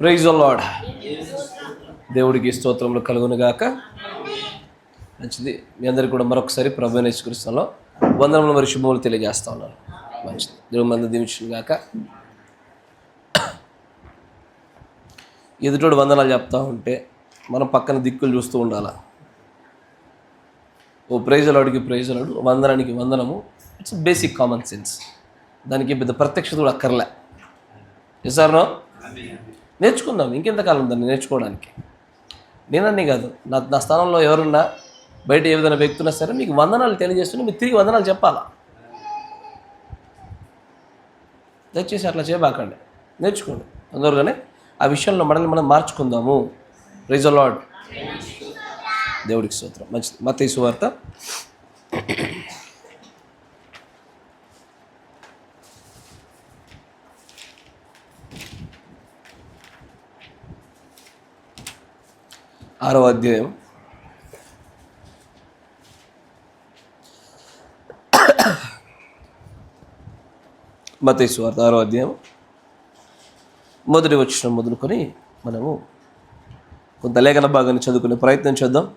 Praise the lord. దేవుడికి స్తోత్రములు కలుగును గాక. మంచిది. మీ అందరికీ కూడా మరొకసారి ప్రభువైన యేసుక్రీస్తులో వందనములు మరియు శుభములు తెలియజేస్తా ఉన్నాను. మంచిది. దేవుడు మంది దీవించును గాక. ఎదుటోడు వందనాలు చెప్తా ఉంటే మనం పక్కన దిక్కులు చూస్తూ ఉండాలా. ఓ ప్రైజ్ లార్డ్కి ప్రైజ్ లార్డ్, వందనానికి వందనము. It's basic common sense. దానికి పెద్ద ప్రత్యక్షత కూడా అక్కర్లే. ఎసారనో నేర్చుకుందాం. ఇంకెంతకాలం దాన్ని నేర్చుకోవడానికి. నేనన్నీ కాదు, నా స్థానంలో ఎవరున్నా, బయట ఏ విధంగా వ్యక్తున్నా సరే మీకు వందనాలు తెలియజేస్తుంటే మీరు తిరిగి వందనాలు చెప్పాలా. దయచేసి అట్లా చేయబాకండి, నేర్చుకోండి. అందువల్లనే ఆ విషయంలో మనల్ని మనం మార్చుకుందాము. Praise the lord. దేవుడికి స్తోత్రం. మంచిది. మత్తయి సువార్త 6వ అధ్యాయం 6వ అధ్యాయం మొదటి వచనం మొదలుకొని మనము కొంత లేఖన భాగాన్ని చదువుకునే ప్రయత్నం చేద్దాం.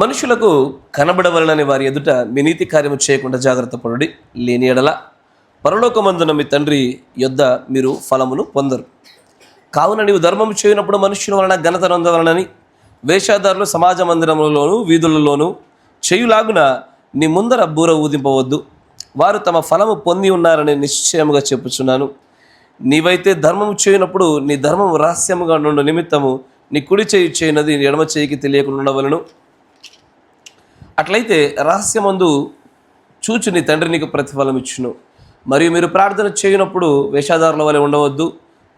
మనుషులకు కనబడవలనని వారి ఎదుట మీ నీతి కార్యము చేయకుండా జాగ్రత్త పడుడి. లేని ఎడల పరలోకమందున మీ తండ్రి యొద్ద మీరు ఫలమును పొందరు. కావున నీవు ధర్మము చేయనప్పుడు మనుష్యుల వలన ఘనత నొందవలనని వేషధారులు సమాజ మందిరములలోను వీధులలోనూ చేయులాగున నీ ముందర బూర ఊదింపవద్దు. వారు తమ ఫలము పొంది ఉన్నారని నిశ్చయముగా చెప్పుచున్నాను. నీవైతే ధర్మము చేయనప్పుడు నీ ధర్మము రహస్యముగా నుండి నిమిత్తము నీ కుడి చేయి చేయనది నీ ఎడమ చేయికి తెలియకుండా ఉండవలను. అట్లయితే రహస్యమందు చూచు నీ తండ్రి నీకు ప్రతిఫలం ఇచ్చును. మరియు మీరు ప్రార్థన చేయనప్పుడు వేషధారుల వలె ఉండవద్దు.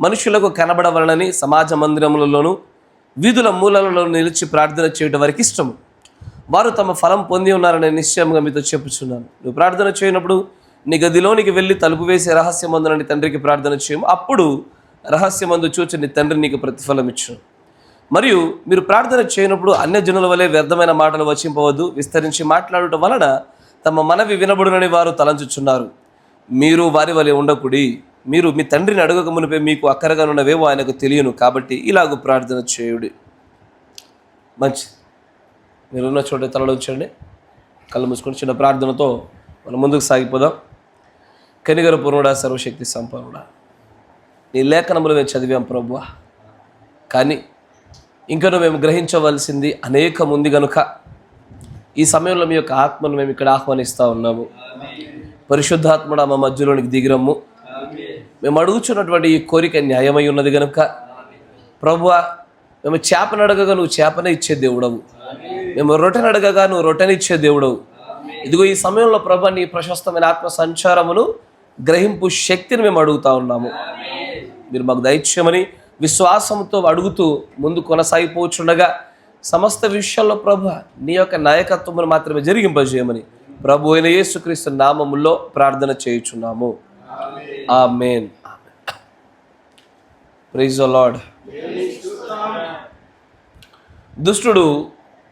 మనుషులకు కనబడవలనని సమాజ మందిరములలోను వీధుల మూలలలో నిలిచి ప్రార్థన చేయడం వారికి ఇష్టము. వారు తమ ఫలం పొంది ఉన్నారని నిశ్చయంగా మీతో చెప్పుచున్నాను. నువ్వు ప్రార్థన చేయనప్పుడు నీ గదిలోనికి వెళ్ళి తలుపు వేసి రహస్యమందున నీ తండ్రికి ప్రార్థన చేయము. అప్పుడు రహస్యమందు చూచి నీ తండ్రి నీకు ప్రతిఫలం ఇచ్చును. మరియు మీరు ప్రార్థన చేయనప్పుడు అన్యజనుల వలె వ్యర్థమైన మాటలు వచింపవద్దు. విస్తరించి మాట్లాడటం వలన తమ మనవి వినబడునని వారు తలంచుచున్నారు. మీరు వారి వలె ఉండకుడి. మీరు మీ తండ్రిని అడగక మునిపే మీకు అక్కరగానున్నవేవో ఆయనకు తెలియను. కాబట్టి ఇలాగూ ప్రార్థన చేయుడి. మంచి. మీరున్న చోట తలలో ఉంచండి, కళ్ళు మూసుకొని చిన్న ప్రార్థనతో మనం ముందుకు సాగిపోదాం. కనికర పూర్ణుడా, సర్వశక్తి సంపన్నుడా, నీ లేఖనములు మేము చదివాం ప్రభువా, కానీ ఇంకనూ మేము గ్రహించవలసింది అనేకం ఉంది కనుక ఈ సమయంలో మీ యొక్క ఆత్మను మేము ఇక్కడ ఆహ్వానిస్తూ ఉన్నాము. పరిశుద్ధాత్మడ మా మధ్యలోనికి దిగిరమ్ము. మేము అడుగుచున్నటువంటి ఈ కోరిక న్యాయమై ఉన్నది కనుక ప్రభువా, మేము చేపను అడగగా నువ్వు చేపనే ఇచ్చే దేవుడవు, మేము రొట్టెను అడగగా నువ్వు రొట్టెనిచ్చే దేవుడవు. ఇదిగో ఈ సమయంలో ప్రభు నీ ప్రశస్తమైన ఆత్మ సంచారమును గ్రహింపు శక్తిని మేము అడుగుతా ఉన్నాము. మీరు మాకు దయచేయమని విశ్వాసంతో అడుగుతూ ముందు కొనసాగిపోచుండగా సమస్త విషయాల్లో ప్రభు నీ యొక్క నాయకత్వమును మాత్రమే జరిగింపజేయమని ప్రభు అయిన యేసుక్రీస్తు నామములో ప్రార్థన చేయుచున్నాము. ఆమేన్. Praise the Lord. దుష్టుడు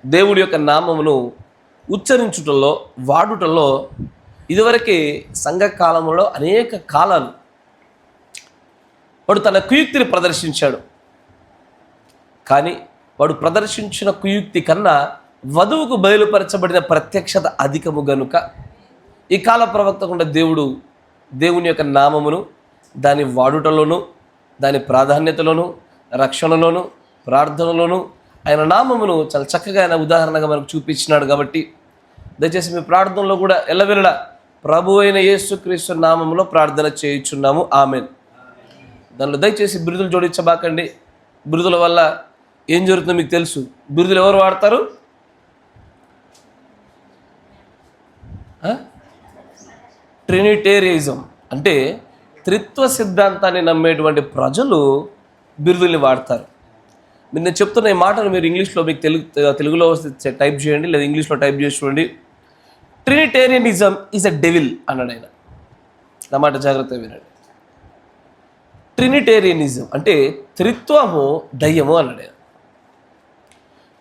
దేవుడి యొక్క నామమును ఉచ్చరించుటలో వాడుటలో ఇదివరకే సంఘకాలంలో అనేక కాలాలు వాడు తన కుయుక్తిని ప్రదర్శించాడు. కానీ వాడు ప్రదర్శించిన కుయుక్తి కన్నా వధువుకు బయలుపరచబడిన ప్రత్యక్షత అధికము గనుక ఈ కాల ప్రవక్తకుండా దేవుని యొక్క నామమును దాని వాడుటలోను, దాని ప్రాధాన్యతలోను, రక్షణలోను, ప్రార్థనలోను ఆయన నామమును చాలా చక్కగా ఆయన ఉదాహరణగా మనకు చూపించినాడు. కాబట్టి దయచేసి మీ ప్రార్థనలో కూడా ఎల్లవెల్లలా ప్రభు అయిన యేసుక్రీస్తు నామములో ప్రార్థన చేయుచున్నాము. ఆమేన్. దానిలో దయచేసి బిరుదులు జోడించబాకండి. బిరుదుల వల్ల ఏం జరుగుతుందో మీకు తెలుసు. బిరుదులు ఎవరు వాడతారు? ట్రినిటేరియనిజం అంటే త్రిత్వ సిద్ధాంతాన్ని నమ్మేటువంటి ప్రజలు బిరుదుల్ని వాడతారు. మీరు నేను చెప్తున్న ఈ మాటను మీరు ఇంగ్లీష్లో మీకు తెలుగులో వస్తే టైప్ చేయండి, లేదా ఇంగ్లీష్లో టైప్ చేసి చూడండి. ట్రినిటేరియనిజం ఈజ్ అ డెవిల్ అన్నాడు ఆయన. నా మాట జాగ్రత్తగా వినండి. ట్రినిటేరియనిజం అంటే త్రిత్వము దయ్యము అన్నాడు.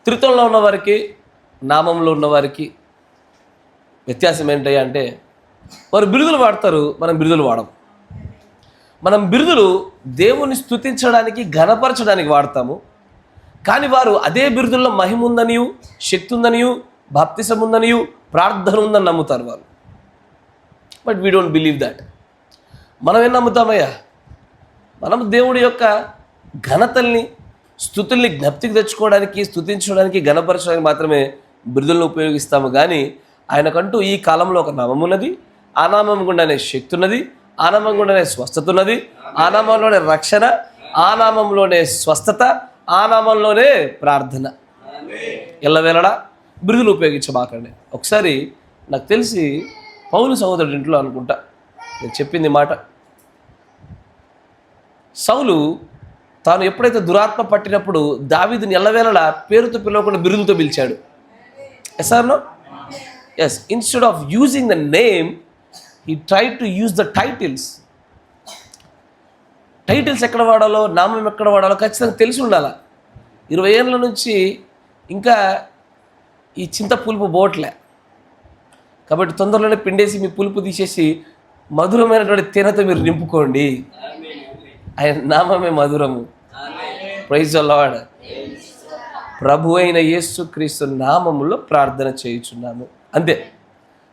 త్రిత్వంలో ఉన్న వారికి నామంలో ఉన్నవారికి వ్యత్యాసం ఏంటయ్యా అంటే, వారు బిరుదులు వాడతారు, మనం బిరుదులు వాడము. మనం బిరుదులు దేవుని స్తుతించడానికి, ఘనపరచడానికి వాడతాము. కానీ వారు అదే బిరుదుల్లో మహిమ ఉందనియు, శక్తి ఉందనియు, బాప్తిసం ఉందనియు, ప్రార్థన ఉందని నమ్ముతారు వాళ్ళు. But we don't believe that. మనం ఏం నమ్ముతామయ్యా? మనం దేవుడి యొక్క ఘనతల్ని, స్తుతుల్ని జ్ఞప్తికి తెచ్చుకోవడానికి, స్తుతించడానికి, ఘనపరచడానికి మాత్రమే బిరుదులను ఉపయోగిస్తాము. కానీ ఆయనకంటూ ఈ కాలంలో ఒక నామం ఉన్నది. ఆ నామం గుండానే శక్తి ఉన్నది, ఆ నామం గుండానే స్వస్థత ఉన్నది, ఆ నామంలోనే రక్షణ, ఆ నామంలోనే స్వస్థత, ఆ నామంలోనే ప్రార్థన. ఎల్లవేళలా బిరుదులు ఉపయోగించబాకండి. ఒకసారి నాకు తెలిసి పౌలు సహోదరుడి ఇంట్లో అనుకుంటా నేను చెప్పింది మాట. సౌలు తాను ఎప్పుడైతే దురాత్మ పట్టినప్పుడు దావీదుని ఎల్లవేళలా పేరుతో పిలవకుండా బిరుదులతో పిలిచాడు. Yes or no? Yes. Instead of using the name, he tried to use the titles. Titles ఎక్కడ వాడాలో, నామం ఎక్కడ వాడాలో ఖచ్చితంగా తెలిసి ఉండాలి. 20 ఏళ్ళ నుంచి ఇంకా ఈ చింత పులుపు పోవట్లే. కాబట్టి తొందరలోనే పిండేసి మీ పులుపు తీసేసి మధురమైనటువంటి తేనెతో మీరు నింపుకోండి. ఆయన నామమే మధురము. Praise the lord. ప్రభు అయిన యేసుక్రీస్తు నామములో ప్రార్థన చేయుచున్నాము, అంతే.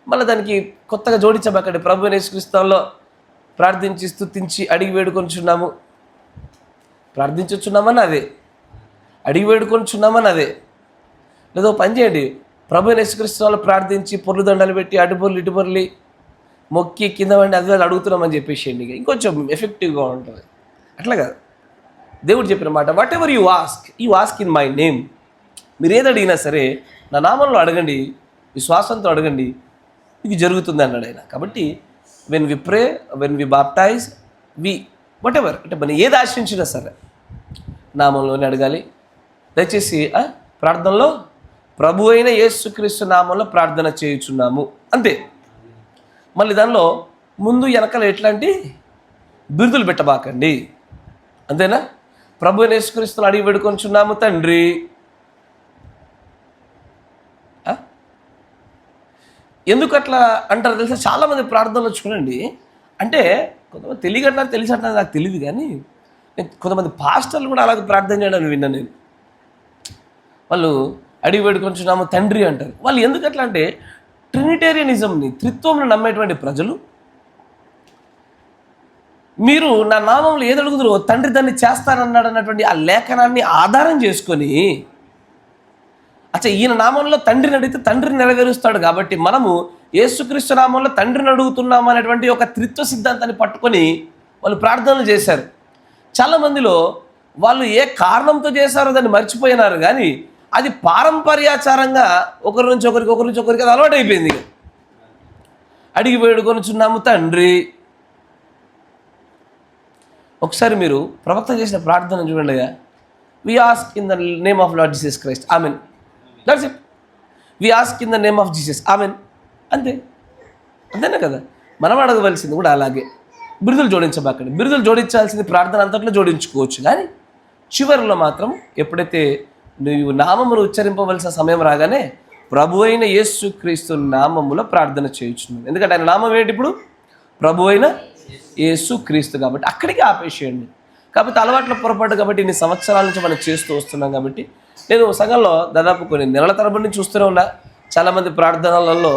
మళ్ళీ దానికి కొత్తగా జోడించబాకండి. ప్రభు అయిన యేసుక్రీస్తులో ప్రార్థించి, స్తుతించి, అడిగి వేడుకొనిచున్నాము. ప్రార్థించుచున్నామని అదే, అడిగి వేడుకొనిచున్నామని అదే. లేదో పని చేయండి, ప్రభు అయిన యేసుక్రీస్తులో ప్రార్థించి పొర్లు దండలు పెట్టి అటుబొర్లు ఇటుబొర్లి మొక్కి కింద వండి అది అడుగుతున్నామని చెప్పేసేయండి. ఇంకొంచెం ఎఫెక్టివ్గా ఉంటుంది. అట్లా కాదు. దేవుడు చెప్పిన మాట, what ever you ask in my name. మీరు ఏది అడిగినా సరే నా నామంలో అడగండి, విశ్వాసంతో అడగండి, ఇది జరుగుతుంది అన్నాడు ఆయన. కాబట్టి when we pray, when we baptize, whatever, అంటే మనం ఏది ఆశించినా సరే నామంలోనే అడగాలి. దయచేసి ప్రార్థనలో ప్రభు అయిన యేసుక్రీస్తు నామంలో ప్రార్థన చేయుచున్నాము, అంతే. మళ్ళీ దానిలో ముందు వెనకాల ఎట్లాంటి బిరుదులు పెట్టబాకండి, అంతేనా? ప్రభు అయిన యేసుక్రీస్తును అడిగి వేడుకొనిచున్నాము తండ్రి. ఎందుకు అట్లా అంటారు తెలుసా? చాలామంది ప్రార్థనలు చూడండి, అంటే కొంతమంది తెలియగంటారు, తెలిసి అంటారు, నాకు తెలియదు. కానీ కొంతమంది పాస్టర్లు కూడా అలాగే ప్రార్థన చేయడం విన్నాను నేను. వాళ్ళు అడిగి వేడుకొనిచున్నాము తండ్రి అంటారు. వాళ్ళు ఎందుకు అట్లా అంటే, ట్రినిటేరియనిజంని, త్రిత్వంను నమ్మేటువంటి ప్రజలు, మీరు నా నామంలో ఏది అడుగుతారో తండ్రి దాన్ని చేస్తానన్నాడు అన్నటువంటి ఆ లేఖనాన్ని ఆధారం చేసుకొని, అచ్చా ఈయన నామంలో తండ్రిని అడిగితే తండ్రిని నెరవేరుస్తాడు కాబట్టి మనము యేసుక్రీస్తు నామంలో తండ్రిని అడుగుతున్నాము అనేటువంటి ఒక త్రిత్వ సిద్ధాంతాన్ని పట్టుకొని వాళ్ళు ప్రార్థనలు చేశారు. చాలామందిలో వాళ్ళు ఏ కారణంతో చేశారో దాన్ని మర్చిపోయినారు. కానీ అది పారంపర్యాచారంగా ఒకరి నుంచి ఒకరికి అది అలవాటు అయిపోయింది. అడిగి వేడుకొనిచున్నాము తండ్రి. ఒకసారి మీరు ప్రవక్త చేసిన ప్రార్థన చూడండి. We ask in the name of Lord Jesus Christ, amen. That's it. We ask in the name of Jesus, amen, అంతే. అంతేనా కదా? మనం అడగవలసింది కూడా అలాగే. బిరుదులు జోడించబాకండి. బిరుదులు జోడించాల్సింది ప్రార్థన అంతట్లో జోడించుకోవచ్చు. కానీ చివరిలో మాత్రం ఎప్పుడైతే నువ్వు నామమును ఉచ్చరింపవలసిన సమయం రాగానే ప్రభు అయిన యేసుక్రీస్తు నామములో ప్రార్థన చేయుచున్నాను. ఎందుకంటే ఆయన నామం ఏంటి ఇప్పుడు? ప్రభు అయిన యేసుక్రీస్తు. కాబట్టి అక్కడికి ఆపేసేయండి. కాకపోతే అలవాట్ల పొరపాటు కాబట్టి ఇన్ని సంవత్సరాల నుంచి మనం చేస్తూ వస్తున్నాం. కాబట్టి నేను సంఘంలో దాదాపు కొన్ని నెలల తరబడి నుంచి చూస్తూనే ఉన్నా, చాలామంది ప్రార్థనలలో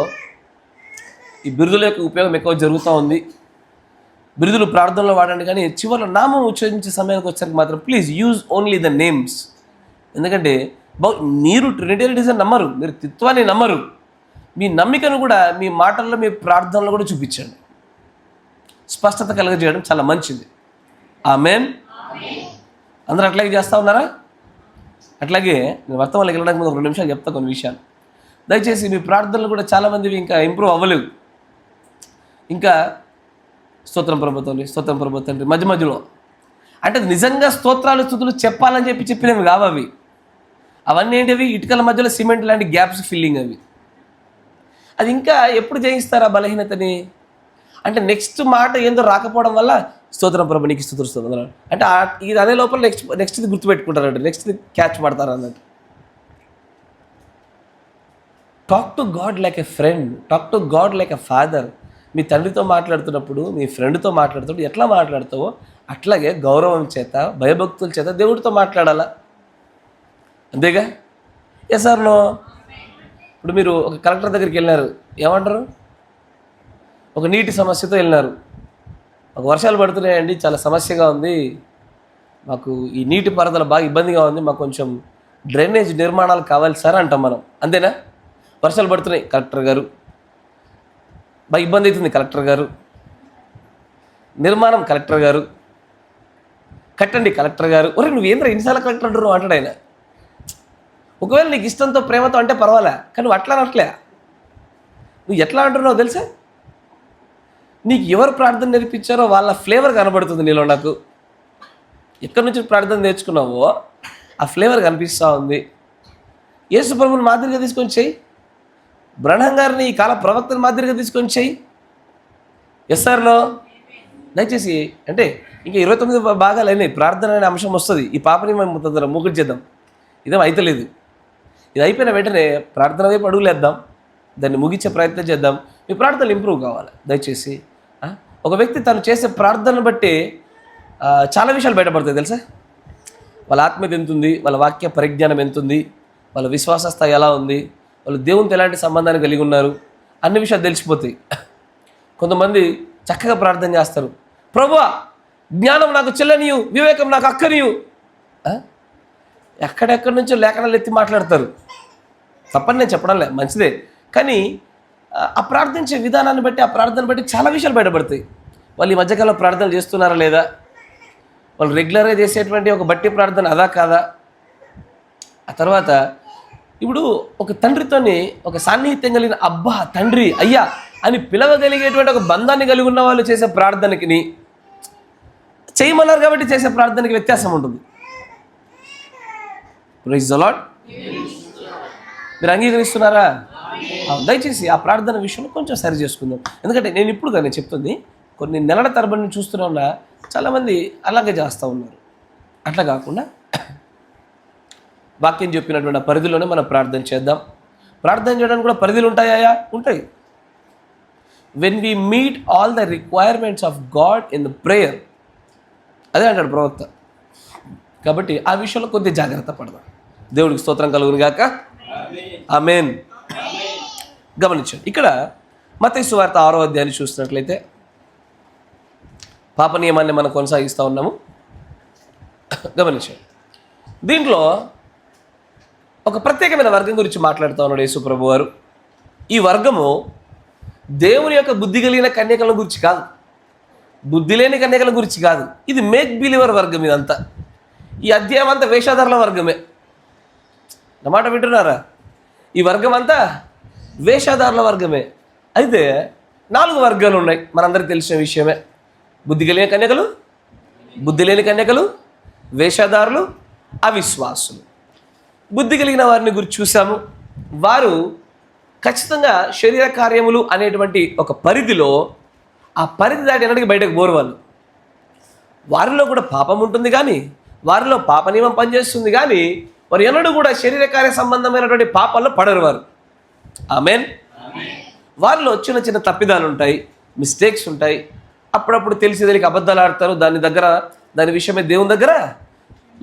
ఈ బిరుదుల యొక్క ఉపయోగం ఎక్కువ జరుగుతూ ఉంది. బిరుదులు ప్రార్థనలో వాడండి, కానీ చివరిలో నామం ఉచ్చరించే సమయానికి వచ్చేసరికి మాత్రం please use only the names. ఎందుకంటే మీరు ట్రినిటేరియనిజం నమ్మరు, మీరు త్రిత్వాన్ని నమ్మరు. మీ నమ్మికను కూడా మీ మాటల్లో, మీ ప్రార్థనలో కూడా చూపించండి. స్పష్టత కలుగజేయడం చాలా మంచిది. ఆమేన్. అందరూ అట్లాగే చేస్తూ ఉన్నారా? అట్లాగే నేను వర్తమానంలోకి వెళ్ళడానికి ముందు 2 నిమిషాలు చెప్తా కొన్ని విషయాలు. దయచేసి మీ ప్రార్థనలు కూడా చాలామందివి ఇంకా ఇంప్రూవ్ అవ్వలేవు. ఇంకా స్తోత్రం ప్రభుత్వం మధ్యలో అంటే నిజంగా స్తోత్రాలు స్తుతులు చెప్పాలని చెప్పినవి కావు అవి. అవన్నీ ఏంటివి? ఇటుకల మధ్యలో సిమెంట్ లాంటి గ్యాప్స్ ఫిల్లింగ్ అవి. అది ఇంకా ఎప్పుడు జయిస్తారు ఆ బలహీనతని? అంటే నెక్స్ట్ మాట ఏందో రాకపోవడం వల్ల స్తోత్రం ప్రభు నీకు స్తుతులు అంటే ఇది అదే లోపల నెక్స్ట్ది గుర్తుపెట్టుకుంటారంట, నెక్స్ట్ది క్యాచ్ పడతారు అన్నట్టు. Talk to God like a friend, talk to God like a father. మీ తండ్రితో మాట్లాడుతున్నప్పుడు, మీ ఫ్రెండ్తో మాట్లాడుతున్నప్పుడు ఎట్లా మాట్లాడతావో అట్లాగే గౌరవం చేత, భయభక్తుల చేత దేవుడితో మాట్లాడాలా. అంతేగా? Yes or no? ఇప్పుడు మీరు ఒక కలెక్టర్ దగ్గరికి వెళ్ళినారు, ఏమంటారు? ఒక నీటి సమస్యతో వెళ్ళినారు, ఒక వర్షాలు పడుతున్నాయండి, చాలా సమస్యగా ఉంది, మాకు ఈ నీటి పారుదల బాగా ఇబ్బందిగా ఉంది, మాకు కొంచెం డ్రైనేజ్ నిర్మాణాలు కావాలి సార్ అంటాం మనం. అంతేనా? వర్షాలు పడుతున్నాయి కలెక్టర్ గారు, బాగా ఇబ్బంది అవుతుంది కలెక్టర్ గారు, నిర్మాణం కలెక్టర్ గారు, కట్టండి కలెక్టర్ గారు. ఒరే నువ్వేంద్ర ఎన్నిసార్లు కలెక్టర్ అంటారు అంటాడు ఆయన. ఒకవేళ నీకు ఇష్టంతో ప్రేమతో అంటే పర్వాలే, కానీ నువ్వు అట్లా అనట్లే. నువ్వు ఎట్లా అంటున్నావు తెలుసా? నీకు ఎవరు ప్రార్థన నేర్పించారో వాళ్ళ ఫ్లేవర్ కనబడుతుంది నీలో. నాకు ఎక్కడి నుంచి ప్రార్థన నేర్చుకున్నావో ఆ ఫ్లేవర్ కనిపిస్తూ ఉంది. యేసు ప్రభువుని మాదిరిగా తీసుకొని చెయ్యి, బ్రహ్నం గారిని ఈ కాల ప్రవక్తని మాదిరిగా తీసుకొని చెయ్యి. ఎస్ సార్లో దయచేసి అంటే ఇంకా 29 భాగాలు అయినాయి, ప్రార్థన అనే అంశం వస్తుంది. ఈ పాపని మేము తొందర ముగించేద్దాం, ఇదేం అయితలేదు. ఇది అయిపోయిన వెంటనే ప్రార్థన వైపు అడుగులేద్దాం, దాన్ని ముగించే ప్రయత్నం చేద్దాం. మీ ప్రార్థనలు ఇంప్రూవ్ కావాలి దయచేసి. ఒక వ్యక్తి తను చేసే ప్రార్థనను బట్టి చాలా విషయాలు బయటపడతాయి తెలుసా. వాళ్ళ ఆత్మీయత ఎంత ఉంది, వాళ్ళ వాక్య పరిజ్ఞానం ఎంత ఉంది, వాళ్ళ విశ్వాస స్థాయి ఎలా ఉంది, వాళ్ళు దేవునితో ఎలాంటి సంబంధాన్ని కలిగి ఉన్నారు, అన్ని విషయాలు తెలిసిపోతాయి. కొంతమంది చక్కగా ప్రార్థన చేస్తారు, ప్రభువా జ్ఞానం నాకు చెల్లనియు, వివేకం నాకు అక్కనియు. ఎక్కడెక్కడి నుంచో లేఖనాలు ఎత్తి మాట్లాడతారు. తప్పని నేను చెప్పడం లే, మంచిదే. కానీ ఆ ప్రార్థించే విధానాన్ని బట్టి, ఆ ప్రార్థన బట్టి చాలా విషయాలు బయటపడతాయి. వాళ్ళు ఈ మధ్యకాలంలో ప్రార్థన చేస్తున్నారా లేదా, వాళ్ళు రెగ్యులర్గా చేసేటువంటి ఒక బట్టి ప్రార్థన అదా కాదా. ఆ తర్వాత ఇప్పుడు ఒక తండ్రితోని ఒక సాన్నిహిత్యం కలిగిన అబ్బా తండ్రి అయ్యా అని పిలవగలిగేటువంటి ఒక బంధాన్ని కలిగి ఉన్న వాళ్ళు చేసే ప్రార్థనకి, చేయమన్నారు కాబట్టి చేసే ప్రార్థనకి వ్యత్యాసం ఉంటుంది. Praise the Lord. మీరు అంగీకరిస్తున్నారా? దయచేసి ఆ ప్రార్థన విషయంలో కొంచెం సరి చేసుకుందాం. ఎందుకంటే నేను ఇప్పుడు కానీ చెప్తుంది, కొన్ని నెలల తరబడి చూస్తూనే ఉన్నా చాలామంది అలాగే చేస్తూ ఉన్నారు. అట్లా కాకుండా వాక్యం చెప్పినటువంటి పరిధిలోనే మనం ప్రార్థన చేద్దాం. ప్రార్థన చేయడానికి కూడా పరిధులు ఉంటాయా? ఉంటాయి. When we meet all the requirements of God in the prayer, అదే అంటాడు ప్రవక్త. కాబట్టి ఆ విషయంలో కొద్దిగా జాగ్రత్త పడదాం. దేవుడికి స్తోత్రం కలుగును గాక. ఆమేన్. గమనించండి, ఇక్కడ మత్తయి సువార్త 6వ అధ్యాయాన్ని చూసినట్లయితే పాప నియమాన్ని మనం కొనసాగిస్తూ ఉన్నాము. గమనించండి, దీంట్లో ఒక ప్రత్యేకమైన వర్గం గురించి మాట్లాడుతూ ఉన్నాడు యేసు ప్రభు వారు. ఈ వర్గము దేవుని యొక్క బుద్ధి కలిగిన కన్యకల గురించి కాదు, బుద్ధి లేని కన్యకల గురించి కాదు. ఇది మేక్ బిలీవర్ వర్గం. ఇదంతా ఈ అధ్యాయం అంతా వేషధారుల వర్గమే. నా మాట వింటున్నారా? ఈ వర్గం అంతా వేషధారుల వర్గమే. అయితే 4 వర్గాలు ఉన్నాయి, మనందరికీ తెలిసిన విషయమే. బుద్ధి కలిగిన కన్యకలు, బుద్ధి లేని కన్యకలు, వేషధారులు, అవిశ్వాసులు. బుద్ధి కలిగిన వారిని గురించి చూసాము. వారు ఖచ్చితంగా శరీర కార్యములు అనేటువంటి ఒక పరిధిలో, ఆ పరిధి దాటి ఎన్నటికీ బయటకు పోరు వాళ్ళు. వారిలో కూడా పాపం ఉంటుంది, కానీ వారిలో పాప నియమం పనిచేస్తుంది, కానీ వారు ఎన్నడూ కూడా శరీర కార్య సంబంధమైనటువంటి పాపాల్లో పడరు వారు. ఆమేన్. వారిలో చిన్న చిన్న తప్పిదాలు ఉంటాయి, మిస్టేక్స్ ఉంటాయి. అప్పుడప్పుడు తెలిసి అబద్ధాలు ఆడతారు. దాని విషయమే దేవుని దగ్గర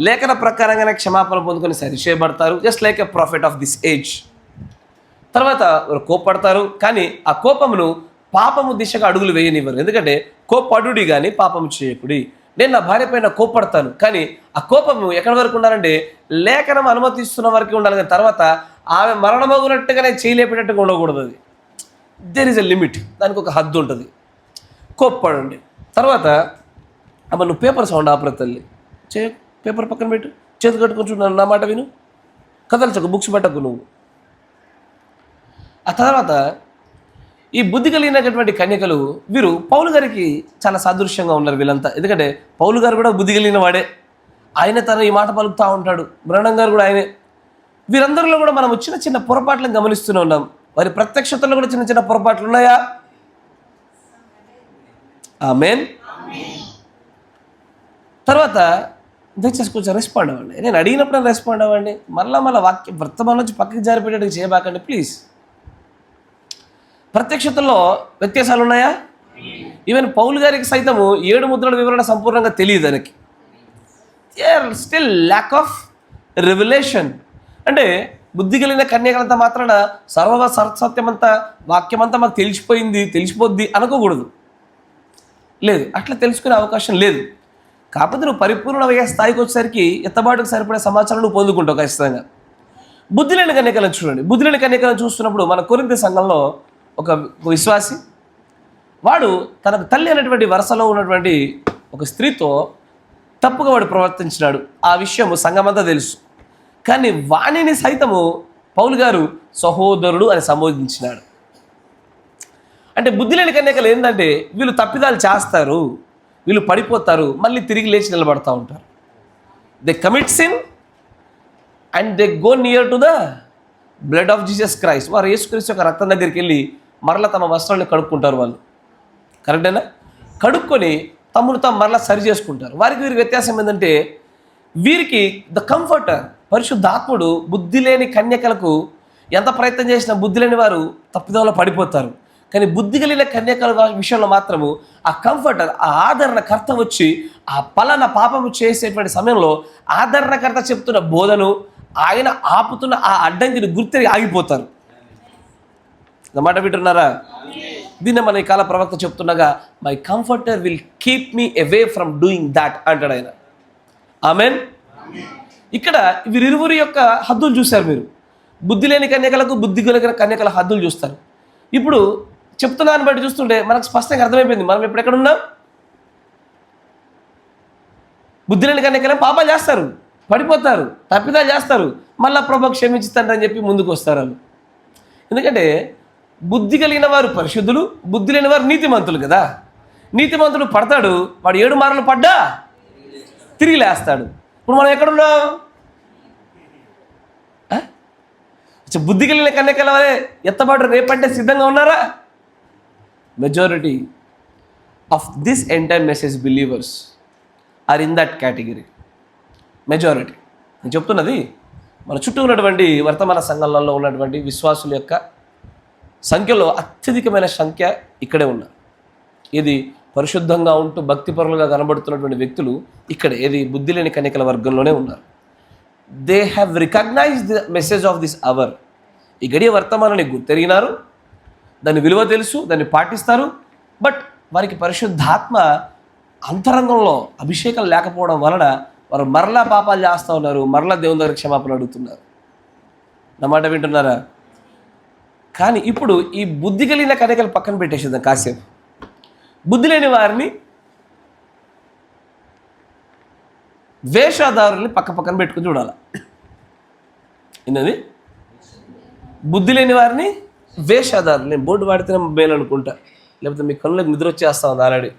లేఖన ప్రకారంగానే క్షమాపణ పొందుకొని సరిచేయబడతారు, just like a prophet of this age. తర్వాత వారు కోప్పడతారు, కానీ ఆ కోపమును పాపము దిశగా అడుగులు వేయనివ్వరు. ఎందుకంటే కోప్పడుడి కానీ పాపము చేయకుడి. నేను నా భార్య పైన కోప్పడతాను, కానీ ఆ కోపము ఎక్కడి వరకు ఉండాలంటే లేఖనం అనుమతిస్తున్న వరకు ఉండాలి, కానీ తర్వాత ఆమె మరణమగునట్టుగానే చేయలేపేటట్టుగా ఉండకూడదు. అది దేర్ ఈజ్ ఎ లిమిట్, దానికి ఒక హద్దు ఉంటుంది. కోప్పడండి. తర్వాత అమ్మ నువ్వు పేపర్ సౌండ్ ఆపర తల్లి, పేపర్ పక్కన పెట్టు, చేతి కట్టుకొని చూడు, నా మాట విను, కదల్చకు, బుక్స్ పెట్టకు నువ్వు. ఆ తర్వాత ఈ బుద్ధి కలిగినటువంటి కన్యకలు, వీరు పౌలు గారికి చాలా సాదృశ్యంగా ఉన్నారు వీళ్ళంతా. ఎందుకంటే పౌలు గారు కూడా బుద్ధి కలిగిన వాడే, ఆయన తను ఈ మాట పలుకుతూ ఉంటాడు. బ్రహ్నం గారు కూడా ఆయనే. వీరందరిలో కూడా మనం చిన్న చిన్న పొరపాట్లను గమనిస్తూనే ఉన్నాం. వారి ప్రత్యక్షతలో కూడా చిన్న చిన్న పొరపాట్లు ఉన్నాయా? ఆమేన్. తర్వాత దయచేసి కొంచెం రెస్పాండ్ అవ్వండి. నేను అడిగినప్పుడు రెస్పాండ్ అవ్వండి. మళ్ళీ వాక్యం వర్తమానం నుంచి పక్కకి జారిపెట్టేట్టుగా చేయబాకండి ప్లీజ్. ప్రత్యక్షతలో వ్యత్యాసాలు ఉన్నాయా? ఈవెన్ పౌలు గారికి సైతము 7 ముద్రల వివరణ సంపూర్ణంగా తెలియదు. దానికి స్టిల్ ల్యాక్ ఆఫ్ రెవల్యూషన్. అంటే బుద్ధి కలిగిన కన్యకలంతా మాత్రాన సర్వసత్యమంతా వాక్యమంతా మాకు తెలిసిపోద్ది అనుకోకూడదు. లేదు, అట్లా తెలుసుకునే అవకాశం లేదు. కాకపోతే నువ్వు పరిపూర్ణమయ్యే స్థాయికి వచ్చేసరికి ఎత్తబాటుకు సరిపడే సమాచారం నువ్వు పొందుకుంటావు ఖచ్చితంగా. బుద్ధి లేని కన్యకలను చూడండి. బుద్ధి లేని కన్యకలను చూస్తున్నప్పుడు మన కొరింథీ సంఘంలో ఒక విశ్వాసి, వాడు తనకు తల్లి అనేటువంటి వరుసలో ఉన్నటువంటి ఒక స్త్రీతో తప్పుగా వాడు ప్రవర్తించినాడు. ఆ విషయం సంఘమంతా తెలుసు. కానీ వాణిని సైతము పౌలు గారు సహోదరుడు అని సంబోధించినాడు. అంటే బుద్ధి లేని కన్యకలు ఏంటంటే వీళ్ళు తప్పిదాలు చేస్తారు, వీళ్ళు పడిపోతారు, మళ్ళీ తిరిగి లేచి నిలబడతా ఉంటారు. They commit sin and they go near to the blood of Jesus Christ. వారు యేసుక్రీస్తు యొక్క రక్తం దగ్గరికి వెళ్ళి మరలా తమ వస్త్రాన్ని కడుక్కుంటారు. వాళ్ళు కరెక్టేనా? కడుక్కొని తమను తాము మరలా సరి చేసుకుంటారు. వీరికి వ్యత్యాసం ఏంటంటే, వీరికి ద కంఫర్టర్ పరిశుద్ధాత్ముడు బుద్ధి లేని కన్యకలకు ఎంత ప్రయత్నం చేసినా బుద్ధి లేని వారు తప్పిదంలో పడిపోతారు. కానీ బుద్ధి కలిగిన కన్యకల విషయంలో మాత్రము ఆ కంఫర్టర్, ఆ ఆదరణకర్త వచ్చి ఆ పలానా పాపము చేసేటువంటి సమయంలో ఆదరణకర్త చెప్తున్న బోధను ఆయన ఆపుతున్న ఆ అడ్డంకిని గుర్తిరి ఆగిపోతారు. మాట వింటున్నారా? దీన్ని మన ఈ కాల ప్రవక్త చెప్తుండగా, my comforter will keep me away from doing that అంటాడు ఆయన. ఆమెన్. ఇక్కడ వీరిరువురి యొక్క హద్దులు చూశారు మీరు. బుద్ధి లేని కన్యకలకు, బుద్ధి కలిగిన కన్యకల హద్దులు చూస్తారు. ఇప్పుడు చెప్తున్నాను బట్టి చూస్తుంటే మనకు స్పష్టంగా అర్థమైపోయింది మనం ఇప్పుడు ఎక్కడ ఉన్నాం. బుద్ధి లేని కన్యకలు పాపాలు చేస్తారు, పడిపోతారు, తప్పిదాలు చేస్తారు, మళ్ళీ ప్రభు క్షమించుతారని చెప్పి ముందుకు వస్తారు వాళ్ళు. ఎందుకంటే బుద్ధి కలిగిన వారు పరిశుద్ధులు, బుద్ధి లేని వారు నీతిమంతులు కదా. నీతిమంతుడు పడతాడు, వాడు 7 మార్లు పడ్డా తిరిగి లేస్తాడు. ఇప్పుడు మనం ఎక్కడున్నాం? బుద్ధి కలిగిన కన్యకల వలె ఎత్తబాటు రేపంటే సిద్ధంగా ఉన్నారా? Majority of this entire message believers are in that category. Majority నేను చెప్తున్నది మన చుట్టూ ఉన్నటువంటి వర్తమాన సంఘాలలో ఉన్నటువంటి విశ్వాసుల యొక్క సంఖ్యలో అత్యధికమైన సంఖ్య ఇక్కడే ఉన్నారు. ఇది పరిశుద్ధంగా ఉంటూ భక్తిపరులుగా కనబడుతున్నటువంటి వ్యక్తులు ఇక్కడే, ఏది బుద్ధి లేని కన్యకల వర్గంలోనే ఉన్నారు. They have recognised the message of this hour. ఈ గడియ వర్తమానాన్ని గుర్తెరిగినారు, దాని విలువ తెలుసు, దాన్ని పాటిస్తారు. బట్ వారికి పరిశుద్ధాత్మ అంతరంగంలో అభిషేకం లేకపోవడం వలన వారు మరలా పాపాలు చేస్తూ ఉన్నారు, మరలా దేవుని దగ్గర క్షమాపణ అడుగుతున్నారు. నా మాట వింటున్నారా? కానీ ఇప్పుడు ఈ బుద్ధి కలిగిన కన్యకలు పక్కన పెట్టేసేద్దాం కాసేపు. బుద్ధి లేని వారిని, వేషధారుల్ని పక్కన పెట్టుకుని చూడాలి. ఏంటది? బుద్ధి లేని వారిని వేషధారులు. నేను బోర్డు వాడితేనే మేలు అనుకుంటా, లేకపోతే మీ కళ్ళకి నిద్ర వచ్చేస్తా ఉంది ఆల్రెడీ.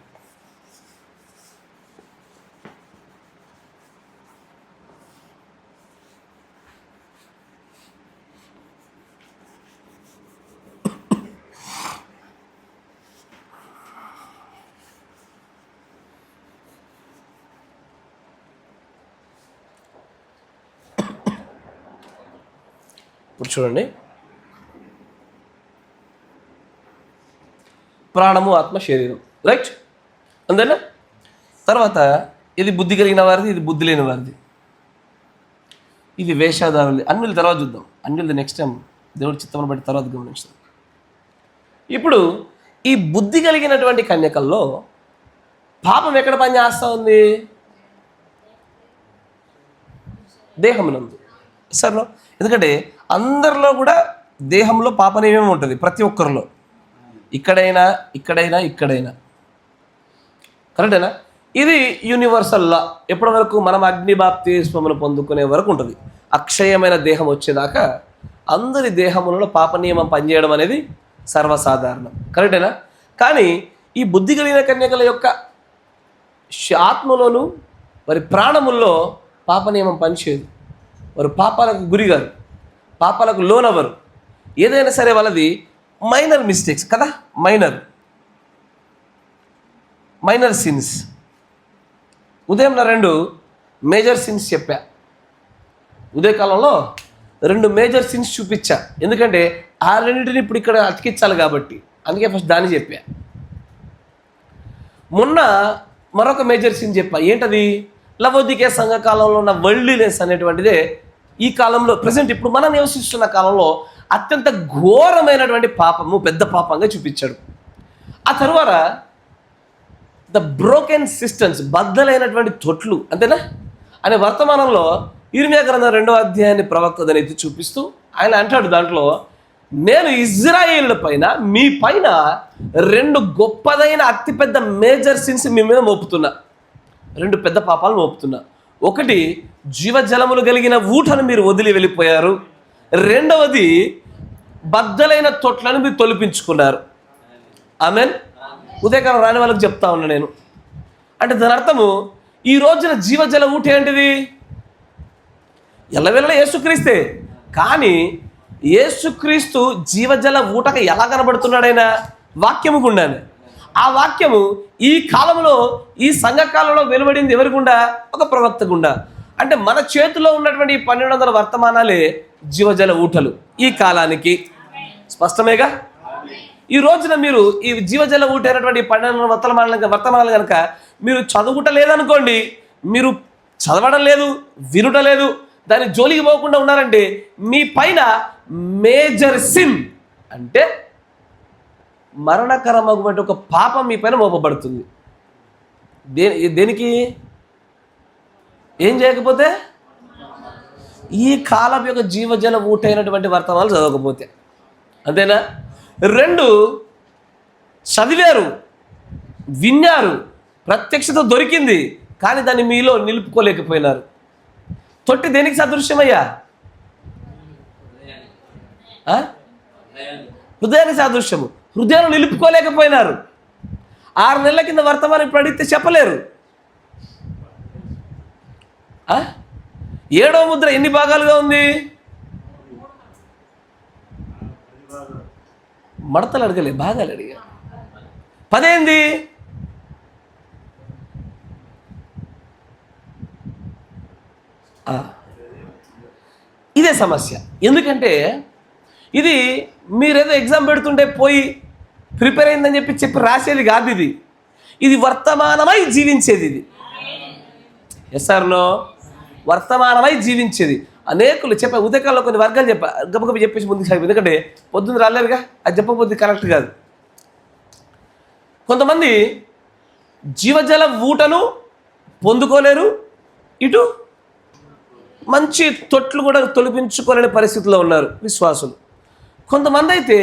ఇప్పుడు చూడండి, ప్రాణము, ఆత్మ, శరీరం, రైట్ అంతేనా? తర్వాత ఇది బుద్ధి కలిగిన వారిది, ఇది బుద్ధి లేని వారిది. ఇది వేషధారులు. అన్యుల తర్వాత చూద్దాం. అన్యులది నెక్స్ట్ టైం దేవుడి చిత్తమును బట్టి తర్వాత గమనిస్తాం. ఇప్పుడు ఈ బుద్ధి కలిగినటువంటి కన్యకల్లో పాపం ఎక్కడ పనిచేస్తూ ఉంది? దేహమునందు. సరే, ఎందుకంటే అందరిలో కూడా దేహంలో పాపనేమేమి ఉంటుంది, ప్రతి ఒక్కరిలో. ఇక్కడైనా కరెక్టేనా? ఇది యూనివర్సల్ లా. ఎప్పటి వరకు? మనం అగ్ని బాప్తిస్మమును పొందుకునే వరకు ఉంటుంది. అక్షయమైన దేహం వచ్చేదాకా అందరి దేహములలో పాప నియమం పనిచేయడం అనేది సర్వసాధారణం. కరెక్టేనా? కానీ ఈ బుద్ధి కలిగిన కన్యకల యొక్క ఆత్మలోను వారి ప్రాణముల్లో పాప నియమం పనిచేయదు. వారు పాపాలకు గురిగారు, పాపాలకు లోనవరు. ఏదైనా సరే వాళ్ళది మైనర్ మిస్టేక్స్ కదా, మైనర్ సిన్స్. ఉదయం 2 మేజర్ సిన్స్ చెప్పా. ఉదయకాలంలో 2 మేజర్ సిన్స్ చూపించా. ఎందుకంటే ఆ రెండింటిని ఇప్పుడు ఇక్కడ అతికించాలి కాబట్టి. అందుకే ఫస్ట్ దాన్ని చెప్పా. మొన్న మరొక మేజర్ సీన్ చెప్పా. ఏంటది? లవోదికే సంఘకాలంలో ఉన్న వల్లీనెస్ అనేటువంటిదే ఈ కాలంలో ప్రజెంట్ ఇప్పుడు మనం నివసిస్తున్న కాలంలో అత్యంత ఘోరమైనటువంటి పాపము, పెద్ద పాపంగా చూపించాడు. ఆ తరువాత ద బ్రోకెన్ సిస్టమ్స్, బద్దలైనటువంటి తొట్లు, అంతేనా అనే వర్తమానంలో ఇర్మియా గ్రంథం 2వ అధ్యాయాన్ని ప్రవక్త దాన్ని చూపిస్తూ ఆయన అంటాడు, దాంట్లో నేను ఇజ్రాయేళ్ల పైన, మీ పైన 2 గొప్పదైన అతిపెద్ద మేజర్ సిన్స్ మీ మీద మోపుతున్నా. 2 పెద్ద పాపాలు మోపుతున్నా. ఒకటి, జీవజలములు కలిగిన ఊటను మీరు వదిలి వెళ్ళిపోయారు. రెండవది, బద్దలైన తొట్లను మీరు తొలిపించుకున్నారు. ఆమెన్. ఉదయకాలం రాని వాళ్ళకి చెప్తా ఉన్నా నేను. అంటే దాని అర్థము, ఈ రోజున జీవజల ఊట ఏంటిది? ఎల్లవెల్ల యేసుక్రీస్తే. కానీ యేసుక్రీస్తు జీవజల ఊటకు ఎలా కనబడుతున్నాడైనా? వాక్యము గుండానే. ఆ వాక్యము ఈ కాలంలో, ఈ సంఘకాలంలో వెలువడింది ఎవరి గుండా? ఒక ప్రవక్త గుండా. అంటే మన చేతిలో ఉన్నటువంటి 1200 వర్తమానాలే జీవజల ఊటలు ఈ కాలానికి. స్పష్టమేగా? ఈ రోజున మీరు ఈ జీవజల ఊట అయినటువంటి 1200 వర్తమానాలు కనుక మీరు చదువుటలేదనుకోండి, మీరు చదవడం లేదు, వినుట లేదు, దాని జోలికి పోకుండా ఉన్నారంటే మీ పైన మేజర్ సిన్, అంటే మరణకరమైనటువంటి ఒక పాపం మీ పైన మోపబడుతుంది. దేనికి? ఏం చేయకపోతే? ఈ కాలం యొక్క జీవజల ఊటైనటువంటి వర్తమానాలు చదవకపోతే. అంతేనా? 2, చదివారు, విన్నారు, ప్రత్యక్షత దొరికింది, కానీ దాన్ని మీలో నిలుపుకోలేకపోయినారు. తొట్టి దేనికి సదృశ్యమయ్యా? హృదయానికి సాదృశ్యము. హృదయాన్ని నిలుపుకోలేకపోయినారు. 6 నెలల కింద వర్తమానం ఇప్పుడు అడిగితే చెప్పలేరు. 7వ ముద్ర ఎన్ని భాగాలుగా ఉంది? మడతలు అడగలే, భాగాలు అడిగా. 10 ఏంది? ఇదే సమస్య. ఎందుకంటే ఇది మీరేదో ఎగ్జామ్ పెడుతుంటే పోయి ప్రిపేర్ అయిందని చెప్పి రాసేది కాదు. ఇది వర్తమానమై జీవించేది. ఇది ఎస్ఆర్నో వర్తమానమై జీవించేది. అనేకులు చెప్పా, ఉదయకాలంలో కొన్ని వర్గాలు చెప్పా, గబగబ చెప్పేసి ముందుకు సాగి. ఎందుకంటే పొద్దున్న రాలేరుగా, అది చెప్పకపోతే కరెక్ట్ కాదు. కొంతమంది జీవజల ఊటను పొందుకోలేరు, ఇటు మంచి తొట్లు కూడా తొలగించుకోలేని పరిస్థితిలో ఉన్నారు విశ్వాసులు. కొంతమంది అయితే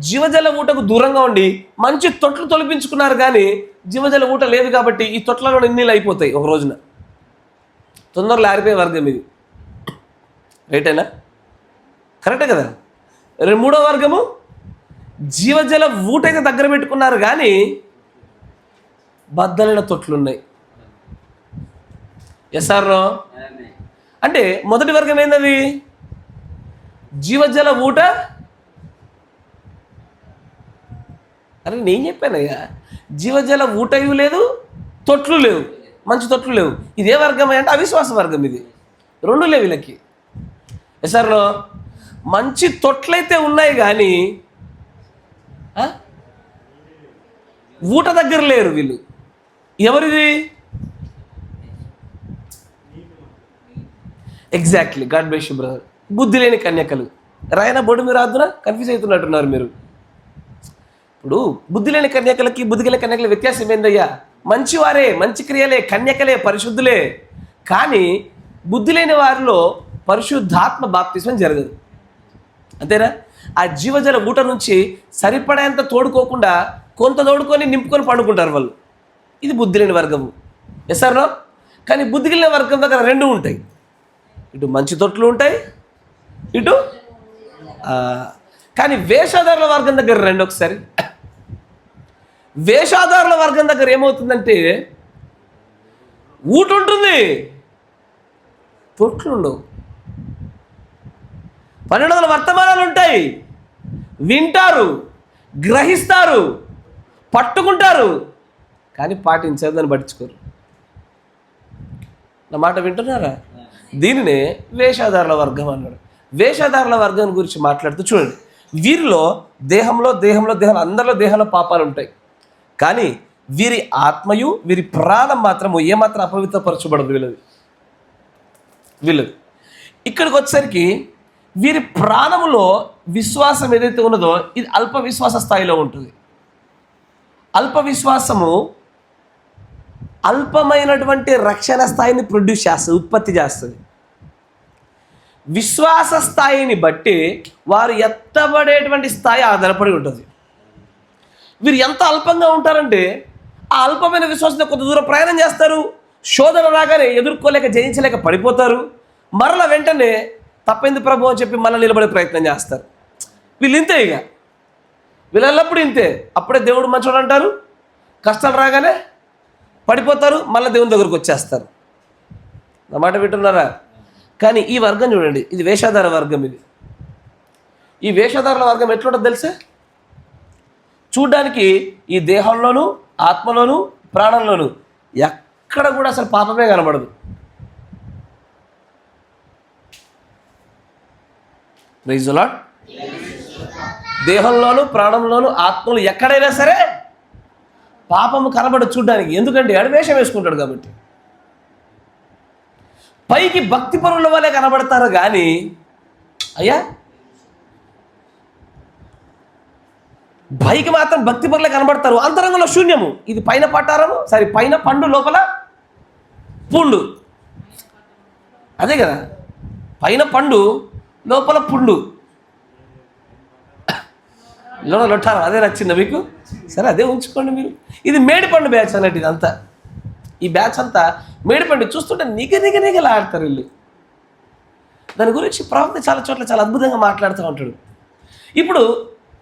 జీవజల ఊటకు దూరంగా ఉండి మంచి తొట్లు తొలగించుకున్నారు, కానీ జీవజల ఊట లేదు కాబట్టి ఈ తొట్లలో నీళ్ళు అయిపోతాయి ఒక రోజున. తొందరలో ఆరిపోయే వర్గం ఇది. రైటేనా? కరెక్టే కదా? 3వ వర్గము, జీవజల ఊటైతే దగ్గర పెట్టుకున్నారు, కానీ బద్దలైన తొట్లున్నాయి. ఎస్ఆర్నో? అంటే మొదటి వర్గం ఏందది? జీవజల ఊట. అరే నేను చెప్పానయ్యా, జీవజల ఊటయు లేదు, తొట్లు లేవు, మంచి తొట్లు లేవు. ఇదే వర్గం అంటే అవిశ్వాస వర్గం. ఇది 2 లేవు వీళ్ళకి. ఎస్ఆర్నో? మంచి తొట్లయితే ఉన్నాయి, కానీ ఊట దగ్గర లేరు వీళ్ళు. ఎవరిది? Exactly. God bless you brother. బుద్ధి లేని కన్యకలు. రాయన బోర్డు మీరు రాదురా, కన్ఫ్యూజ్ అవుతున్నట్టున్నారు మీరు. ఇప్పుడు బుద్ధి లేని కన్యకలకి బుద్ధి లేని కన్యకల వ్యత్యాసం ఏందయ్యా? మంచివారే, మంచి క్రియలే, కన్యకలే, పరిశుద్ధులే. కానీ బుద్ధి లేని వారిలో పరిశుద్ధాత్మ బాప్తిస్మం జరగదు. అంతేనా? ఆ జీవజల ఊట నుంచి సరిపడేంత తోడుకోకుండా కొంత తోడుకొని నింపుకొని పండుకుంటారు వాళ్ళు. ఇది బుద్ధి లేని వర్గము. ఎస్ఆర్నో? కానీ బుద్ధి కలిగిన వర్గం దగ్గర 2 ఉంటాయి. ఇటు మంచి తొట్లు ఉంటాయి, ఇటు కానీ వేషాదారుల వర్గం దగ్గర 2. ఒకసారి వేషాదారుల వర్గం దగ్గర ఏమవుతుందంటే ఊట ఉంటుంది, తొట్లు ఉండవు. 1200 వర్తమానాలు ఉంటాయి, వింటారు, గ్రహిస్తారు, పట్టుకుంటారు, కానీ పాటించారు, దాన్ని పట్టించుకోరు. నా మాట వింటున్నారా? దీనినే వేషాదారుల వర్గం అన్నాడు. వేషాదారుల వర్గం గురించి మాట్లాడుతూ చూడండి, వీరిలో దేహంలో అందరిలో దేహంలో పాపాలు ఉంటాయి, కానీ వీరి ఆత్మయు వీరి ప్రాణం మాత్రము ఏమాత్రం అపవిత్రపరచబడదు వీళ్ళది. ఇక్కడికి వచ్చేసరికి వీరి ప్రాణములో విశ్వాసం ఏదైతే ఉన్నదో ఇది అల్ప విశ్వాస స్థాయిలో ఉంటుంది. అల్ప విశ్వాసము అల్పమైనటువంటి రక్షణ స్థాయిని ఉత్పత్తి చేస్తుంది. విశ్వాస స్థాయిని బట్టి వారు ఎత్తబడేటువంటి స్థాయి ఆధారపడి ఉంటుంది. వీరు ఎంత అల్పంగా ఉంటారంటే ఆ అల్పమైన విశ్వాసంతో కొంత దూరం ప్రయాణం చేస్తారు, శోధన రాగానే ఎదుర్కోలేక జయించలేక పడిపోతారు, మరల వెంటనే తప్పింది ప్రభు అని చెప్పి మళ్ళీ నిలబడే ప్రయత్నం చేస్తారు. వీళ్ళు ఇంతే, ఇక వీళ్ళు ఎల్లప్పుడూ ఇంతే. అప్పుడే దేవుడు మంచోడు అంటారు, కష్టాలు రాగానే పడిపోతారు, మళ్ళీ దేవుని దగ్గరకు వచ్చేస్తారు. నా మాట వింటున్నారా? కానీ ఈ వర్గం చూడండి, ఇది వేషాధార వర్గం. ఈ వేషధారుల వర్గం ఎట్లుంటుంది తెలుసా? చూడ్డానికి ఈ దేహంలోనూ ఆత్మలోనూ ప్రాణంలోనూ ఎక్కడ కూడా అసలు పాపమే కనబడదు. Praise the Lord. దేహంలోనూ ప్రాణంలోనూ ఆత్మలు ఎక్కడైనా సరే పాపము కనబడదు చూడ్డానికి. ఎందుకంటే ఆడు వేషం వేసుకుంటాడు కాబట్టి. పైకి భక్తి పరుల వల్లే కనబడతారు కానీ అయ్యా పైకి మాత్రం భక్తి పరులే కనబడతారు, అంతరంగంలో శూన్యము. ఇది పైన పట్టారము పైన పండు లోపల పుండు, అదే కదా, పైన పండు లోపల పుండు లొట్టారం. అదే నచ్చిందా మీకు? సరే అదే ఉంచుకోండి మీరు. ఇది మేడిపండు బ్యాచ్ అన్నట్టు. ఇదంతా ఈ బ్యాచ్ అంతా మేడిపండు. చూస్తుంటే నిగలాడతారు వీళ్ళు. దాని గురించి ప్రవక్త చాలా చోట్ల చాలా అద్భుతంగా మాట్లాడుతూ ఉంటాడు. ఇప్పుడు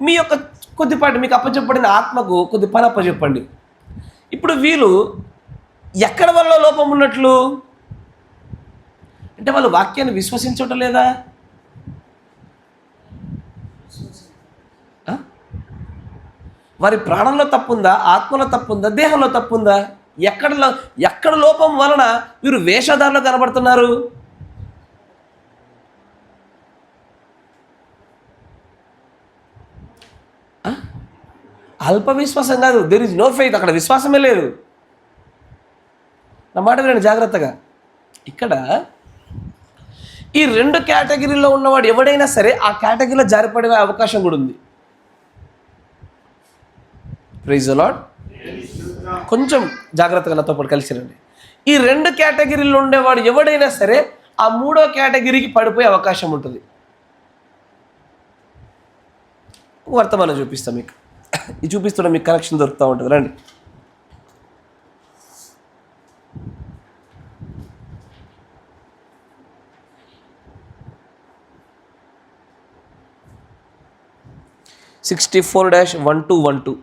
మీ యొక్క కొద్దిపాటి మీకు అప్పచెప్పబడిన ఆత్మకు కొద్ది పని అప్పచెప్పండి. ఇప్పుడు వీళ్ళు ఎక్కడ వల్ల లోపం ఉన్నట్లు అంటే వాళ్ళు వాక్యాన్ని విశ్వసించటం లేదా? వారి ప్రాణంలో తప్పుందా, ఆత్మలో తప్పుందా, దేహంలో తప్పుందా? ఎక్కడ లోపం వలన వీరు వేషధారులు కనబడుతున్నారు? అల్ప విశ్వాసం కాదు, దెర్ ఇస్ నో ఫెయిత్. అక్కడ విశ్వాసమే లేదు. నా మాట వినండి జాగ్రత్తగా. ఇక్కడ ఈ రెండు కేటగిరీలో ఉన్నవాడు ఎవడైనా సరే ఆ కేటగిరీలో జారిపడే అవకాశం కూడా ఉంది. Praise the Lord. కొంచెం జాగ్రత్తగా నాతో పాటు కలిసి రండి. ఈ రెండు కేటగిరీలో ఉండేవాడు ఎవడైనా సరే ఆ మూడో కేటగిరీకి పడిపోయే అవకాశం ఉంటుంది. వర్తమానం చూపిస్తాం మీకు. ఇది చూపిస్తుంటే మీకు కనెక్షన్ దొరుకుతూ ఉంటుంది. రండి. (64-1212)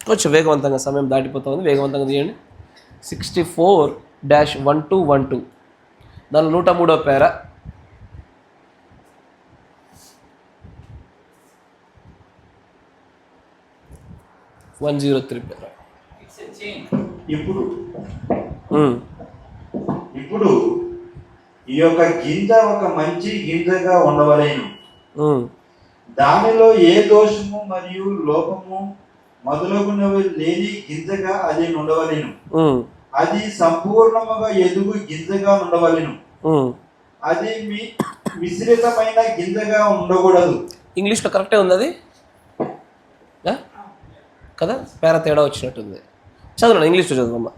కొంచెం వేగవంతంగా, సమయం దాటిపోతుంది, వేగవంతంగా తీయండి. 64-1212 దానిలో 103వ పేర. ఇప్పుడు ఈ యొక్క గింజ ఒక మంచి గింజగా ఉండవలేను, దానిలో ఏ దోషము మరియు లోపము మొదలగునవి లేని గింజగా అది ఉండవలేను. అది సంపూర్ణముగా ఎదుగు గింజగా ఉండవలేను. అది మిశ్రితమైన గింజగా ఉండకూడదు. ఇంగ్లీష్లో కరెక్టే ఉంది అది కదా, పేర తేడా వచ్చినట్టుంది. చదువు, ఇంగ్లీష్లో చదువమ్మా.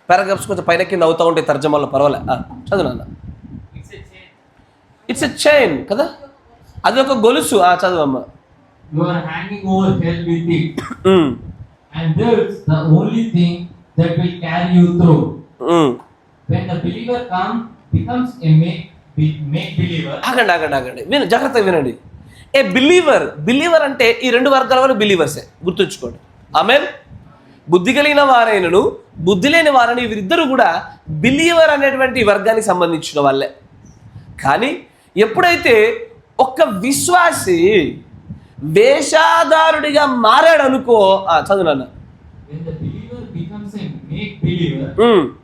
పారాగ్రాఫ్స్ కొంచెం పైన కింద అవుతూ ఉంటాయి తర్జమాల్లో, పర్వాలే. చదువు నాన్న. ఇట్స్ ఎ చైన్ కదా, అది ఒక గొలుసు. చదువమ్మా. You are hanging over hell with it. And that's the only thing that will carry you through. When the believer becomes a make believer. ఆగండి. జాగ్రత్తగా వినండి. ఏ బిలీవర్ అంటే ఈ రెండు వర్గాల వారు బిలీవర్సే, గుర్తుంచుకోండి. ఆమేన్. బుద్ధి కలిగిన వారైనను బుద్ధి లేని వారని వీరిద్దరూ కూడా బిలీవర్ అనేటువంటి వర్గానికి సంబంధించిన వాళ్ళే. కానీ ఎప్పుడైతే ఒక విశ్వాసి వేషధారుడిగా మారాడు అనుకో, చదువునన్నా. When the believer becomes a make believer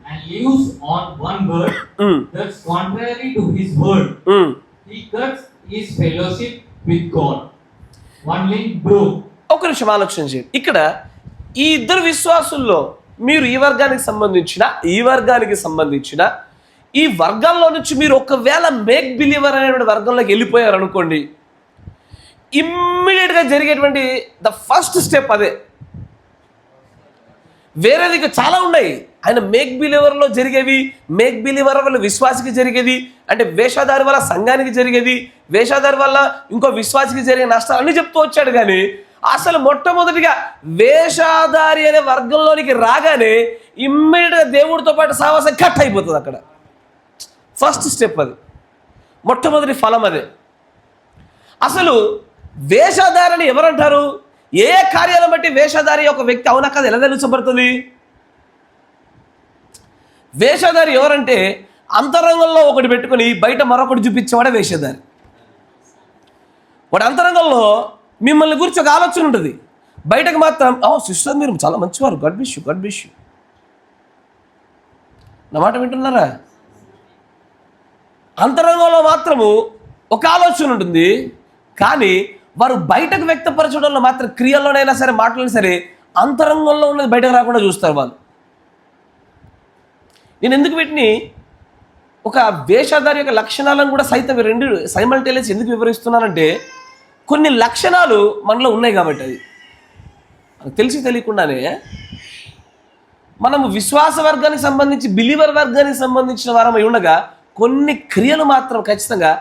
and lives on one word that's contrary to his word, he cuts is fellowship with God. One link broke. ఒక నిమిషం ఆలోచన చేయండి. ఇక్కడ ఈ ఇద్దరు విశ్వాసుల్లో మీరు ఈ వర్గానికి సంబంధించిన ఈ వర్గాల్లో నుంచి మీరు ఒకవేళ మేక్ బిలీవర్ అనేటువంటి వర్గంలోకి వెళ్ళిపోయారు అనుకోండి, ఇమ్మీడియట్గా జరిగేటువంటి ద ఫస్ట్ స్టెప్ అదే. వేరేది ఇంకా చాలా ఉన్నాయి. ఆయన మేక్ బిలీవర్లో జరిగేవి, మేక్ బిలీవర్ వల్ల విశ్వాసికి జరిగేది, అంటే వేషధారి వల్ల సంఘానికి జరిగేది, వేషధారి వల్ల ఇంకో విశ్వాసికి జరిగే నష్టాలు అన్నీ చెప్తూ వచ్చాడు. కానీ అసలు మొట్టమొదటిగా వేషధారి అనే వర్గంలోనికి రాగానే ఇమ్మీడియట్గా దేవుడితో పాటు సహవాసం కట్ అయిపోతుంది. అక్కడ ఫస్ట్ స్టెప్ అది, మొట్టమొదటి ఫలం అదే. అసలు వేషధారిని ఎవరంటారు? ఏ కార్యాలను బట్టి వేషధారి ఒక వ్యక్తి అవునా కదా ఎలా తెలుసబడుతుంది? వేషధారి ఎవరంటే అంతరంగంలో ఒకటి పెట్టుకుని బయట మరొకటి చూపించేవాడే వేషధారి. వాడు అంతరంగంలో మిమ్మల్ని గురించి ఒక ఆలోచన ఉంటుంది, బయటకు మాత్రం సిస్టర్ మీరు చాలా మంచివారు, గాడ్ బ్లెస్ యు. నా మాట వింటున్నారా? అంతరంగంలో మాత్రము ఒక ఆలోచన ఉంటుంది, కానీ వారు బయటకు వ్యక్తపరచడంలో మాత్రం క్రియల్లోనైనా సరే మాటలైనా సరే అంతరంగంలో ఉన్నది బయటకు రాకుండా చూస్తారు వాళ్ళు. నేను ఎందుకు వీటిని ఒక వేషధారి యొక్క లక్షణాలను కూడా సైతం రెండు సైమల్టేనియస్ ఎందుకు వివరిస్తున్నానంటే, కొన్ని లక్షణాలు మనలో ఉన్నాయి కాబట్టి. అది తెలిసి తెలియకుండానే మనము విశ్వాస వర్గానికి సంబంధించి బిలీవర్ వర్గానికి సంబంధించిన వారమై ఉండగా కొన్ని క్రియలు మాత్రం ఖచ్చితంగా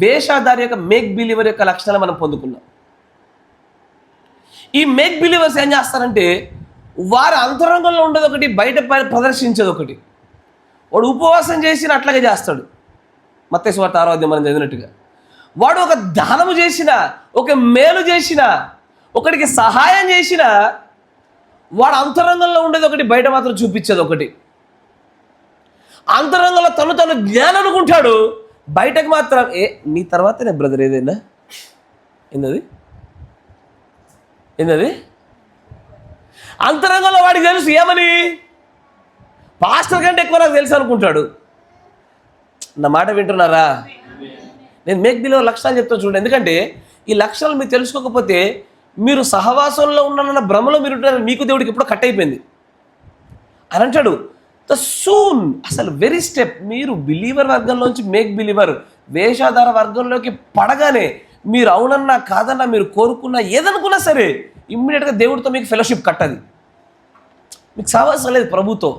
వేషధారి యొక్క మేక్ బిలీవర్ యొక్క లక్షణాలు మనం పొందుకున్నాం. ఈ మేక్ బిలీవర్స్ ఏం చేస్తారంటే వారి అంతరంగంలో ఉండేది ఒకటి, బయట ప్రదర్శించేది ఒకటి. వాడు ఉపవాసం చేసిన అట్లాగే చేస్తాడు. మత్తయి సువార్త 6వ అధ్యాయం మనం చదివినట్టుగా వాడు ఒక దానము చేసిన, ఒక మేలు చేసిన, ఒకడికి సహాయం చేసిన, వాడు అంతరంగంలో ఉండేది ఒకటి, బయట మాత్రం చూపించేది ఒకటి. అంతరంగంలో తను జ్ఞానం అనుకుంటాడు, బయటకు మాత్రం నీ తర్వాతనే బ్రదర్ ఏదైనా ఏందది అంతరంగంలో వాడికి తెలుసు ఏమని, పాస్టర్ కంటే ఎక్కువ నాకు తెలుసు అనుకుంటాడు. నా మాట వింటున్నారా? నేను మేక్ బిలీవర్ లక్షణాలు చెప్తాను చూడండి. ఎందుకంటే ఈ లక్షణాలు మీరు తెలుసుకోకపోతే మీరు సహవాసంలో ఉన్న భ్రమలో మీరు ఉంటారు, మీకు దేవుడికి ఎప్పుడో కట్ అయిపోయింది అని అంటాడు. ద సూన్ అసలు వెరీ స్టెప్ మీరు బిలీవర్ వర్గంలోంచి మేక్ బిలీవర్ వేషాధార వర్గంలోకి పడగానే మీరు అవునన్నా కాదన్నా మీరు కోరుకున్నా ఏదనుకున్నా సరే ఇమ్మీడియట్గా దేవుడితో మీకు ఫెలోషిప్ కట్టది, మీకు సహవాసం లేదు ప్రభుతో.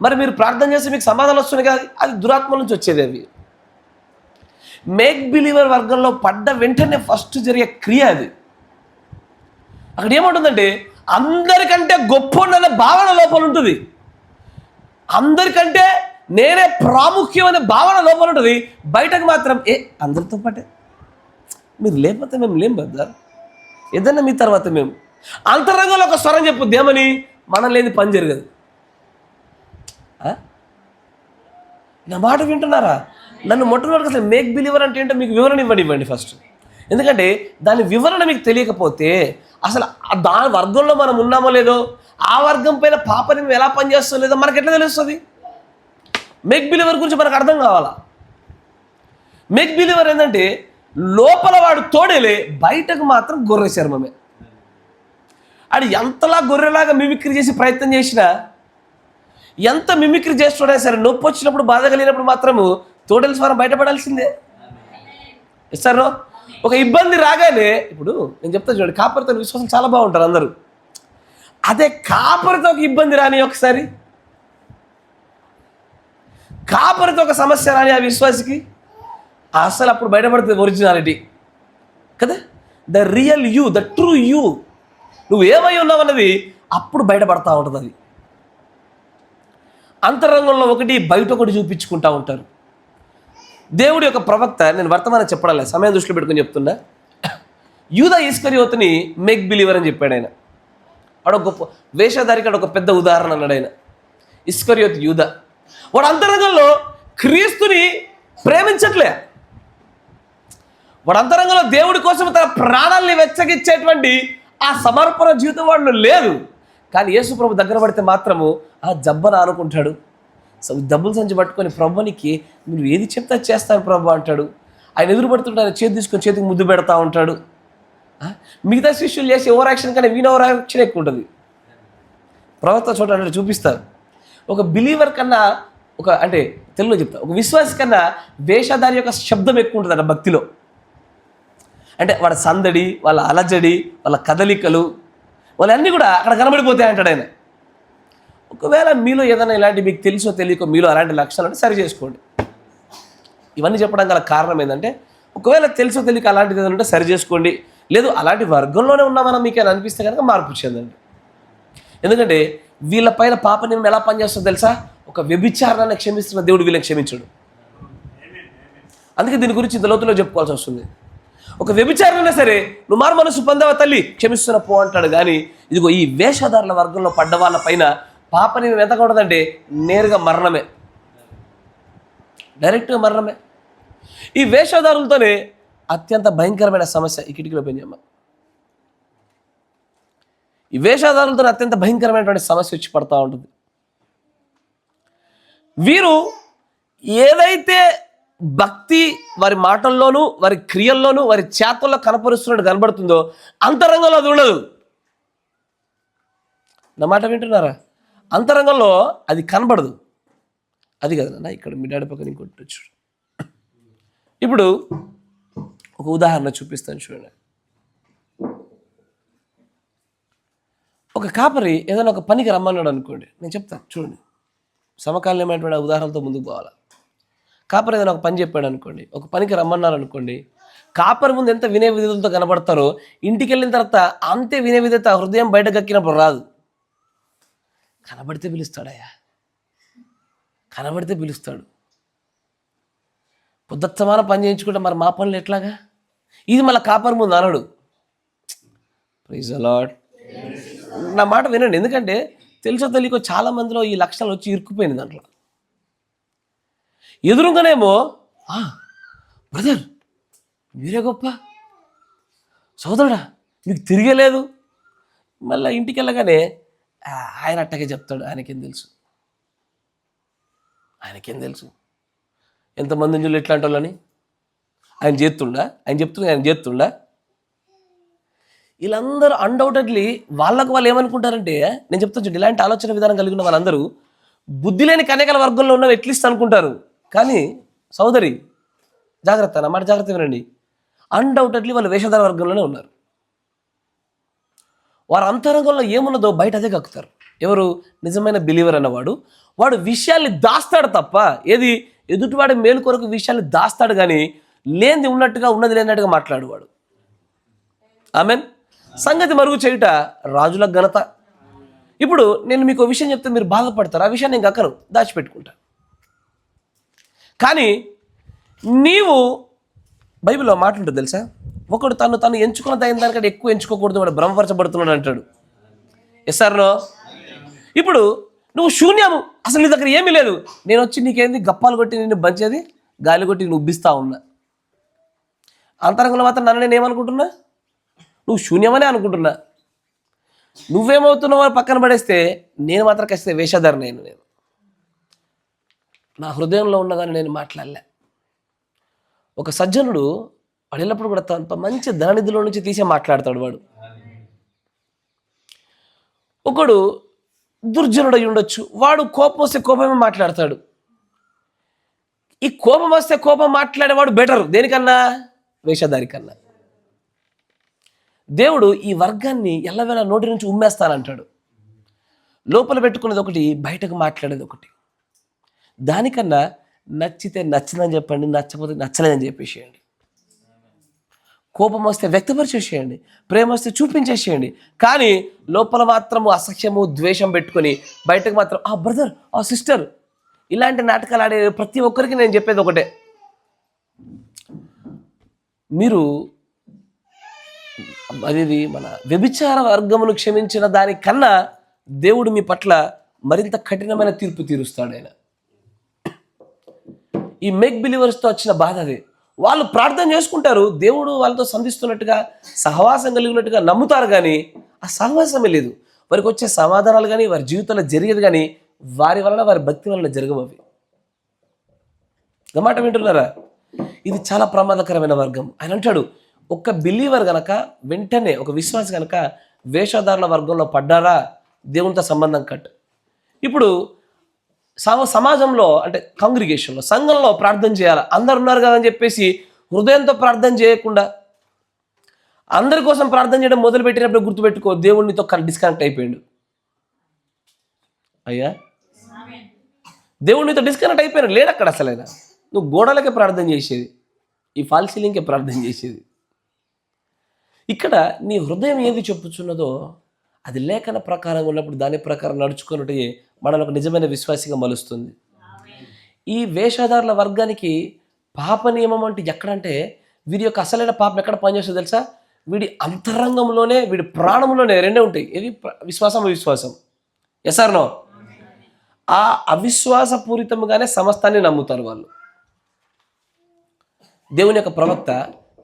మరి మీరు ప్రార్థన చేస్తే మీకు సమాధానం వస్తుంది కదా, అది దురాత్మ నుంచి వచ్చేది. అవి మేక్ బిలీవర్ వర్గంలో పడ్డ వెంటనే ఫస్ట్ జరిగే క్రియ అది. అక్కడ ఏముంటుందంటే అందరికంటే గొప్ప భావన లోపల ఉంటుంది, అందరికంటే నేనే ప్రాముఖ్యం అనే భావన లోపల ఉంటుంది. బయటకు మాత్రం అందరితో పాటే, మీరు లేకపోతే మేము లేం కదా, ఏదన్నా మీ తర్వాత మేము. అంతరంగంలో ఒక స్వరం చెప్పుద్ది ఏమని, మనం లేని పని జరగదు. నా మాట వింటున్నారా? నన్ను మొట్టమొదటి అసలు మేక్ బిలీవర్ అంటే ఏంటో మీకు వివరణ ఇవ్వండి ఫస్ట్. ఎందుకంటే దాని వివరణ మీకు తెలియకపోతే అసలు దాని వర్గంలో మనం ఉన్నామో లేదో, ఆ వర్గం పైన పాపని మేము ఎలా పనిచేస్తాం లేదో మనకు ఎట్లా తెలుస్తుంది? మేక్ బిలీవర్ గురించి మనకు అర్థం కావాలా. మేక్ బిలీవర్ ఏంటంటే లోపల వాడు తోడేలే, బయటకు మాత్రం గొర్రె చర్మమే. అది ఎంతలా గొర్రెలాగా మిమిక్రీ చేసి ప్రయత్నం చేసినా, ఎంత మిమిక్రీ చేస్తున్నా సరే నొప్పి వచ్చినప్పుడు బాధ కలిగినప్పుడు మాత్రము తోడేల స్వరం బయటపడాల్సిందే. ఇస్తారో ఒక ఇబ్బంది రాగానే, ఇప్పుడు నేను చెప్తాను చూడండి, కాపరితో విశ్వాసం చాలా బాగుంటారు అందరూ. అదే కాపరితో ఒక ఇబ్బంది రాని, ఒకసారి కాపరితో ఒక సమస్య రాని ఆ విశ్వాసికి, అసలు అప్పుడు బయటపడుతుంది ఒరిజినాలిటీ కదా, the real you, the true you, నువ్వు ఏమై ఉన్నావు అన్నది అప్పుడు బయటపడతా ఉంటుంది. అది అంతరంగంలో ఒకటి, బయట ఒకటి చూపించుకుంటా ఉంటారు. దేవుడి యొక్క ప్రవక్త, నేను వర్తమానం చెప్పడం లేదు, సమయం దృష్టిలో పెట్టుకుని చెప్తున్నా, యూదా ఇస్కరియోతుని మేక్ బిలీవర్ అని చెప్పాడు ఆయన. వాడు గొప్ప వేషధారికి ఒక పెద్ద ఉదాహరణ అన్నాడు ఆయన. ఇస్కరియోతు యూదా, వాడు అంతరంగంలో క్రీస్తుని ప్రేమించట్లే, వాడు అంతరంగంలో దేవుడి కోసం తన ప్రాణాలని వెచ్చగిచ్చేటువంటి ఆ సమర్పణ జీవితం వాడిలో లేదు. కానీ యేసు ప్రభు దగ్గర పడితే మాత్రము ఆ జబ్బను ఆనుకుంటాడు. డబ్బులు సంచి పట్టుకొని ప్రభునికి నువ్వు ఏది చెప్తే చేస్తాను ప్రభు అంటాడు. ఆయన ఎదురు పడుతుంటే ఆయన చేతి తీసుకొని చేతికి ముద్దు పెడతా ఉంటాడు. మిగతా శిష్యులు చేసే ఓవర్ యాక్షన్ కానీ వీణ ఓవర్ యాక్షన్ ఎక్కువ ఉంటుంది. ప్రవక్త చూడండి చూపిస్తారు. ఒక బిలీవర్ కన్నా అంటే తెలుగులో చెప్తా, ఒక విశ్వాసి కన్నా వేషధారి యొక్క శబ్దం ఎక్కువ ఉంటుంది అన్న భక్తిలో. అంటే వాళ్ళ సందడి, వాళ్ళ అలజడి, వాళ్ళ కదలికలు, వాళ్ళన్నీ కూడా అక్కడ కనబడిపోతాయి అంటాడు ఆయన. ఒకవేళ మీలో ఏదైనా ఇలాంటి మీకు తెలుసో తెలియకో మీలో అలాంటి లక్షణాలు అంటే సరి చేసుకోండి. ఇవన్నీ చెప్పడం గల కారణం ఏంటంటే, ఒకవేళ తెలుసో తెలియక అలాంటిది ఏదైనా ఉంటే సరి చేసుకోండి. లేదు అలాంటి వర్గంలోనే ఉన్నామని మీకు అని అనిపిస్తే కనుక మార్పు చెందండి. ఎందుకంటే వీళ్ళ పైన పాప నియమం ఎలా పనిచేస్తుందో తెలుసా? ఒక వ్యభిచారాన్ని క్షమిస్తున్న దేవుడు వీళ్ళని క్షమించడు. అందుకే దీని గురించి ఇంత లోతులో చెప్పుకోవాల్సి వస్తుంది. ఒక వ్యభిచారైనా సరే నువ్వు మారు మనసు పొందావా తల్లి, క్షమిస్తున్న పో అంటాడు. కానీ ఇదిగో ఈ వేషధారుల వర్గంలో పడ్డ వాళ్ళ పైన పాప నియమం ఎంత కూడదంటే నేరుగా మరణమే, డైరెక్ట్గా మరణమే. ఈ వేషధారులతోనే అత్యంత భయంకరమైన సమస్య ఈ కిటికీలో పెంచమ్మ. ఈ వేషధారులతో అత్యంత భయంకరమైనటువంటి సమస్య వచ్చి పడతా ఉంటుంది. వీరు ఏదైతే భక్తి వారి మాటల్లోనూ వారి క్రియల్లోనూ వారి చేతల్లో కనపరుస్తున్నట్టు కనబడుతుందో అంతరంగంలో అది ఉండదు. నా మాట వింటున్నారా? అంతరంగంలో అది కనబడదు. అది కదన్నా ఇక్కడ మీ డాడీ పక్కన ఇంకోటి చూడు. ఇప్పుడు ఒక ఉదాహరణ చూపిస్తాను చూడండి. ఒక కాపరి ఏదైనా ఒక పనికి రమ్మన్నాడు అనుకోండి, నేను చెప్తాను చూడండి, సమకాలీనమైనటువంటి ఉదాహరణతో ముందుకు పోవాలి. కాపరి ఏదైనా ఒక పని చెప్పాడు అనుకోండి, ఒక పనికి రమ్మన్నారు అనుకోండి, కాపరి ముందు ఎంత వినయ విధులతో కనబడతారో ఇంటికి వెళ్ళిన తర్వాత అంతే వినయ విధత హృదయం బయట గక్కినప్పుడు రాదు. కనబడితే పిలుస్తాడయ్యా, కనబడితే పిలుస్తాడు. పొద్దుత్తమాన పని చేయించుకుంటే మరి మా పనులు ఎట్లాగా? ఇది మళ్ళీ కాపరి ముందు అనడు. Praise the Lord. నా మాట వినండి, ఎందుకంటే తెలుసో తెలియకో చాలా మందిలో ఈ లక్షణాలు వచ్చి ఇరుక్కుపోయింది దాంట్లో. ఎదురుగానేమో బ్రదర్ మీరే గొప్ప, సోదరుడా మీకు తిరిగేలేదు. మళ్ళీ ఇంటికి వెళ్ళగానే ఆయన అట్టగే చెప్తాడు, ఆయనకేం తెలుసు, ఆయనకేం తెలుసు. ఎంతమంది చూడలేదు ఇట్లాంటి వాళ్ళని. ఆయన చేస్తుండా, ఆయన చెప్తున్నా ఆయన చేస్తుండా. వీళ్ళందరూ అన్డౌటెడ్లీ వాళ్ళకు వాళ్ళు ఏమనుకుంటారంటే, నేను చెప్తాను చూడండి, ఇలాంటి ఆలోచన విధానం కలిగి ఉన్న వాళ్ళందరూ బుద్ధి లేని కన్యకల వర్గంలో ఉన్నవి ఎట్లీస్ట్ అనుకుంటారు. కానీ సోదరి జాగ్రత్త, నా మాట జాగ్రత్త వినండి, అన్డౌటెడ్లీ వాళ్ళు వేషధార వర్గంలోనే ఉన్నారు. వారి అంతరంగంలో ఏమున్నదో బయట అదే కక్కుతారు. ఎవరు? నిజమైన బిలీవర్ అన్నవాడు. వాడు విషయాల్ని దాస్తాడు తప్ప, ఏది ఎదుటివాడి మేలు కొరకు విషయాల్ని దాస్తాడు, కానీ లేనిది ఉన్నట్టుగా ఉన్నది లేనట్టుగా మాట్లాడువాడు. ఆమెన్. సంగతి మరుగు చేయుట రాజుల ఘనత. ఇప్పుడు నేను మీకు విషయం చెప్తే మీరు బాధపడతారు, ఆ విషయాన్ని నేను అక్కను దాచిపెట్టుకుంటా. కానీ నీవు బైబిల్లో మాట్లాడుతుంది తెలుసా, ఒకడు తను ఎంచుకున్న దానికంటే ఎక్కువ ఎంచుకోకూడదు, వాడు భ్రమపరచబడుతున్నాడు అంటాడు. Yes or no? ఇప్పుడు నువ్వు శూన్యము, అసలు నీ దగ్గర ఏమీ లేదు, నేను వచ్చి నీకేంది గప్పాలు కొట్టి నిన్ను బంచేది, గాలి కొట్టి నేను ఉబ్బిస్తా ఉన్నా. అంతరంగంలో మాత్రం నన్ను నేను ఏమనుకుంటున్నా, నువ్వు శూన్యమనే అనుకుంటున్నా. నువ్వేమవుతున్నావో పక్కన పడేస్తే నేను మాత్రం ఖచ్చితంగా వేషధారణ. నేను నా హృదయంలో ఉన్నదాన్ని నేను మాట్లాడలే. ఒక సజ్జనుడు వాడు వెళ్ళినప్పుడు కూడా తన మంచి ధననిధిలో నుంచి తీసే మాట్లాడతాడు వాడు. ఒకడు దుర్జనుడు అయి ఉండొచ్చు, వాడు కోపం వస్తే కోపమే మాట్లాడతాడు. ఈ కోపం వస్తే కోపం మాట్లాడేవాడు బెటరు దేనికన్నా, వేషధారి కన్నా. దేవుడు ఈ వర్గాన్ని ఎల్లవేళ నోటి నుంచి ఉమ్మేస్తానంటాడు. లోపల పెట్టుకునేది ఒకటి, బయటకు మాట్లాడేది ఒకటి. దానికన్నా నచ్చితే నచ్చిందని చెప్పండి, నచ్చకపోతే నచ్చలేదని చెప్పేసేయండి. కోపం వస్తే వ్యక్తపరిచేసేయండి, ప్రేమ వస్తే చూపించేసేయండి. కానీ లోపల మాత్రము అసహ్యము ద్వేషం పెట్టుకొని బయటకు మాత్రం ఆ బ్రదర్ ఆ సిస్టర్ ఇలాంటి నాటకాలు ఆడే ప్రతి ఒక్కరికి నేను చెప్పేది ఒకటే, మీరు అది మన వ్యభిచార వర్గమును క్షమించిన దానికన్నా దేవుడు మీ పట్ల మరింత కఠినమైన తీర్పు తీరుస్తాడు ఆయన. ఈ మేక్ బిలీవర్స్తో వచ్చిన బాధ అదే. వాళ్ళు ప్రార్థన చేసుకుంటారు, దేవుడు వాళ్ళతో సంధిస్తున్నట్టుగా సహవాసం కలిగినట్టుగా నమ్ముతారు, కానీ ఆ సహవాసమే లేదు. వారికి వచ్చే సమాధానాలు కానీ వారి జీవితంలో జరిగేది కానీ వారి వలన వారి భక్తి వలన జరగవు. అవి మాట వింటున్నారా? ఇది చాలా ప్రమాదకరమైన వర్గం. ఆయన అంటాడు, ఒక బిలీవర్ గనక వెంటనే, ఒక విశ్వాసి గనక వేషధారుల వర్గంలో పడ్డారా, దేవునితో సంబంధం కట్. ఇప్పుడు సమాజంలో అంటే కాంగ్రిగేషన్లో, సంఘంలో ప్రార్థన చేయాలి, అందరు ఉన్నారు కదా అని చెప్పేసి హృదయంతో ప్రార్థన చేయకుండా అందరి కోసం ప్రార్థన చేయడం మొదలుపెట్టినప్పుడు గుర్తుపెట్టుకో, దేవుడినితో డిస్కనెక్ట్ అయిపోయాడు. అయ్యా, దేవుడినితో డిస్కనెక్ట్ అయిపోయాడు, లేడు అక్కడ అసలైనా. నువ్వు గోడలకే ప్రార్థన చేసేది, ఈ ఫాల్ సీలింగ్కే ప్రార్థన చేసేది. ఇక్కడ నీ హృదయం ఏది చెప్పుచున్నదో అది లేఖన ప్రకారంగా ఉన్నప్పుడు దాని ప్రకారం నడుచుకున్నట్టు మనల్ని ఒక నిజమైన విశ్వాసిగా మలుస్తుంది. ఈ వేషధారుల వర్గానికి పాప నియమం అంటే ఎక్కడంటే, వీడి యొక్క అసలైన పాపం ఎక్కడ పనిచేస్తుందో తెలుసా? వీడి అంతరంగంలోనే, వీడి ప్రాణంలోనే రెండే ఉంటాయి. ఏది? విశ్వాసం, అవిశ్వాసం. Yes or no? ఆ అవిశ్వాసపూరితంగానే సమస్తాన్ని నమ్ముతారు వాళ్ళు. దేవుని యొక్క ప్రవక్త,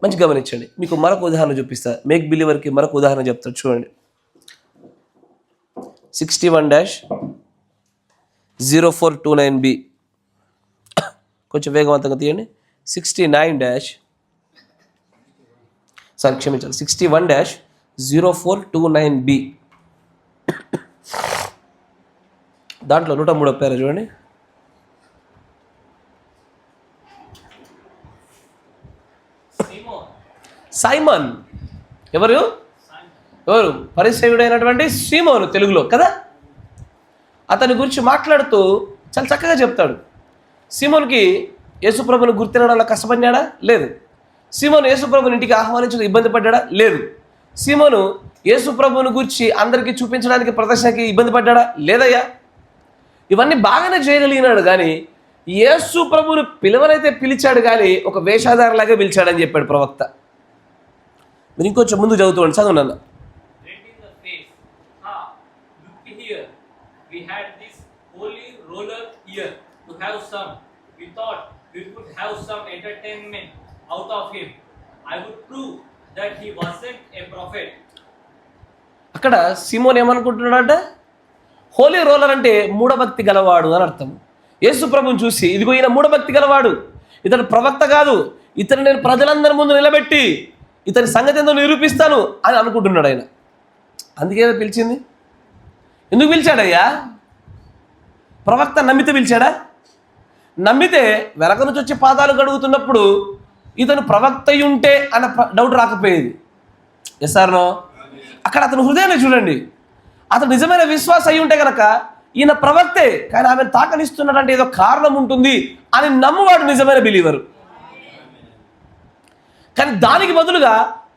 మంచి గమనించండి, మీకు మరొక ఉదాహరణ చూపిస్తా. మేక్ బిలీవర్కి మరొక ఉదాహరణ చెప్తాడు, చూడండి. 61-0429B, కొంచెం వేగవంతంగా తీయండి. 61-0429B, దాంట్లో 103వ పేర చూడండి. సైమన్ ఎవరు? పరిసయ్యుడైనటువంటి సీమోను, తెలుగులో కదా. అతని గురించి మాట్లాడుతూ చాలా చక్కగా చెప్తాడు. సీమోనుకి యేసుప్రభుని గుర్తినడంలో కష్టపడినాడా? లేదు. సీమోను యేసుప్రభుని ఇంటికి ఆహ్వానించడం ఇబ్బంది పడ్డాడా? లేదు. సీమోను యేసుప్రభుని గురించి అందరికీ చూపించడానికి, ప్రదర్శనకి ఇబ్బంది పడ్డాడా? లేదయ్యా. ఇవన్నీ బాగానే చేయగలిగినాడు, కానీ యేసుప్రభుని పిలవనైతే పిలిచాడు, కానీ ఒక వేషధారలాగా పిలిచాడని చెప్పాడు ప్రవక్త. మీరు ఇంకొంచెం ముందు చదువుతాడు, చదువునన్న. We had this holy roller here to have some. We thought we could have some entertainment out of him. I would prove that he wasn't a prophet. అక్కడ సీమోన్ ఏమనుకుంటున్నాడంటే, హోలీ రోలర్ అంటే మూఢభక్తి గలవాడు అని అర్థం. యేసు ప్రభుని చూసి, ఇదిగో ఈయన మూఢభక్తి గలవాడు, ఇతను ప్రవక్త కాదు, ఇతను నేను ప్రజలందరి ముందు నిలబెట్టి ఇతని సంగతి ఏందో నిరూపిస్తాను అని అనుకుంటున్నాడు ఆయన. అందుకే పిలిచింది. ఎందుకు పిలిచాడయ్యా? ప్రవక్త నమ్మితే పిలిచాడా? నమ్మితే వెనక నుంచి వచ్చి పాదాలు కడుగుతున్నప్పుడు ఇతను ప్రవక్త ఉంటే అన్న డౌట్ రాకపోయేది. Yes or no? అక్కడ అతను హృదయాన్ని చూడండి. అతను నిజమైన విశ్వాస అయి ఉంటే కనుక ఈయన ప్రవక్తే, కానీ ఆమెను తాకనిస్తున్నాడంటే ఏదో కారణం ఉంటుంది అని నమ్మువాడు నిజమైన బిలీవరు. కానీ దానికి బదులుగా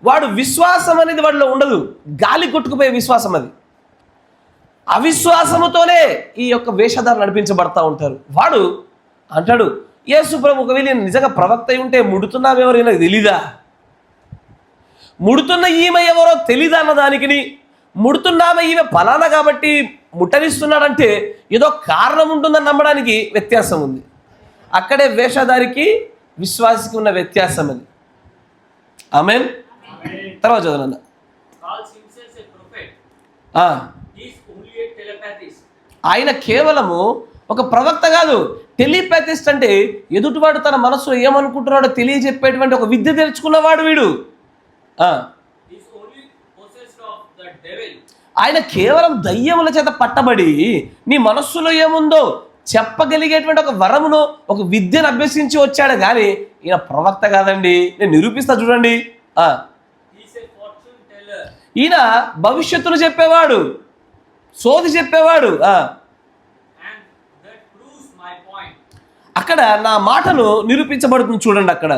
వాడు విశ్వాసం అనేది వాడిలో ఉండదు, గాలి కొట్టుకుపోయే విశ్వాసం అది. అవిశ్వాసముతోనే ఈ యొక్క వేషధారులు నడిపించబడతా ఉంటారు. వాడు అంటాడు, యేసు ప్రభు ఒకవేళ నిజంగా ప్రవక్త అయి ఉంటే ముడుతున్నామెవరో నాకు తెలీదా? ముడుతున్న ఈమె ఎవరో తెలీదా అన్న దానికి, ముడుతున్నామె ఈమె ఫలానా కాబట్టి ముట్టనిస్తున్నాడంటే ఏదో కారణం ఉంటుందని నమ్మడానికి వ్యత్యాసం ఉంది. అక్కడే వేషధారికి విశ్వాసికి ఉన్న వ్యత్యాసం అది. ఆమేన్. తర్వాత చదవనన్న. ఆయన కేవలము ఒక ప్రవక్త కాదు, టెలిపాథిస్ట్. అంటే ఎదుటివాడు తన మనసులో ఏమనుకుంటున్నాడో తెలియజెప్పేటువంటి ఒక విద్య తెలుసుకున్నవాడు వీడు. ఆయన కేవలం దయ్యముల చేత పట్టబడి నీ మనస్సులో ఏముందో చెప్పగలిగేటువంటి ఒక వరమును, ఒక విద్యను అభ్యసించి వచ్చాడు, కానీ ఈయన ప్రవక్త కాదండి. నేను నిరూపిస్తా చూడండి. ఈయన భవిష్యత్తును చెప్పేవాడు, సోది చెప్పేవాడు. అక్కడ నా మాటను నిరూపించబడుతుంది చూడండి. అక్కడ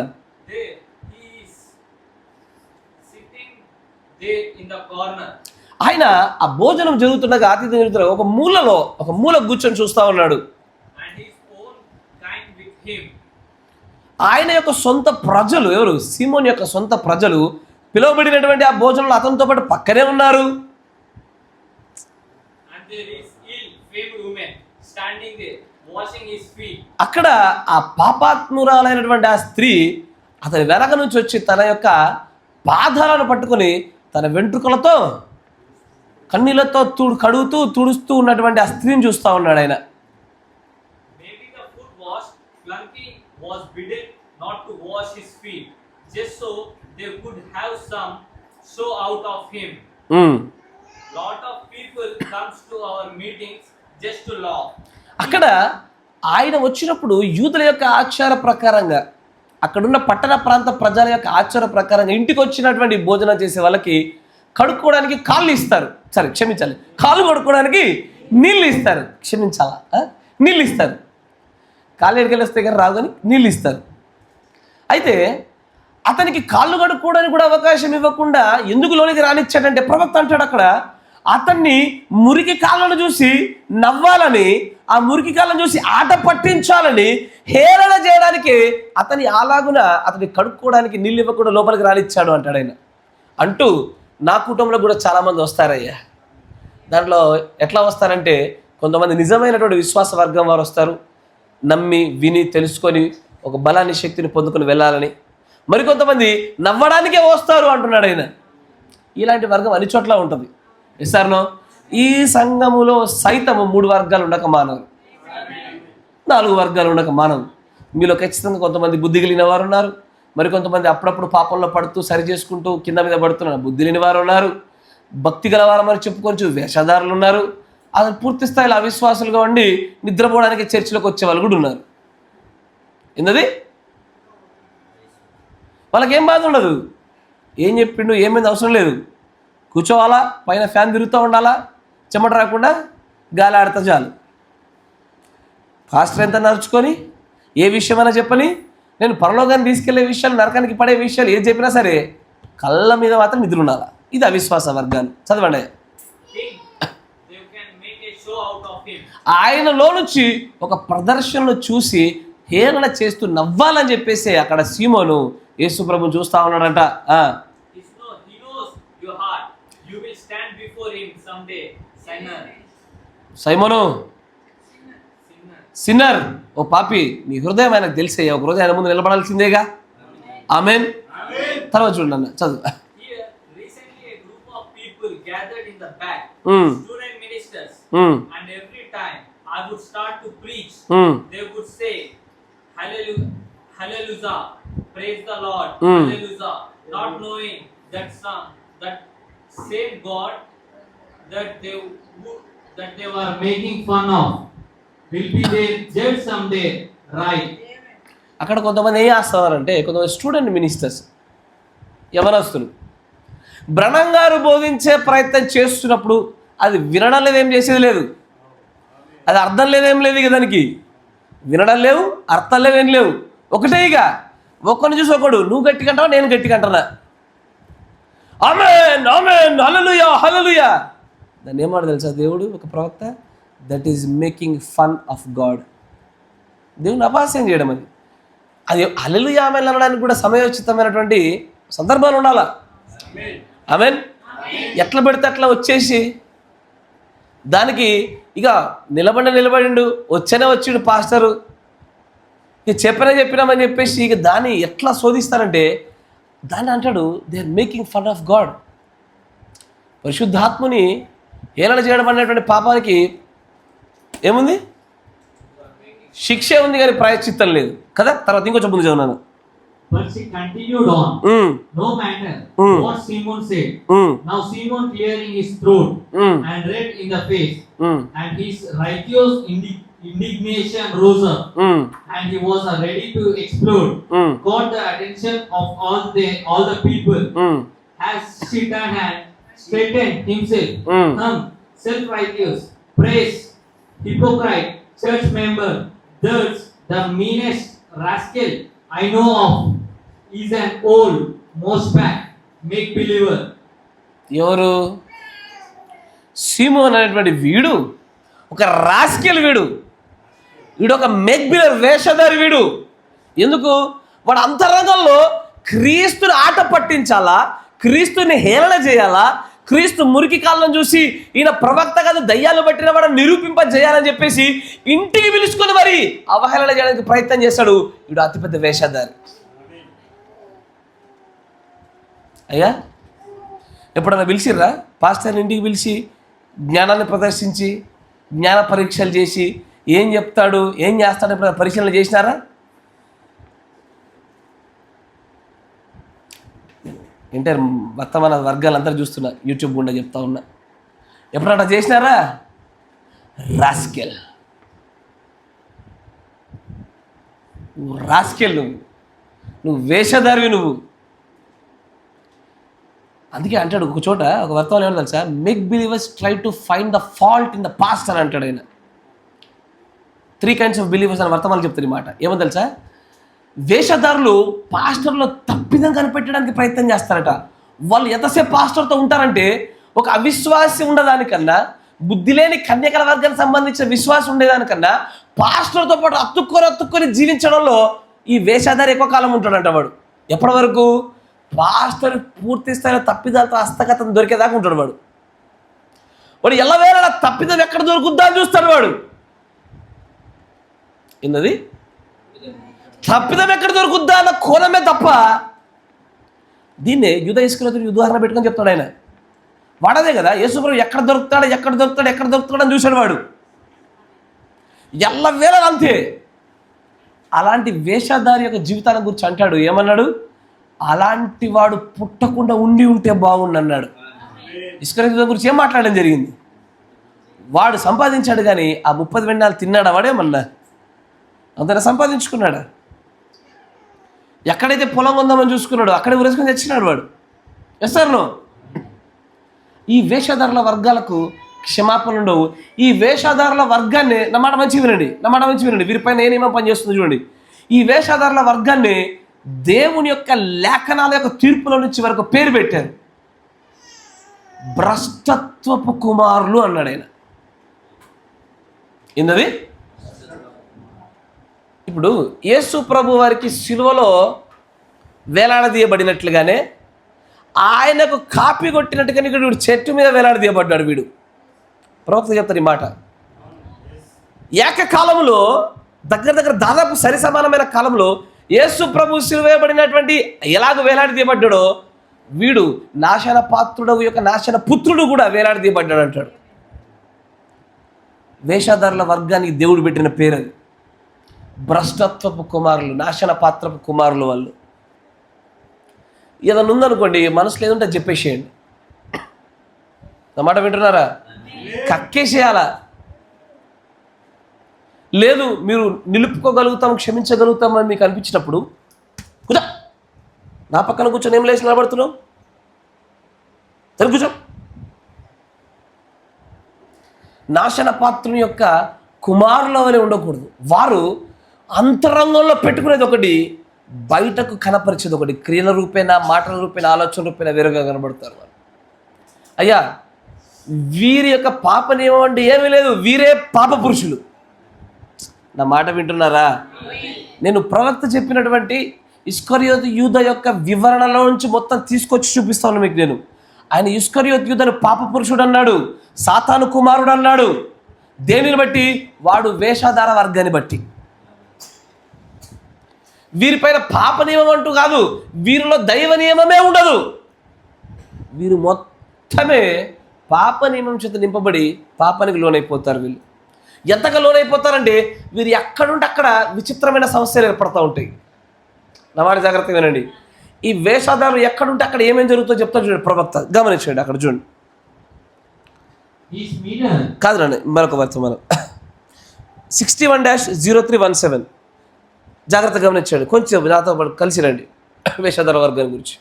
ఆయన ఆ భోజనం జరుగుతుండగా, ఆతిథ్యం జరుగుతుండగా ఒక మూలలో, ఒక మూల కూర్చొని చూస్తా ఉన్నాడు. ఆయన యొక్క సొంత ప్రజలు, ఎవరు? సీమోన్ యొక్క సొంత ప్రజలు పిలువబడినటువంటి ఆ భోజనంలో అతనితో పాటు పక్కనే ఉన్నారు. అక్కడ ఆ పాపాత్మురాలైనటువంటి ఆ స్త్రీ అతని వెనక నుంచి వచ్చి తన యొక్క పాదాలను పట్టుకొని తన వెంట్రుకలతో, కన్నీళ్లతో కడుగుతూ తుడుస్తూ ఉన్నటువంటి ఆ స్త్రీని చూస్తూ ఉన్నాడు ఆయన. not to wash his feet, just so they could have some show out of him. Lot of people comes to our meetings just to laugh. అక్కడ ఆయన వచ్చినప్పుడు యూదుల యొక్క ఆచార ప్రకారంగా, అక్కడున్న పట్టణ ప్రాంత ప్రజల యొక్క ఆచార ప్రకారంగా ఇంటికి వచ్చినటువంటి భోజనం చేసే వాళ్ళకి కడుక్కోవడానికి కాళ్ళు ఇస్తారు. సరే క్షమించాలి, కాళ్ళు కడుక్కోవడానికి నీళ్ళు ఇస్తారు. క్షమించాలా, నీళ్ళు ఇస్తారు. కాళ్ళు ఎడికెళ్ళి వస్తే కానీ రావు కానీ నీళ్ళు ఇస్తారు. అయితే అతనికి కాళ్ళు కడుక్కోవడానికి కూడా అవకాశం ఇవ్వకుండా ఎందుకు లోనికి రానిచ్చాడంటే ప్రవక్త అంటాడు అక్కడ, అతన్ని మురికి కాళ్ళను చూసి నవ్వాలని, ఆ మురికి కాళ్ళను చూసి ఆట పట్టించాలని, హేళన చేయడానికి అతని అలాగున అతన్ని కడుక్కోవడానికి నీళ్ళు ఇవ్వకుండా లోపలికి రానిచ్చాడు అంటాడు ఆయన. అంటూ నా కుటుంబంలో కూడా చాలామంది వస్తారయ్యా. దాంట్లో ఎట్లా వస్తారంటే, కొంతమంది నిజమైనటువంటి విశ్వాస వర్గం వారు వస్తారు, నమ్మి విని తెలుసుకొని ఒక బలాన్ని శక్తిని పొందుకొని వెళ్ళాలని. మరికొంతమంది నవ్వడానికే వస్తారు అంటున్నాడు ఆయన. ఇలాంటి వర్గం అన్ని చోట్ల ఉంటుంది. ఎస్ఆర్నో ఈ సంఘములో సైతము 3 వర్గాలు ఉండక మానవు, 4 వర్గాలు ఉండక మానవు. మీలో ఖచ్చితంగా కొంతమంది బుద్ధి కలిగిన వారు ఉన్నారు, మరికొంతమంది అప్పుడప్పుడు పాపంలో పడుతూ సరి చేసుకుంటూ కింద మీద పడుతున్నారు బుద్ధి లేని వారు ఉన్నారు, భక్తి గలవారు మరి చెప్పుకొని వేషధారులు ఉన్నారు, అసలు పూర్తి స్థాయిలో అవిశ్వాసులుగా ఉండి నిద్రపోవడానికి చర్చిలోకి వచ్చే వాళ్ళు కూడా ఉన్నారు. ఏంటది? వాళ్ళకి ఏం బాధ ఉండదు, ఏం చెప్పిండు ఏమైంది అవసరం లేదు, కూర్చోవాలా, పైన ఫ్యాన్ తిరుగుతూ ఉండాలా, చెమట రాకుండా గాలి ఆడితే చాలు. పాస్టర్ ఎంత నడుచుకొని ఏ విషయమైనా చెప్పని, నేను పరలోకాన్ని తీసుకెళ్లే విషయాలు, నరకానికి పడే విషయాలు ఏది చెప్పినా సరే కళ్ళ మీద మాత్రం నిద్ర ఉండాలా. ఇది అవిశ్వాస వర్గాన్ని. చదవండి. ఆయనలో నుంచి ఒక ప్రదర్శనను చూసి హేళన చేస్తూ నవ్వాలని చెప్పేసి అక్కడ సీమోను యేసు ప్రభు చూస్తా ఉన్నాడంట. సైమోను సిన్నర్, ఓ పాపి, నీ హృదయం ఆయనకు తెలిసే, ఒక రోజు ఆయన ముందు నిలబడాల్సిందేగా. ఆమెన్. తర్వాత చూడండి, చదువు. And every time I would start to preach, they would say, Hallelujah, Hallelujah, praise the Lord, Hallelujah, not knowing that same God that they were making fun of will be their judge someday, right? అక్కడ కొంతమంది ఏం చేస్తారంటే, కొంతమంది student ministers, యవనస్తులు బ్రహ్మం గారు బోధించే ప్రయత్నం చేస్తున్నప్పుడు అది వినడం లేదు, ఏం చేసేది లేదు, అది అర్థం లేదేం లేదు. ఇక దానికి వినడం లేవు, అర్థం లేవు, ఏం లేవు, ఒకటే. ఇక ఒక్కడిని చూసి ఒకడు, నువ్వు గట్టిగా అంటావా నేను గట్టిగా అంటున్నా, ఆమేన్ ఆమేన్ హల్లెలూయా హల్లెలూయా. దాన్ని ఏమాడు తెలుసా దేవుడు, ఒక ప్రవక్త, that is making fun of God. దేవుని అపహాస్యం చేయడం అది. అది హల్లెలూయా ఆమేన్ అనడానికి కూడా సమయోచితమైనటువంటి సందర్భాలు ఉండాలా. ఆమేన్. ఎట్లా పెడితే అట్లా వచ్చేసి దానికి ఇక నిలబడిండు, వచ్చనే వచ్చిండు పాస్టరు, ఇక చెప్పినామని చెప్పేసి ఇక దాన్ని ఎట్లా శోధిస్తారంటే, దాన్ని అంటాడు they are making fun of God. పరిశుద్ధాత్ముని హేళన చేయడం అనేటువంటి పాపానికి ఏముంది? శిక్షే ఉంది కానీ ప్రాయశ్చిత్తం లేదు కదా. తర్వాత ఇంకొంచెం ముందు చదువున్నాను. But she continued on. No matter what Simon said. Now Simon clearing his throat and red in the face, and his righteous indignation rose up, and he was ready to explode. Caught the attention of all the people. As Satan had straightened himself, self-righteous, praise, hypocrite, church member, that's the meanest rascal I know of. Is an old mousebag, make believer. ఎవరు? సీమోన్ అనేటువంటి వీడు ఒక rascal, వీడు ఒక make believer, వేషధారి వీడు. ఎందుకు? వాడు అంతరంగంలో క్రీస్తుని ఆట పట్టించాలా, క్రీస్తుని హేళన చేయాలా, క్రీస్తు మురికి కాళ్ళను చూసి ఈయన ప్రవక్త కాదు దయ్యాలు పట్టిన వాడు నిరూపింపజేయాలని చెప్పేసి ఇంటికి పిలుచుకొని మరి అవహేళన చేయడానికి ప్రయత్నం చేశాడు. వీడు అతిపెద్ద వేషధారి. అయ్యా, ఎప్పుడన్నా పిలిచిర్రా పాస్టర్ని ఇంటికి పిలిచి జ్ఞానాన్ని ప్రదర్శించి జ్ఞాన పరీక్షలు చేసి ఏం చెప్తాడు ఏం చేస్తాడు ఎప్పుడైనా పరీక్షలు చేసినారా? ఇంటర్ వర్తమాన వర్గాలందరూ చూస్తున్నా, యూట్యూబ్ గుండా చెప్తా ఉన్నా. ఎప్పుడన్నా చేసినారా? రాస్కెల్, రాస్కెల్, నువ్వు వేషధారివి నువ్వు. అందుకే అంటాడు ఒక చోట, ఒక వర్తమానం ఏమన్నా తెలుసా, make believers try to find the fault in the past అని అంటాడు ఆయన. 3 kinds of believers అని వర్తమానం చెప్తారు ఈ మాట. ఏమో తెలుసా, వేషధారులు పాస్టర్లో తప్పిదం కనిపెట్టడానికి ప్రయత్నం చేస్తారట. వాళ్ళు ఎంతసేపు పాస్టర్తో ఉంటారంటే, ఒక అవిశ్వాసి ఉండదానికన్నా, బుద్ధి లేని కన్యకల వర్గానికి సంబంధించిన విశ్వాసం ఉండేదానికన్నా పాస్టర్తో పాటు అతుక్కొని జీవించడంలో ఈ వేషధారి ఎక్కువ కాలం ఉంటాడంట. వాడు ఎప్పటి వరకు? పాస్టర్ పూర్తి స్థాయిలో తప్పిదాలతో హస్తగతం దొరికేదాకా ఉంటాడు వాడు. వాడు ఎల్లవేళ తప్పిదం ఎక్కడ దొరుకుద్దా అని చూస్తాడు వాడు. ఏంటది? తప్పిదం ఎక్కడ దొరుకుద్దా అన్న కోణమే తప్ప. దీన్నే యూదా ఇస్కరియోతు ఉదాహరణ పెట్టుకొని చెప్తాడు ఆయన. వాడదే కదా యేసుప్రభు ఎక్కడ దొరుకుతాడు అని చూశాడు వాడు. ఎల్లవేళ అంతే. అలాంటి వేషధారి యొక్క జీవితాన్ని గురించి అంటాడు. ఏమన్నాడు? అలాంటి వాడు పుట్టకుండా ఉంటే బాగుండు అన్నాడు. ఇస్కరియోతు గురించి ఏం మాట్లాడడం జరిగింది? వాడు సంపాదించాడు కానీ ఆ 30 వెన్నాలు తిన్నాడా? వాడేమన్నా అంతనే సంపాదించుకున్నాడా? ఎక్కడైతే పొలం ఉందామని చూసుకున్నాడు అక్కడే ఉరేసుకొని తెచ్చినాడు వాడు. ఎస్ఆర్నో? ఈ వేషధారుల వర్గాలకు క్షమాపణ ఉండవు. ఈ వేషధారుల వర్గాన్ని, నా మాట మంచి వినండి, వీరిపైన ఏ నియమం పనిచేస్తుంది చూడండి. ఈ వేషధారుల వర్గాన్ని దేవుని యొక్క లేఖనాల యొక్క తీర్పుల నుంచి వరకు పేరు పెట్టారు, భ్రష్టత్వపు కుమారులు అన్నాడు ఆయన. ఏందది? ఇప్పుడు యేసు ప్రభు వారికి సిలువలో వేలాడదీయబడినట్లుగానే ఆయనకు కాపీ కొట్టినట్టుగానే వీడు చెట్టు మీద వేలాడదీయబడ్డాడు. వీడు ప్రవక్త చెప్తారు ఈ మాట. ఏకకాలంలో దగ్గర దాదాపు సరి సమానమైన కాలంలో యేసు ప్రభు సిలువ వేయబడినటువంటి ఎలాగ వేలాడదీయబడ్డాడో వీడు నాశన పాత్రుడు యొక్క నాశన పుత్రుడు కూడా వేలాడదీయబడ్డాడు అంటాడు. వేషధారుల వర్గానికి దేవుడు పెట్టిన పేరు అది. భ్రష్టత్వపు కుమారులు, నాశన పాత్రపు కుమారులు వాళ్ళు. ఏదైనా ఉందనుకోండి, మనసులో ఏదంటే చెప్పేసేయండి. నా మాట వింటున్నారా? కక్కేసేయాలా? లేదు మీరు నిలుపుకోగలుగుతాం, క్షమించగలుగుతాం అని మీకు అనిపించినప్పుడు కుదా నా పక్కన కూర్చొని ఏం లేచి నిలబడుతున్నావు? సరే కూర్చో. నాశన పాత్రుని యొక్క కుమారుల వలె ఉండకూడదు. వారు అంతరంగంలో పెట్టుకునేది ఒకటి, బయటకు కనపరిచేది ఒకటి. క్రియల రూపేణ, మాటల రూపేణ, ఆలోచన రూపేణ వేరుగా కనబడతారు వాళ్ళు. అయ్యా, వీరి యొక్క పాప నియమం అంటే ఏమీ లేదు, వీరే పాప పురుషులు. నా మాట వింటున్నారా? నేను ప్రవక్త చెప్పినటువంటి ఇస్కరియోతు యూదా యొక్క వివరణలో నుంచి మొత్తం తీసుకొచ్చి చూపిస్తాను మీకు నేను. ఆయన ఇస్కరియోతు యూదాను పాప పురుషుడు అన్నాడు, సాతాను కుమారుడు అన్నాడు. దేనిని బట్టి? వాడు వేషధార వర్గాన్ని బట్టి. వీరిపైన పాప నియమం అంటూ కాదు, వీరిలో దైవ నియమమే ఉండదు. వీరు మొత్తమే పాప నియమం చేత నింపబడి పాపానికి లోనైపోతారు. వీళ్ళు ఎంతగా లోనైపోతారంటే వీరు ఎక్కడుంటే అక్కడ విచిత్రమైన సమస్యలు ఏర్పడుతూ ఉంటాయి. నా మాట జాగ్రత్తగా వినండి. ఈ వేషధారులు ఎక్కడుంటే అక్కడ ఏమేమి జరుగుతుందో చెప్తారు చూడండి ప్రవక్త. గమనించండి, అక్కడ చూడండి. కాదు రండి, మరొక వర్తమానం 61-0317 జాగ్రత్తగా గమనించండి. కొంచెం నాతో పాటు కలిసి రండి. వేషధార వర్గం గురించి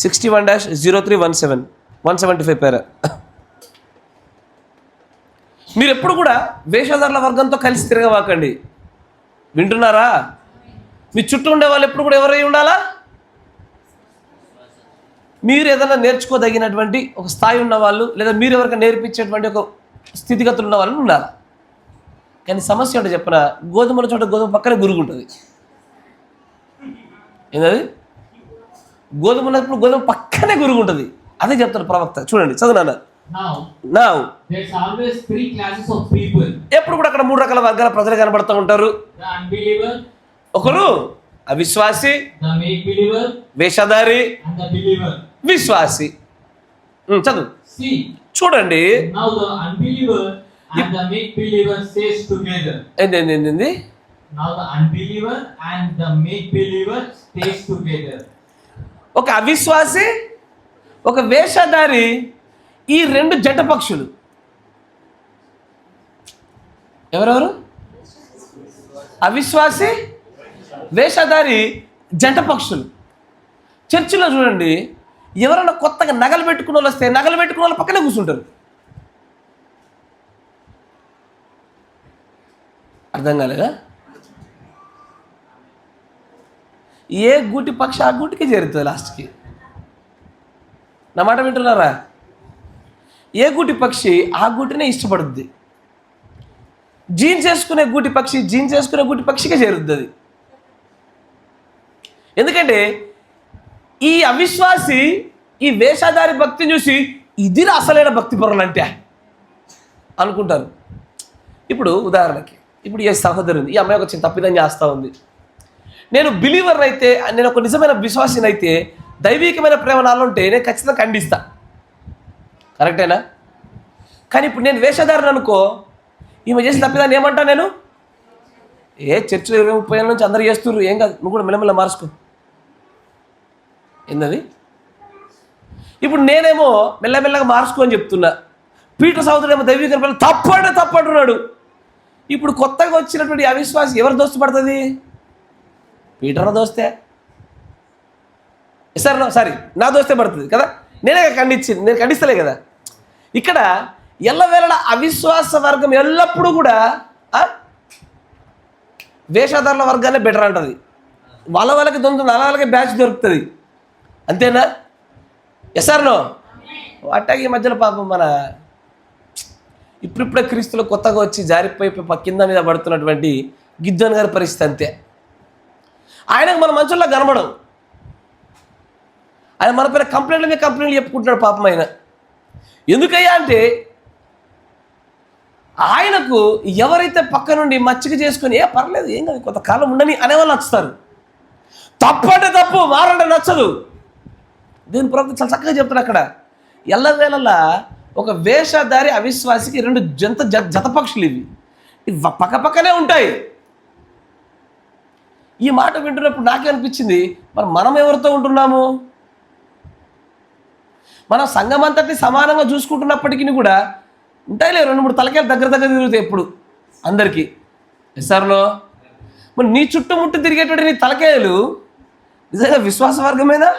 61-0317 175 పేర. మీరు ఎప్పుడు కూడా వేషధారుల వర్గంతో కలిసి తిరగవాకండి. వింటున్నారా? మీ చుట్టూ ఉండే వాళ్ళు ఎప్పుడు కూడా ఎవరై ఉండాలా? మీరు ఏదైనా నేర్చుకోదగినటువంటి ఒక స్థాయి ఉన్న వాళ్ళు, లేదా మీరు ఎవరికైనా నేర్పించేటువంటి ఒక స్థితిగతులు ఉన్న వాళ్ళు ఉండాలి. కానీ సమస్య అంటే చెప్పిన, గోధుమల చోట గోధుమ పక్కనే గురుగు ఉంటుంది. ఏంటది? గోధుమ ఉన్నప్పుడు గోధుమ పక్కనే గురుగు ఉంటుంది. అదే చెప్తాడు ప్రవక్త. చూడండి, చదువునా. Now there's always 3 classes of people. ఎప్పుడు కూడా అక్కడ 3 రకాల వర్గాల ప్రజలు కనబడుతూ ఉంటారు. The unbeliever, ఒకరు అవిశ్వాసి, the make believer, వేషధారి, and the believer. విశ్వాసి. చదువు. See, చూడండి. now the unbeliever and the make believer says together. ఏంది Now the unbeliever and the make believer stays together. ఒక అవిశ్వాసి, ఒక వేషధారి, ఈ రెండు జంట పక్షులు ఎవరెవరు? అవిశ్వాసి, వేషధారి, జంట పక్షులు. చర్చిలో చూడండి, ఎవరైనా కొత్తగా నగలు పెట్టుకున్న వాళ్ళు వస్తే నగలు పెట్టుకున్న వాళ్ళు పక్కనే కూర్చుంటారు. అర్థం కాలేదా? ఏ గూటి పక్షి ఆ గూటికి చేరుతుంది లాస్ట్కి. నా మాట వింటున్నారా? ఏ గూటి పక్షి ఆ గూటినే ఇష్టపడుద్ది. జీన్స్ వేసుకునే గూటి పక్షి జీన్స్ వేసుకునే గూటి పక్షికే చేరుద్ది అది. ఎందుకంటే ఈ అవిశ్వాసి, ఈ వేషధారి భక్తిని చూసి ఇది అసలైన భక్తి పరులు అంటే అనుకుంటారు. ఇప్పుడు ఉదాహరణకి, ఇప్పుడు ఏ సహోదరుంది, ఈ అమ్మాయి ఒక చిన్న తప్పిదం చేస్తూ ఉంది. నేను బిలీవర్ అయితే, నేను ఒక నిజమైన విశ్వాసిని అయితే, దైవికమైన ప్రేమ నాలో ఉంటే నేను ఖచ్చితంగా ఖండిస్తా. కరెక్టేనా? కానీ ఇప్పుడు నేను వేషధారిని అనుకో, ఈమె చేసిన తప్పిదాన్ని ఏమంటా నేను? చర్చిలో 20-30 ఏళ్ళ నుంచి అందరూ చేస్తున్నారు, ఏం కాదు, నువ్వు కూడా మెల్లమెల్ల మార్చుకో. ఏందది? ఇప్పుడు నేనేమో మెల్లమెల్లగా మార్చుకో అని చెప్తున్నా. పీటర్ సహోదరుడేమో దైవిక ప్రేమ తప్పంటున్నాడు. ఇప్పుడు కొత్తగా వచ్చినటువంటి అవిశ్వాసి ఎవరు దోస్తు పడుతుంది? పీటర్ దోస్తే సారీ నా దోస్తే పడుతుంది కదా. నేను ఖండిస్తలే కదా. ఇక్కడ ఎల్లవేళ అవిశ్వాస వర్గం ఎల్లప్పుడూ కూడా వేషధారుల వర్గాన్ని బెటర్ అంటుంది. వాళ్ళకి దొరుకుతుంది, వాళ్ళకి బ్యాచ్ దొరుకుతుంది. అంతేనా? ఎస్ఆర్నో? అట్టాగే ఈ మధ్యలో పాపం మన ఇప్పుడిప్పుడే క్రీస్తులో కొత్తగా వచ్చి జారిపోయి కింద మీద పడుతున్నటువంటి గిద్దోన్ గారి పరిస్థితి అంతే. ఆయనకు మన మనుషుల్లో కనబడం, ఆయన మన పైన కంప్లైంట్లు చెప్పుకుంటున్నాడు పాపం. ఆయన ఎందుకయ్యా అంటే, ఆయనకు ఎవరైతే పక్క నుండి మచ్చిక చేసుకొని పర్లేదు ఏం కాదు కొంతకాలం ఉండని అనేవాళ్ళు నచ్చుతారు. తప్పు అంటే తప్పు, మారంటే నచ్చదు. దీని ప్రవక్త చాలా చక్కగా చెప్తాడు అక్కడ. ఎల్లవేళలా ఒక వేషధారి అవిశ్వాసికి రెండు జతపక్షులు ఇవి పక్కపక్కనే ఉంటాయి. ఈ మాట వింటున్నప్పుడు నాకే అనిపించింది, మరి మనం ఎవరితో ఉంటున్నాము? మనం సంఘం అంతటి సమానంగా చూసుకుంటున్నప్పటికీ కూడా ఉంటాయిలే 2-3 తలకాయలు దగ్గర తిరుగుతాయి ఎప్పుడు అందరికీ. ఎస్ఆర్లో మరి నీ చుట్టుముట్టు తిరిగేటువంటి నీ తలకాయలు నిజంగా విశ్వాస వర్గమేనా?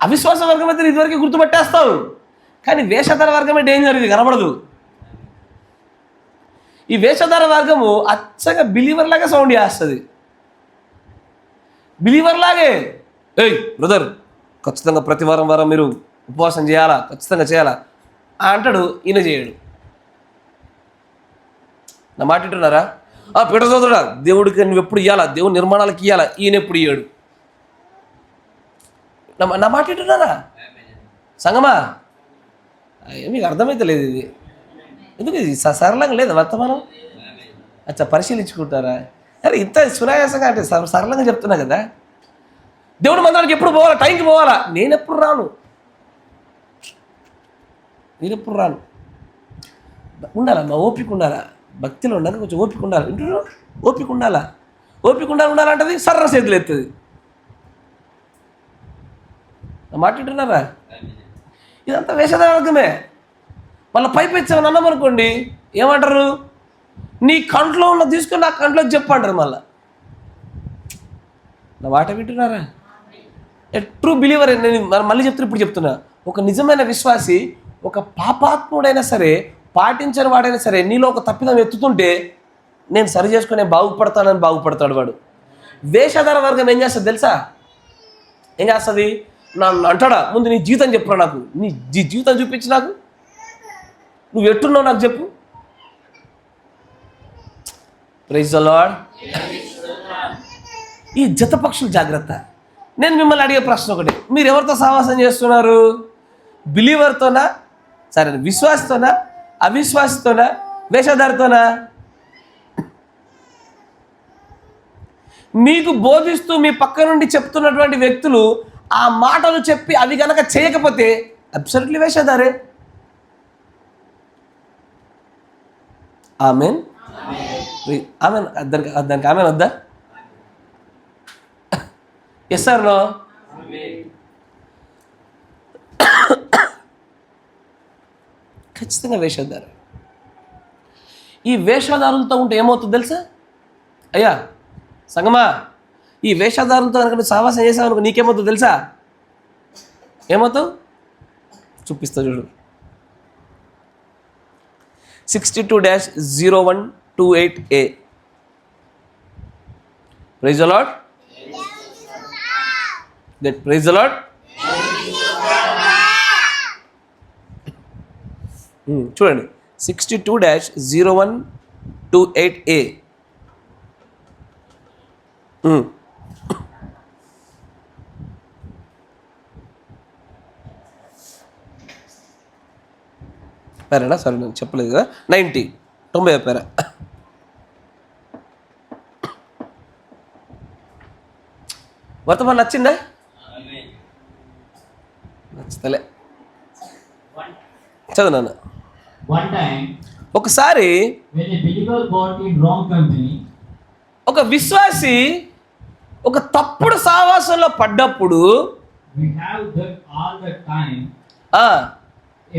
అవిశ్వాస వర్గం అయితే ఇదివరకు గుర్తుపట్టేస్తావు, కానీ వేషధార వర్గమే డేంజర్. ఇది కనబడదు. ఈ వేషధార వర్గము అచ్చగా బిలీవర్ లాగా సౌండ్ చేస్తుంది. బిలీవర్ లాగే, బ్రదర్ ఖచ్చితంగా ప్రతి వారం మీరు ఉపవాసం చేయాలా, ఖచ్చితంగా చేయాలా అంటాడు. ఈయన చేయడు. నా మాట వింటున్నారా? పీటర్ సోదరుడా, దేవుడికి నువ్వు ఎప్పుడు ఇవ్వాలా, దేవుని నిర్మాణాలకు ఇవ్వాలా, ఈయన ఎప్పుడు ఇయ్యాడు. నా మాట వింటున్నారా సంగమా? మీకు అర్థమైతే లేదు ఇది. ఎందుకు ఇది సరళంగా లేదా వర్తమానం? అచ్చా, పరిశీలించుకుంటారా? అరే ఇంత సునాయాసంగా అంటే సరళంగా చెప్తున్నా కదా. దేవుడి మందిరానికి ఎప్పుడు పోవాలా? టైంకి పోవాలా? నేను ఎప్పుడు రాను. ఉండాలా, మా ఓపిక ఉండాలా. భక్తిలో ఉండగా కొంచెం ఓపిక ఉండాలి. వింటున్నావు? ఓపిక ఉండాలంటది సర్ర చేతులు ఎత్తుంది. మాట వింటున్నారా? ఇదంతా వేషధార వర్గమే. మళ్ళీ పైపెచ్చామని అన్నామనుకోండి ఏమంటారు? నీ కంట్లో ఉన్న తీసుకొని నా కంట్లోకి చెప్పంటారు. నా మాట వింటున్నారా? True believer. నేను మళ్ళీ ఇప్పుడు చెప్తున్నా, ఒక నిజమైన విశ్వాసి, ఒక పాపాత్ముడైనా సరే, పాటించని వాడైనా సరే, నీలో ఒక తప్పిదం ఎత్తుతుంటే నేను సరి చేసుకుని బాగుపడతాడు వాడు. వేషధార వర్గం ఏం చేస్తుంది తెలుసా? ఏం చేస్తుంది? నన్ను అంటాడా, ముందు నీ జీవితం చెప్పురా, నాకు నీ జీవితం చూపించి, నాకు నువ్వు ఎట్టున్నావు నాకు చెప్పు. Praise the Lord. ఈ జతపక్షులు జాగ్రత్త. నేను మిమ్మల్ని అడిగే ప్రశ్న ఒకటి, మీరు ఎవరితో సహవాసం చేస్తున్నారు? బిలీవర్తోనా, సరే విశ్వాసతోనా, అవిశ్వాసతోనా, వేషధారితోనా? మీకు బోధిస్తూ మీ పక్క నుండి చెప్తున్నటువంటి వ్యక్తులు ఆ మాటలు చెప్పి అవి కనుక చేయకపోతే అబ్సల్యూట్లీ వేషధారే. ఆమేన్. ఆమె దానికి ఆమె వద్దా? Yes sir no? ఖచ్చితంగా వేషధారు. ఈ వేషధారులతో ఉంటే ఏమవుతుంది తెలుసా? అయ్యా సంగమా, ఈ వేషధారులతో కనుక నువ్వు సహవాసం చేసావనుకో నీకేమవుతుంది తెలుసా? ఏమవుతావు చూపిస్తా చూడు. 62-0128A. Praise the Lord. Praise the Lord. చూడండి 62-0128A. పేరేనా? సరే నేను చెప్పలేదు కదా. 90 పేరా. వర్తమానం నచ్చిందా? నచ్చుతలే. చదువు నాన్న. One time, ఒకసారి when a believer got in wrong company, ఒక విశ్వాసి ఒక తప్పుడు సావాసంలో పడ్డప్పుడు we have that all the time. ఆ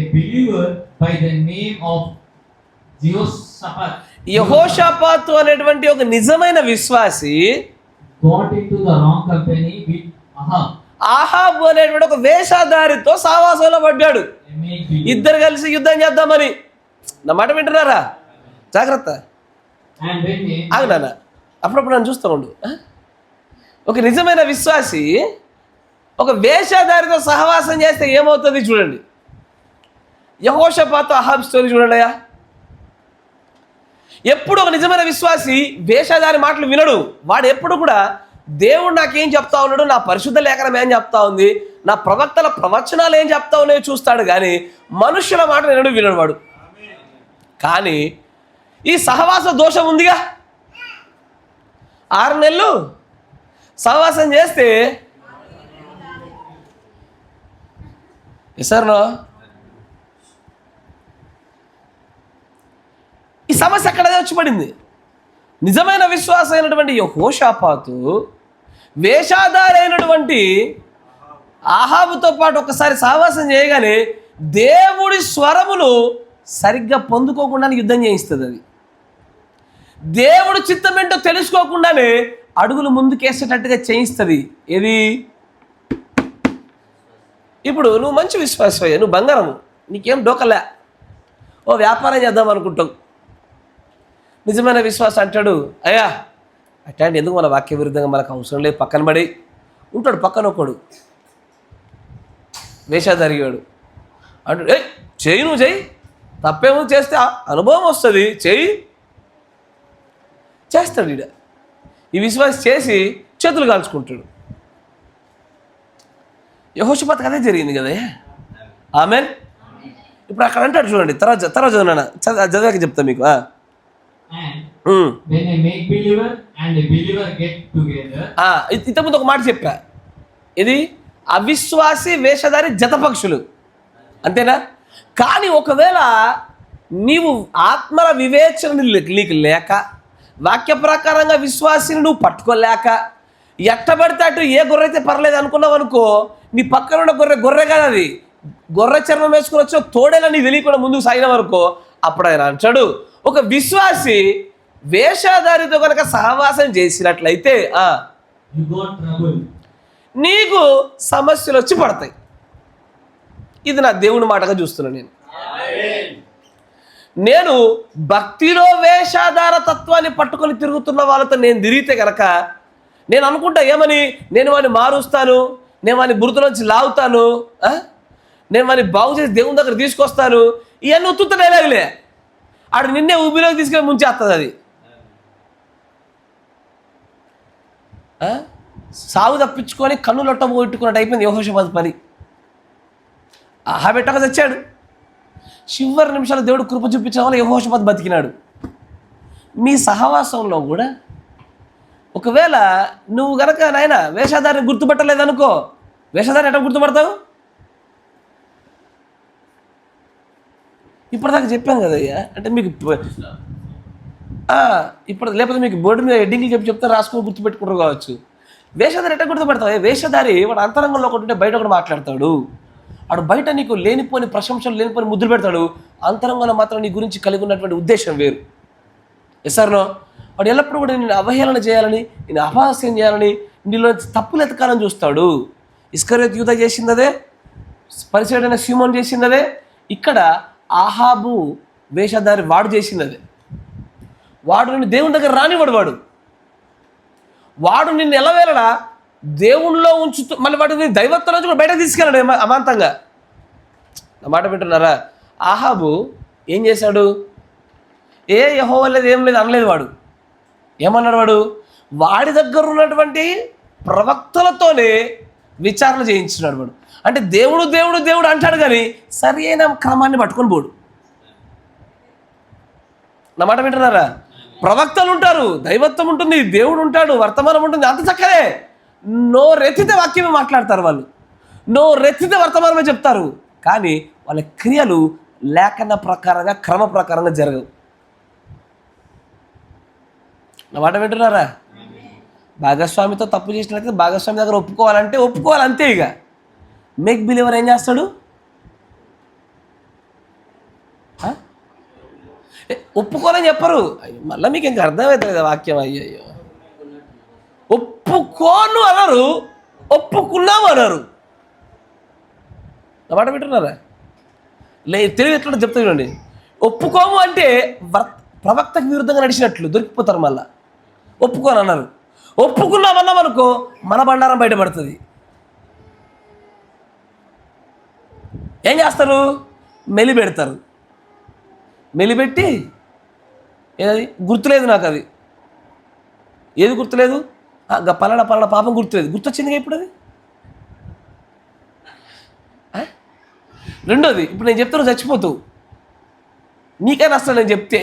A believer by the name of Jehoshaphat యెహోషాపాతు అనేటువంటి ఒక నిజమైన విశ్వాసి got into the wrong company with Ahab. ఆహాబు అనేటువంటి ఒక వేషధారితో సావాసంలో పడ్డాడు. A make believer. ఇద్దరు కలిసి యుద్ధం చేద్దామని. నా మాట వింటున్నారా? జాగ్రత్త. And when ఆగు నాన్న, అప్పుడప్పుడు నన్ను చూస్తూ ఉండు. ఒక నిజమైన విశ్వాసి ఒక వేషధారితో సహవాసం చేస్తే ఏమవుతుంది చూడండి. యెహోషాపాతు అహాబ్ స్టోరీ చూడండి అయ్యా. ఎప్పుడు ఒక నిజమైన విశ్వాసి వేషధారి మాటలు వినడు. వాడు ఎప్పుడు కూడా దేవుడు నాకేం చెప్తా ఉన్నాడు, నా పరిశుద్ధ లేఖనం ఏం చెప్తా ఉంది, నా ప్రవక్తల ప్రవచనాలు ఏం చెప్తా ఉన్నాయో చూస్తాడు, కానీ మనుషుల మాట వినడు వాడు. కానీ ఈ సహవాస దోషం ఉందిగా. 6 నెలలు సహవాసం చేస్తే ఎసర్నో ఈ సమస్య అక్కడే వచ్చి పడింది. నిజమైన విశ్వాసం అయినటువంటి యెహోషాపాతు వేషాధారైనటువంటి ఆహాబుతో పాటు ఒకసారి సహవాసం చేయగానే దేవుడి స్వరమును సరిగ్గా పొందుకోకుండానే యుద్ధం చేయిస్తుంది. అది దేవుడు చిత్తం ఏంటో తెలుసుకోకుండానే అడుగులు ముందుకేసేటట్టుగా చేయిస్తుంది. ఏది? ఇప్పుడు నువ్వు మంచి విశ్వాసం అయ్యా, నువ్వు బంగారము, నీకేం డోకలే, ఓ వ్యాపారం చేద్దాం అనుకుంటావు. నిజమైన విశ్వాసం అంటాడు, అయ్యా అట్లాంటి ఎందుకు మన వాక్య విరుద్ధంగా మనకు అవసరం లేదు, పక్కన పడి ఉంటాడు. పక్కన ఒకడు వేషధారిగాడు అంటాడు, ఏ చెయ్యి, నువ్వు చెయ్యి, తప్పేమో చేస్తే అనుభవం వస్తుంది, చెయ్యి, చేస్తాడు. ఈడ ఈ విశ్వాసం చేసి చేతులు కాల్చుకుంటాడు. యెహోషాపాతుకు అదే జరిగింది కదా. ఆమేన్. ఇప్పుడు అక్కడ అంటాడు చూడండి, తర్వాత చదవనా, చదివాక చెప్తా మీకు. And when a make believer and a believer get together. ఇంతకుముందు ఒక మాట చెప్పా, ఇది అవిశ్వాసి వేషధారి జతపక్షులు, అంతేనా? కానీ ఒకవేళ నీవు ఆత్మల వివేచన నీకు లేక, వాక్య ప్రకారంగా విశ్వాసిని నువ్వు పట్టుకోలేక, ఎట్టబడితే అటు ఏ గొర్రె అయితే పర్లేదు అనుకున్నావు అనుకో, నీ పక్కన ఉన్న గొర్రె కాదు అది, గొర్రె చర్మం వేసుకుని వచ్చో తోడేలా నీ తెలియకుండా ముందుకు సాగిన వరకు అప్పుడు ఆయన అంటాడు, ఒక విశ్వాసి వేషధారితో కనుక సహవాసం చేసినట్లయితే You got trouble. నీకు సమస్యలు వచ్చి పడతాయి. ఇది నా దేవుని మాటగా చూస్తున్నాను నేను భక్తిలో వేషాధార తత్వాన్ని పట్టుకొని తిరుగుతున్న వాళ్ళతో నేను తిరిగితే కనుక నేను అనుకుంటా ఏమని, నేను వాడిని మారుస్తాను, నేను వాడిని బురదలోంచి లాగుతాను, నేను వాడిని బాగు చేసి దేవుని దగ్గర తీసుకొస్తాను. ఇవన్నీ ఉత్తుత డైలాగులే. ఆడు నిన్నే ఊబిలోకి తీసుకెళ్ళి ముంచేస్తుంది. అది సాగు తప్పించుకొని కన్ను లొట్ట పోగొట్టుకున్నట్టు అయిపోయింది యెహోషాపాతు పని. ఆహాబెట్టగా చచ్చాడు. చివరి నిమిషాలు దేవుడు కృప చూపించడం వల్ల యెహోషాపాతు బతికినాడు. మీ సహవాసంలో కూడా ఒకవేళ నువ్వు గనక నాయన వేషధారిని గుర్తుపట్టలేదనుకో, వేషధారిని ఎట్లా గుర్తుపడతావు? ఇప్పటిదాకా చెప్పాం కదయ్యా. అంటే మీకు ఇప్పుడు లేకపోతే మీకు బోర్డు మీద హెడ్డింగ్లు చెప్తే రాసుకొని గుర్తుపెట్టుకుంటారు కావచ్చు. వేషధారి ఎట్లా గుర్తుపెడతావు? వేషధారి వాడు అంతరంగంలో ఒకటి ఉంటే బయట ఒకటి మాట్లాడతాడు. వాడు బయట నీకు లేనిపోని ప్రశంసలు లేనిపోని ముద్దులు పెడతాడు, అంతరంగంలో మాత్రం నీ గురించి కలిగి ఉన్నటువంటి ఉద్దేశం వేరు. ఎస్ఆర్నో? వాడు ఎల్లప్పుడూ కూడా నేను అవహేళన చేయాలని, నేను అపహాస్యం చేయాలని, నీలో తప్పులు ఎతకాలని చూస్తాడు. ఇస్కరియోతు యూదా చేసిందదే, పరిసైడైన సీమోను చేసిందదే, ఇక్కడ ఆహాబు వేషధారి వాడు చేసిందదే. వాడు నిన్ను దేవుని దగ్గర రానివాడు. వాడు నిన్ను ఎలవేళడా దేవుణ్ణిలో ఉంచుతూ మళ్ళీ వాడు నీ దైవత్వం నుంచి కూడా బయటకు తీసుకెళ్ళాడు అమాంతంగా. నా మాట వింటున్నారా? ఆహాబు ఏం చేశాడు? యెహోవా లేదు ఏం లేదు అనలేదు. వాడు ఏమన్నాడు? వాడి దగ్గర ఉన్నటువంటి ప్రవక్తలతోనే విచారణ చేయించినాడు. వాడు అంటే దేవుడు దేవుడు దేవుడు అంటాడు కానీ సరి అయిన క్రమాన్ని పట్టుకొని పోడు. నా మాట వింటున్నారా? ప్రవక్తలు ఉంటారు, దైవత్వం ఉంటుంది, దేవుడు ఉంటాడు, వర్తమానం ఉంటుంది, అంత చక్కరే. నోరెత్తితే వాక్యమే మాట్లాడతారు వాళ్ళు, నోరెత్తితే వర్తమానమే చెప్తారు, కానీ వాళ్ళ క్రియలు లేఖన ప్రకారంగా క్రమ ప్రకారంగా జరగవు. నా మాట వింటున్నారా? భాగస్వామితో తప్పు చేసినట్లయితే భాగస్వామి దగ్గర ఒప్పుకోవాలంటే ఒప్పుకోవాలి, అంతే. ఇక మేక్ బిలీవర్ ఏం చేస్తాడు? ఒప్పుకోవాలని చెప్పరు. మళ్ళీ మీకు ఇంకా అర్థమవుతుంది కదా వాక్యం. అయ్యో, ఒప్పుకోను అనరు, ఒప్పుకున్నాము అనరు. నా మాట వింటున్నారా? తెలివి ఎట్లా చెప్తా చూడండి. ఒప్పుకోము అంటే ప్రవక్తకు విరుద్ధంగా నడిచినట్లు దొరికిపోతారు. మళ్ళా ఒప్పుకోను అన్నారు. ఒప్పుకున్నామన్నాం అనుకో మన బండారం బయటపడుతుంది. ఏం చేస్తారు? మెలిపెడతారు. మెలిపెట్టి ఏది గుర్తులేదు నాకు, అది ఏది గుర్తులేదు, పలానా పాపం గుర్తులేదు, గుర్తొచ్చిందిగా ఇప్పుడు అది. రెండోది, ఇప్పుడు నేను చెప్తాను చచ్చిపోతావు, నీకే నష్టం నేను చెప్తే.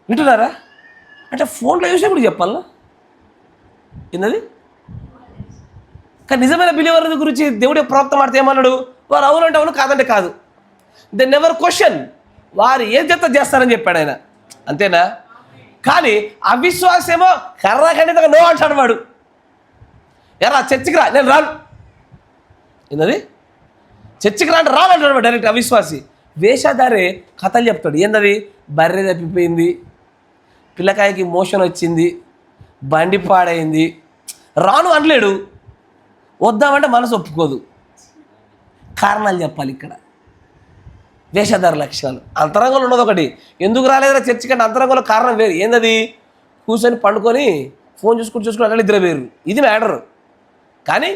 వింటున్నారా? అంటే ఫోన్లో చూసినప్పుడు చెప్పాలా ఏంది? కానీ నిజమైన బిలీవర్ గురించి దేవుడి ప్రవక్త మాడితే ఏమన్నాడు? వారు అవునంటే అవును, కాదంటే కాదు. They never question. వారు ఏం చేస్తారని చెప్పాడు ఆయన, అంతేనా? కానీ అవిశ్వాసేమో కర్ర ఖండితంగా నో అంటాడు. వాడు ఎరా చర్చికి రా, నేను రాను. ఏంటది? చర్చికి రా అంటే రానంటాడు వాడు డైరెక్ట్. అవిశ్వాసి. వేషధారే కథలు చెప్తాడు. ఏంటది? బర్రె తప్పిపోయింది, పిల్లకాయకి మోషన్ వచ్చింది, బండి పాడైంది, రాను అనలేడు. వద్దామంటే మనసు ఒప్పుకోదు. కారణాలు చెప్పాలి ఇక్కడ. వేషధార లక్షణాలు అంతరంగంలో ఉన్నది ఒకటి. ఎందుకు రాలేదురా చర్చి కంటే అంతరంగంలో కారణం వేరు. ఏందది? కూర్చొని పండుకొని ఫోన్ చూసుకుని అట్లా నిద్ర వేరు, ఇది మ్యాటర్. కానీ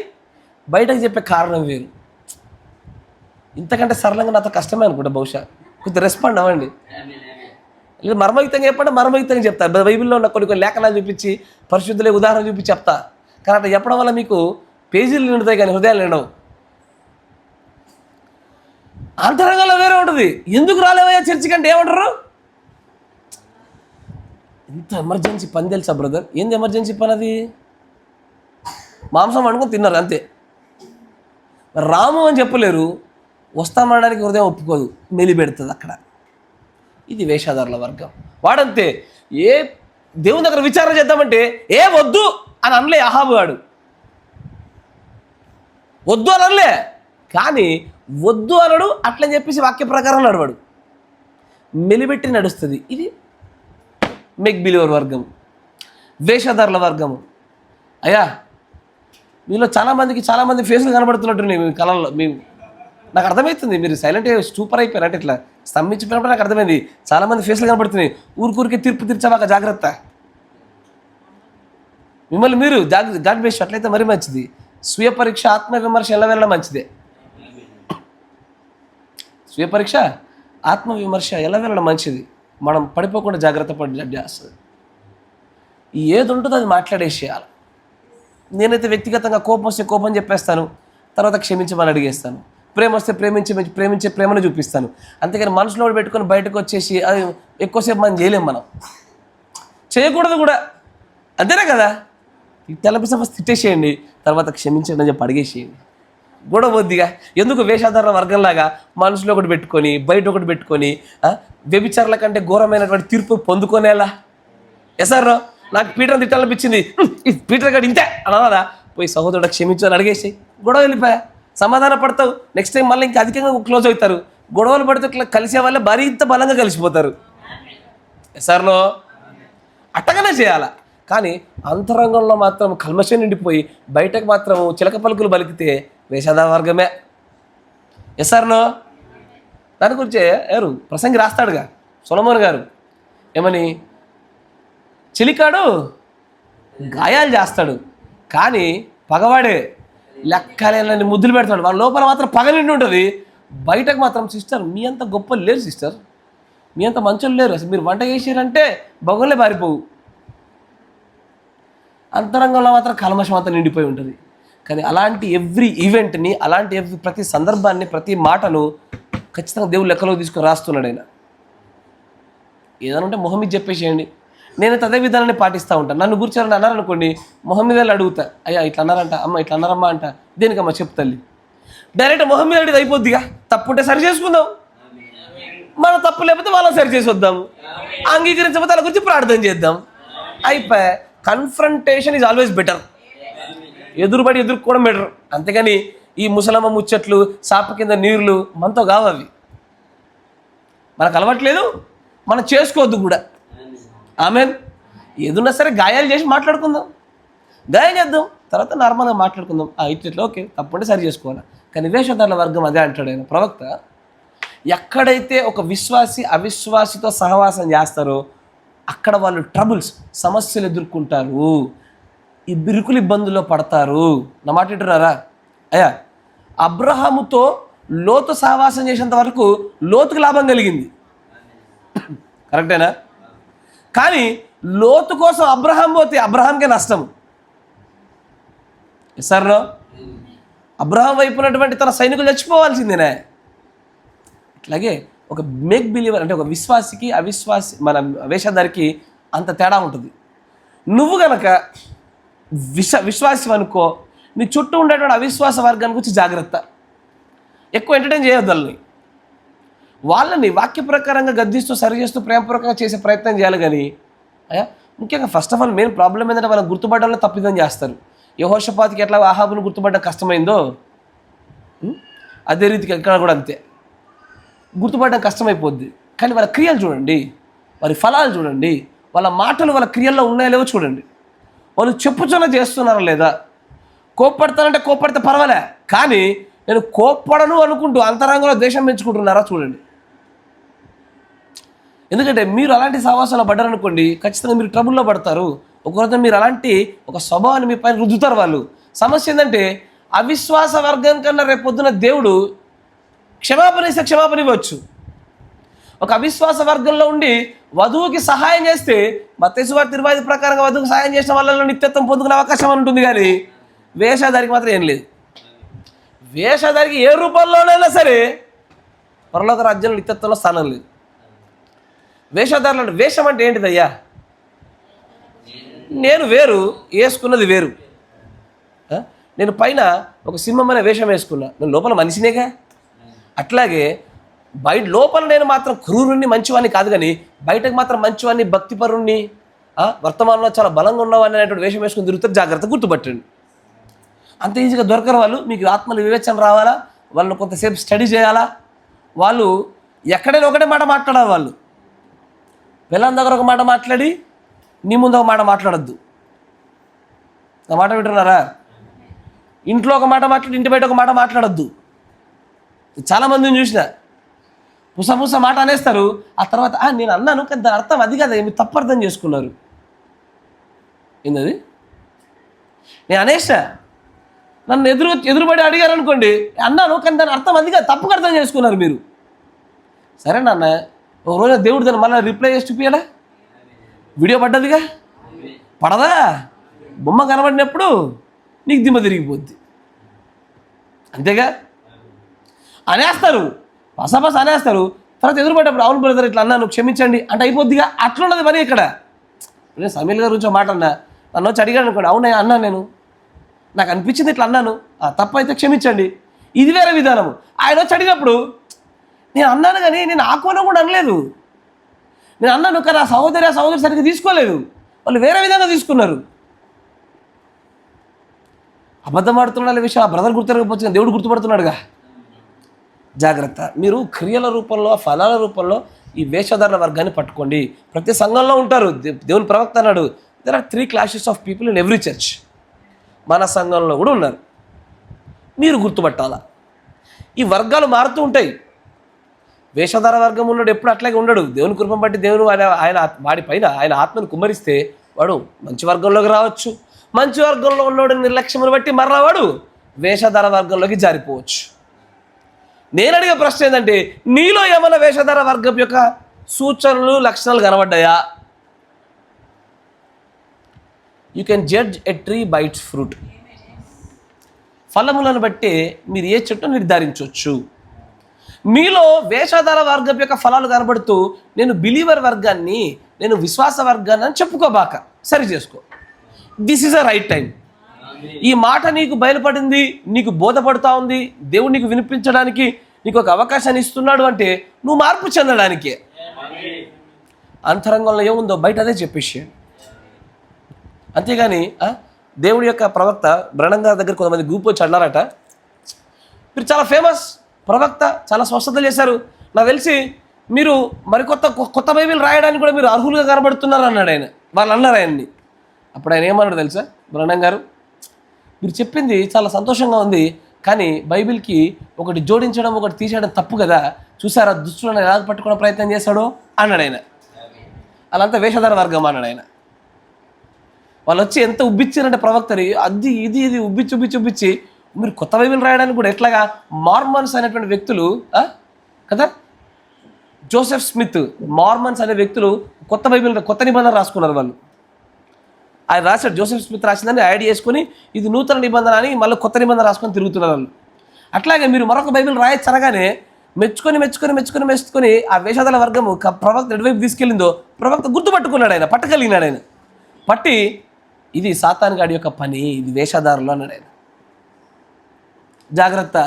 బయటకు చెప్పే కారణం వేరు. ఇంతకంటే సరళంగా నాతో కష్టమే అనుకుంటా బహుశా. కొద్దిగా రెస్పాండ్ అవ్వండి. లేదు మర్మయుక్తంగా చెప్పండి, మర్మయుక్తంగా చెప్తా. బైబిల్లో ఉన్న కొన్ని లేఖనాలు చూపించి, పరిశుద్ధులే ఉదాహరణ చూపించి చెప్తా. కానీ అట్లా చెప్పడం వల్ల మీకు పేజీలు నిండుతాయి కానీ హృదయాలు నిండవు. అంతరంగంలో వేరే ఉంటుంది. ఎందుకు రాలేవయ్యా చర్చి కంటే ఏమంటారు? ఇంత ఎమర్జెన్సీ పని తెలుసా బ్రదర్? ఏంది ఎమర్జెన్సీ పని? అది మాంసం వండుకొని తిన్నారు అంతే. రాము అని చెప్పలేరు, వస్తామనడానికి హృదయం ఒప్పుకోదు, మెలిపెడుతుంది అక్కడ. ఇది వేషధారుల వర్గం. వాడంతే. ఏ దేవుని దగ్గర విచారణ చేద్దామంటే ఏ వద్దు అని అనలే అహాబు గాడు. వద్దు అని అనలే, కానీ వద్దు అనడు అట్లని చెప్పేసి వాక్య ప్రకారం నడవాడు, మెలిపెట్టి నడుస్తుంది. ఇది మేక్ బిలీవర్ వర్గం, వేషధారుల వర్గము. అయ్యా మీలో చాలామంది ఫేస్లు కనబడుతున్నట్టున్నాయి మీ కళల్లో. నాకు అర్థమవుతుంది, మీరు సైలెంట్ సూపర్ అయిపోయారు. అంటే ఇట్లా స్తంభించిపోయినప్పుడు నాకు అర్థమైంది. చాలామంది ఫేస్లు కనబడుతున్నాయి. ఊరికే తీర్పు తీర్చాక జాగ్రత్త. మిమ్మల్ని మీరు గాడ్ బేస్ అట్లయితే మరీ మంచిది. స్వీయ పరీక్ష, ఆత్మవిమర్శ ఎలా వెళ్ళడం మంచిదే. స్వీయ పరీక్ష, ఆత్మవిమర్శ ఎలా వెళ్ళడం మంచిది. మనం పడిపోకుండా జాగ్రత్త పడి చేస్తుంది. ఏది ఉంటుందో అది మాట్లాడేసేయాలి. నేనైతే వ్యక్తిగతంగా కోపం వస్తే కోపం చెప్పేస్తాను, తర్వాత క్షమించమని అడిగేస్తాను. ప్రేమ వస్తే ప్రేమించే ప్రేమను చూపిస్తాను. అంతేగాని మనసులో పెట్టుకొని బయటకు వచ్చేసి అది ఎక్కువసేపు మనం చేయలేం, మనం చేయకూడదు కూడా. అంతేనే కదా? తెల్లపిస ఫస్ట్ తిట్టేసేయండి, తర్వాత క్షమించండి అని చెప్పి అడిగేసేయండి. గొడవ వద్దిగా. ఎందుకు వేషాధారణ వర్గంలాగా మనుషులు ఒకటి పెట్టుకొని బయట ఒకటి పెట్టుకొని వ్యభిచారుల కంటే ఘోరమైనటువంటి తీర్పు పొందుకునేలా? ఎసారో నాకు పీటర్ తిట్టాలనిపించింది, ఈ పీటర్ గారు ఇంతే అన్నదా, పోయి సహోదరుడు క్షమించు అని అడిగేసి గొడవ వెళ్ళిపోయా, సమాధాన పడతావు. నెక్స్ట్ టైం మళ్ళీ ఇంకా అధికంగా క్లోజ్ అవుతారు. గొడవలు పడితే కలిసే వాళ్ళే మరింత బలంగా కలిసిపోతారు. ఎసార్లో అట్టగానే చేయాలా. కానీ అంతరంగంలో మాత్రం కల్మషం నిండిపోయి బయటకు మాత్రం చిలక పలుకులు పలికితే వేషాధార వర్గమే. ఎసార్నో దాని గురించి ఎవరు ప్రసంగి రాస్తాడుగా సొలొమోను గారు, ఏమని, చిలికాడు గాయాలు చేస్తాడు కానీ పగవాడే లెక్కలేనని ముద్దులు పెడతాడు. వాళ్ళ లోపల మాత్రం పగ నిండి ఉంటుంది, బయటకు మాత్రం సిస్టర్ మీ అంత గొప్ప లేరు సిస్టర్, మీ అంత మంచులు లేరు, అసలు మీరు వంట చేసారంటే బొగ్గలే పారిపోవు. అంతరంగంలో మాత్రం కల్మషం అంతా నిండిపోయి ఉంటుంది. కానీ అలాంటి ఎవ్రీ ఈవెంట్ని, అలాంటి ప్రతి సందర్భాన్ని, ప్రతి మాటను ఖచ్చితంగా దేవుడు లెక్కలో తీసుకొని రాస్తున్నాడు ఆయన. ఏదైనా ఉంటే మొహం మీద చెప్పేసేయండి, నేనైతే అదే విధానాన్ని పాటిస్తూ ఉంటాను. నన్ను కూర్చోరని అన్నారనుకోండి, మొహం మీద అడుగుతా, అయ్యా ఇట్లా అన్నారంట, అమ్మ ఇట్లా అన్నారమ్మా అంట, దేనికమ్మా చెప్పు తల్లి. డైరెక్ట్ మొహం మీద అడిగి అయిపోద్దిగా. తప్పుంటే సరి చేసుకుందాం, మన తప్పు లేకపోతే వాళ్ళని సరి చేసి వద్దాము, అంగీకరించకపోతే వాళ్ళ గురించి ప్రార్థన చేద్దాం, అయిపోయా. Confrontation is always better. ఎదుర్కోవడం బెటర్. అంతేగాని ఈ ముసలమ్మ ముచ్చట్లు, సాప కింద నీళ్లు మనతో కావు, అవి మనకు అలవాట్లేదు, మనం చేసుకోవద్దు కూడా. ఆమెన్. ఏదున్నా సరే గాయాలు చేసి మాట్లాడుకుందాం, గాయం చేద్దాం, తర్వాత నార్మల్గా మాట్లాడుకుందాం. ఇట్లా ఓకే, తప్పుంటే సరి చేసుకోవాలి. కానీ వేషధారుల వర్గం అదే అంటాడు ఆయన ప్రవక్త. ఎక్కడైతే ఒక విశ్వాసి అవిశ్వాసితో సహవాసం చేస్తారో అక్కడ వాళ్ళు ట్రబుల్స్, సమస్యలు ఎదుర్కొంటారు, ఈ బిరుకులు ఇబ్బందుల్లో పడతారు. నా మాట వింటున్నారా? అయ్యా, అబ్రహాముతో లోతు సహవాసం చేసేంత వరకు లోతుకు లాభం కలిగింది, కరెక్టేనా? కానీ లోతు కోసం అబ్రహాం పోతే అబ్రహాంకే నష్టం. సార్లో అబ్రహాం వైపు ఉన్నటువంటి తన సైనికులు చచ్చిపోవాల్సిందేనే. ఇట్లాగే ఒక మేక్ బిలీవర్ అంటే ఒక విశ్వాసికి అవిశ్వాసి, మన వేషధారికి అంత తేడా ఉంటుంది. నువ్వు గనక విశ్వాసం అనుకో, నీ చుట్టూ ఉండేటువంటి అవిశ్వాస వర్గాన్ని గురించి జాగ్రత్త. ఎక్కువ ఎంటర్టైన్ చేయొద్దు వాళ్ళని వాక్య ప్రకారంగా గద్దిస్తూ సరి చేస్తూ ప్రేమపూర్వకంగా చేసే ప్రయత్నం చేయాలి. కానీ ముఖ్యంగా first of all main problem ఏంటంటే వాళ్ళని గుర్తుపడడంలో తప్పిదం చేస్తారు. యెహోషాపాతుకి ఎట్లా ఆహాబును గుర్తుపడడం కష్టమైందో అదే రీతికి ఇక్కడ కూడా అంతే, గుర్తుపడడం కష్టమైపోద్ది. కానీ వాళ్ళ క్రియలు చూడండి, వారి ఫలాలు చూడండి, వాళ్ళ మాటలు వాళ్ళ క్రియల్లో ఉన్నాయో లేవో చూడండి. వాళ్ళు చెప్పుచొన చేస్తున్నారా లేదా? కోప్పడతానంటే కోప్పడితే పర్వాలే, కానీ నేను కోప్పడను అనుకుంటూ అంతరంగంలో ద్వేషం పెంచుకుంటున్నారా చూడండి. ఎందుకంటే మీరు అలాంటి సహవాసాలు పడ్డారనుకోండి, ఖచ్చితంగా మీరు ట్రబుల్లో పడతారు. ఒకరోజు మీరు అలాంటి ఒక స్వభావాన్ని మీ పైన రుద్దుతారు వాళ్ళు. సమస్య ఏంటంటే అవిశ్వాస వర్గం కన్నా రేపు పొద్దున దేవుడు క్షమాపణ ఇవ్వచ్చు. ఒక అవిశ్వాస వర్గంలో ఉండి వధువుకి సహాయం చేస్తే మత్తయి సువార్త 25 ప్రకారంగా వధువుకి సహాయం చేసిన వాళ్ళలో నిత్యత్వం పొందుకునే అవకాశం ఉంటుంది. కానీ వేషధారికి మాత్రం ఏం లేదు. వేషధారికి ఏ రూపంలోనైనా సరే పరలోక రాజ్యంలో నిత్యత్వంలో స్థానం లేదు. వేషధారులు అంటే, వేషం అంటే ఏంటిదయ్యా? నేను వేరు, వేసుకున్నది వేరు. నేను పైన ఒక సింహం అనే వేషం వేసుకున్నా, నేను లోపల మనిషినేగా. అట్లాగే బయట లోపల నేను మాత్రం క్రూరుణ్ణి, మంచివాడిని కాదు, కానీ బయటకు మాత్రం మంచివాడిని, భక్తిపరుణ్ణి, వర్తమానంలో చాలా బలంగా ఉన్నవాడిని అనేటువంటి వేషం వేసుకుని తిరుగుతారు. జాగ్రత్త గుర్తుపట్టండి. అంత ఈజీగా దొరకరు వాళ్ళు. మీకు ఆత్మల వివేచన రావాలా, వాళ్ళని కొంతసేపు స్టడీ చేయాలా. వాళ్ళు ఎక్కడైనా ఒకటే మాట మాట్లాడాలి. వాళ్ళు పిల్లల దగ్గర ఒక మాట మాట్లాడి నీ ముందు ఒక మాట మాట్లాడద్దు. ఆ మాట వింటున్నారా? ఇంట్లో ఒక మాట మాట్లాడి ఇంటి బయట ఒక మాట మాట్లాడద్దు. చాలామందిని చూసిన పుసపుస మాట అనేస్తారు, ఆ తర్వాత నేను అన్నాను కానీ దాని అర్థం అది కదా, మీరు తప్పు అర్థం చేసుకున్నారు. ఏంటది? నేను అనేసా, నన్ను ఎదురుబడి అడిగారు అనుకోండి, అన్నాను కానీ దాని అర్థం అది కాదు, తప్పుగా అర్థం చేసుకున్నారు మీరు. సరే నాన్న, ఒక రోజు దేవుడు దాన్ని మళ్ళీ రిప్లై చేసి చూపించాలా? వీడియో పడ్డదిగా, పడదా? బొమ్మ కనబడినప్పుడు నీకు దిమ్మ తిరిగిపోద్ది. అంతేగా? అనేస్తారు, పసపస అనేస్తారు. తర్వాత ఎదురుపడ్డప్పుడు అవును బ్రదర్ ఇట్లా అన్నాను క్షమించండి అంటే అయిపోద్దిగా. అట్లున్నది పని ఇక్కడ. నేను సమీల్ గారి గురించి మాట అన్నా, నన్ను వచ్చి అడిగాడు అనుకోండి, అవునా అన్నా, నేను నాకు అనిపించింది ఇట్లా అన్నాను, తప్పు అయితే క్షమించండి. ఇది వేరే విధానము. ఆయన వచ్చి అడిగినప్పుడు నేను అన్నాను కానీ నేను ఆ కోణం కూడా అనలేదు. నేను అన్నాను కానీ ఆ సహోదరి సరిగ్గా తీసుకోలేదు, వాళ్ళు వేరే విధంగా తీసుకున్నారు. అబద్ధం ఆడుతున్నాడు విషయం ఆ బ్రదర్ గుర్తురకపోతే దేవుడు గుర్తుపడుతున్నాడుగా. జాగ్రత్త. మీరు క్రియల రూపంలో, ఫలాల రూపంలో ఈ వేషధారణ వర్గాన్ని పట్టుకోండి. ప్రతి సంఘంలో ఉంటారు. దేవుని ప్రవక్త అన్నాడు, there are 3 classes of people in every church. మన సంఘంలో కూడా ఉన్నారు, మీరు గుర్తుపట్టాలా. ఈ వర్గాలు మారుతూ ఉంటాయి. వేషధార వర్గం ఉన్నాడు ఎప్పుడు అట్లాగే ఉండడు. దేవుని కృపను బట్టి దేవుడు ఆయన వాడి పైన ఆయన ఆత్మను కుమ్మరిస్తే వాడు మంచి వర్గంలోకి రావచ్చు. మంచి వర్గంలో ఉన్నవాడు నిర్లక్ష్యమును బట్టి మరలా వాడు వేషధార వర్గంలోకి జారిపోవచ్చు. నేను అడిగే ప్రశ్న ఏంటంటే, నీలో ఏమైనా వేషధార వర్గం యొక్క సూచనలు, లక్షణాలు కనబడ్డాయా? You can judge a tree by its fruit. ఫలములను బట్టి మీరు ఏ చెట్టు నిర్ధారించవచ్చు. మీలో వేషధార వర్గం యొక్క ఫలాలు కనబడుతూ నేను బిలీవర్ వర్గాన్ని, నేను విశ్వాస వర్గాన్ని అని చెప్పుకోబాక, సరి చేసుకో. This is a right time. ఈ మాట నీకు బయలుపడింది, నీకు బోధపడుతూ ఉంది, దేవుడు నీకు వినిపించడానికి నీకు ఒక అవకాశాన్ని ఇస్తున్నాడు అంటే నువ్వు మార్పు చెందడానికే. అంతరంగంలో ఏముందో బయట అదే చెప్పేసేయండి. అంతేగాని దేవుడి యొక్క ప్రవక్త బ్రహ్నం గారి దగ్గర కొంతమంది గ్రూప్ వచ్చి అన్నారట, మీరు చాలా ఫేమస్ ప్రవక్త, చాలా స్వస్థతలు చేశారు, నాకు తెలిసి మీరు కొత్త బైబిల్ రాయడానికి కూడా మీరు అర్హులుగా కనబడుతున్నారు అన్నాడు ఆయన. వాళ్ళు అన్నారు ఆయన్ని. అప్పుడు ఆయన ఏమన్నాడు తెలుసా, బ్రహ్నం గారు మీరు చెప్పింది చాలా సంతోషంగా ఉంది, కానీ బైబిల్కి ఒకటి జోడించడం ఒకటి తీసేయడం తప్పు కదా, చూసారా దుష్టులను ఎలా పట్టుకోవడం ప్రయత్నం చేశాడో అన్నాడు ఆయన. అలాంతా వేషధార వర్గం అన్నాడు ఆయన. వాళ్ళు వచ్చి ఎంత ఉబ్బిచ్చారంటే ప్రవక్తని, అది ఇది ఉబ్బిచ్చి మీరు కొత్త బైబిల్ రాయడానికి కూడా ఎట్లాగా మార్మన్స్ అనేటువంటి వ్యక్తులు కదా, జోసెఫ్ స్మిత్, మార్మన్స్ అనే వ్యక్తులు కొత్త నిబంధన రాసుకున్నారు. వాళ్ళు ఆయన రాశాడు, జోసెఫ్ స్మిత్ రాసిందని యాడ్ చేసుకొని ఇది నూతన నిబంధన అని మళ్ళీ కొత్త నిబంధన రాసుకొని తిరుగుతున్నారు వాళ్ళు. అట్లాగే మీరు మరొక బైబిల్ రాయొచ్చు అనగానే మెచ్చుకొని ఆ వేషధాల వర్గము ప్రవక్త ఎటువైపు తీసుకెళ్ళిందో ప్రవక్త గుర్తుపట్టుకున్నాడు ఆయన, పట్టగలిగినాడు ఆయన. పట్టి ఇది సాతాను గాడి యొక్క పని, ఇది వేషధారులు అన్నాడు ఆయన. జాగ్రత్త.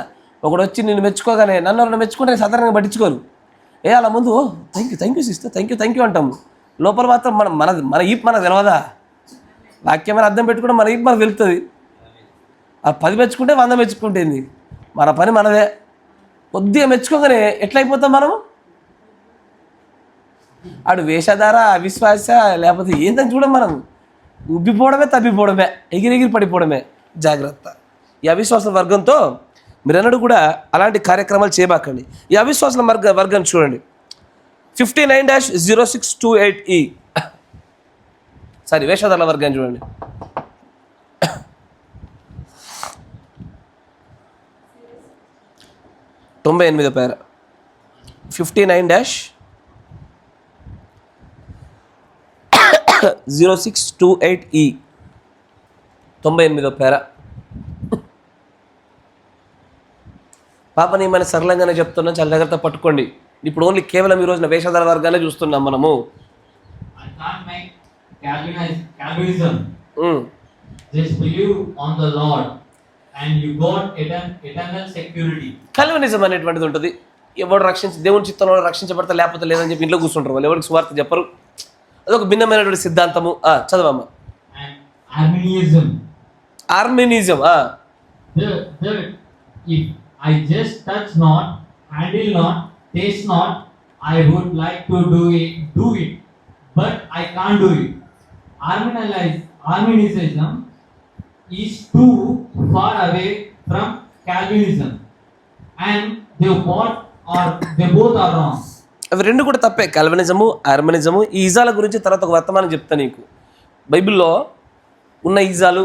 ఒకడు వచ్చి నిన్ను మెచ్చుకోగానే నన్ను మెచ్చుకుంటే సాధారణంగా పట్టించుకోరు. అలా ముందు thank you sister, thank you అంటాము. లోపల మాత్రం మన ఈప్ మనకు తెలియదా? వాక్యమైన అర్థం పెట్టుకుంటే మన ఈప్ మనకు వెళ్తుంది. ఆ 10 మెచ్చుకుంటే 100 మెచ్చుకుంటుంది. మన పని మనదే. కొద్దిగా మెచ్చుకోగానే ఎట్లయిపోతాం మనము? ఆడు వేషధార, అవిశ్వాస, లేకపోతే ఏందని చూడం మనం. ఉబ్బిపోవడమే, తప్పిపోవడమే, ఎగిరెగిరి పడిపోవడమే. జాగ్రత్త. ఈ అవిశ్వాస వర్గంతో మీరన్నడు కూడా అలాంటి కార్యక్రమాలు చేయబాకండి. ఈ అవిశ్వాస వర్గం చూడండి, 59-0628E. సారీ, వేషధారల వర్గాన్ని చూడండి. 98వ పేర 59-0628E. 98వ పేర. పాప నేను సరళంగానే చెప్తున్నా, చాలా జాగ్రత్త పట్టుకోండి. ఇప్పుడు ఓన్లీ కేవలం ఈ రోజున వేషధార వర్గాలే చూస్తున్నాం మనము. Calvinism. Just believe on the Lord and you got eternal security. Calvinism అనేటువంటిది ఉంటుంది. ఎవడు దేవుని చిత్తంలో రక్షించబడతా లేకపోతే లేదని చెప్పి ఇంట్లో కూర్చుంటారు. వాళ్ళు ఎవరికి స్వార్థ చెప్పరు. అదొక భిన్నమైనటువంటి సిద్ధాంతము. చదవమ్మా. ఆర్మినిజం. If I just touch not, handle not, taste not, I would like to do it, but I can't do it. Arminianism is too far away from Calvinism, and they both are wrong. అవి రెండు కూడా తప్పే. కాల్వినిజము, ఆర్మనిజము. ఈ ఈజాల గురించి తర్వాత ఒక వర్తమానం చెప్తా నీకు. బైబిల్లో ఉన్న ఈజాలు,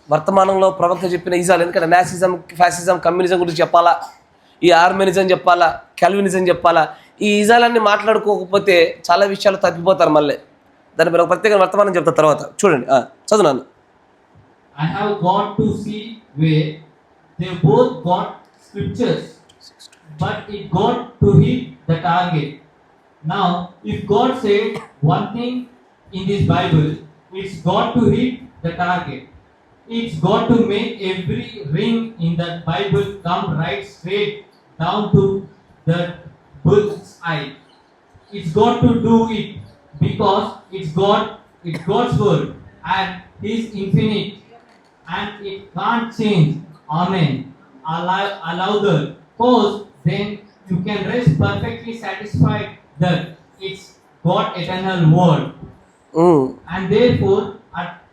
వర్తమానంలో ప్రవక్త చెప్పిన ఈజాలు. ఎందుకంటే నాసిజం, ఫ్యాసిజం, కమ్యూనిజం గురించి చెప్పాలా, ఈ ఆర్మనిజం చెప్పాలా, కాల్వినిజం చెప్పాలా. ఈ ఈజాలన్నీ మాట్లాడుకోకపోతే చాలా విషయాలు తప్పిపోతారు. మళ్ళీ దాని మీద ఒక ప్రత్యేక వర్తమానం చెప్తా తర్వాత. చూడండి, చదువునాను. I have got to see where they both got scriptures, but it got to hit the target. Now, if God said one thing in this Bible, it's got to hit the target. It's got to make every ring in that Bible come right straight down to the bull's eye. It's got to do it because it's God's word and He's infinite and it can't change. Amen. Allow the cause, then you can rest perfectly satisfied that it's God eternal word. And therefore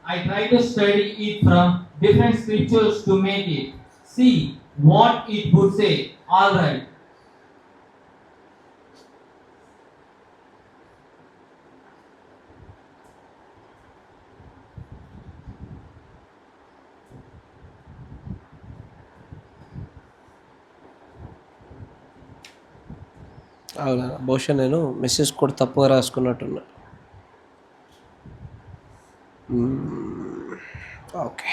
I try to study it from different scriptures to make it see what it would say. All right. అవునా, బహుశా నేను message కూడా తప్పుగా రాసుకున్నట్టున్నా. Okay.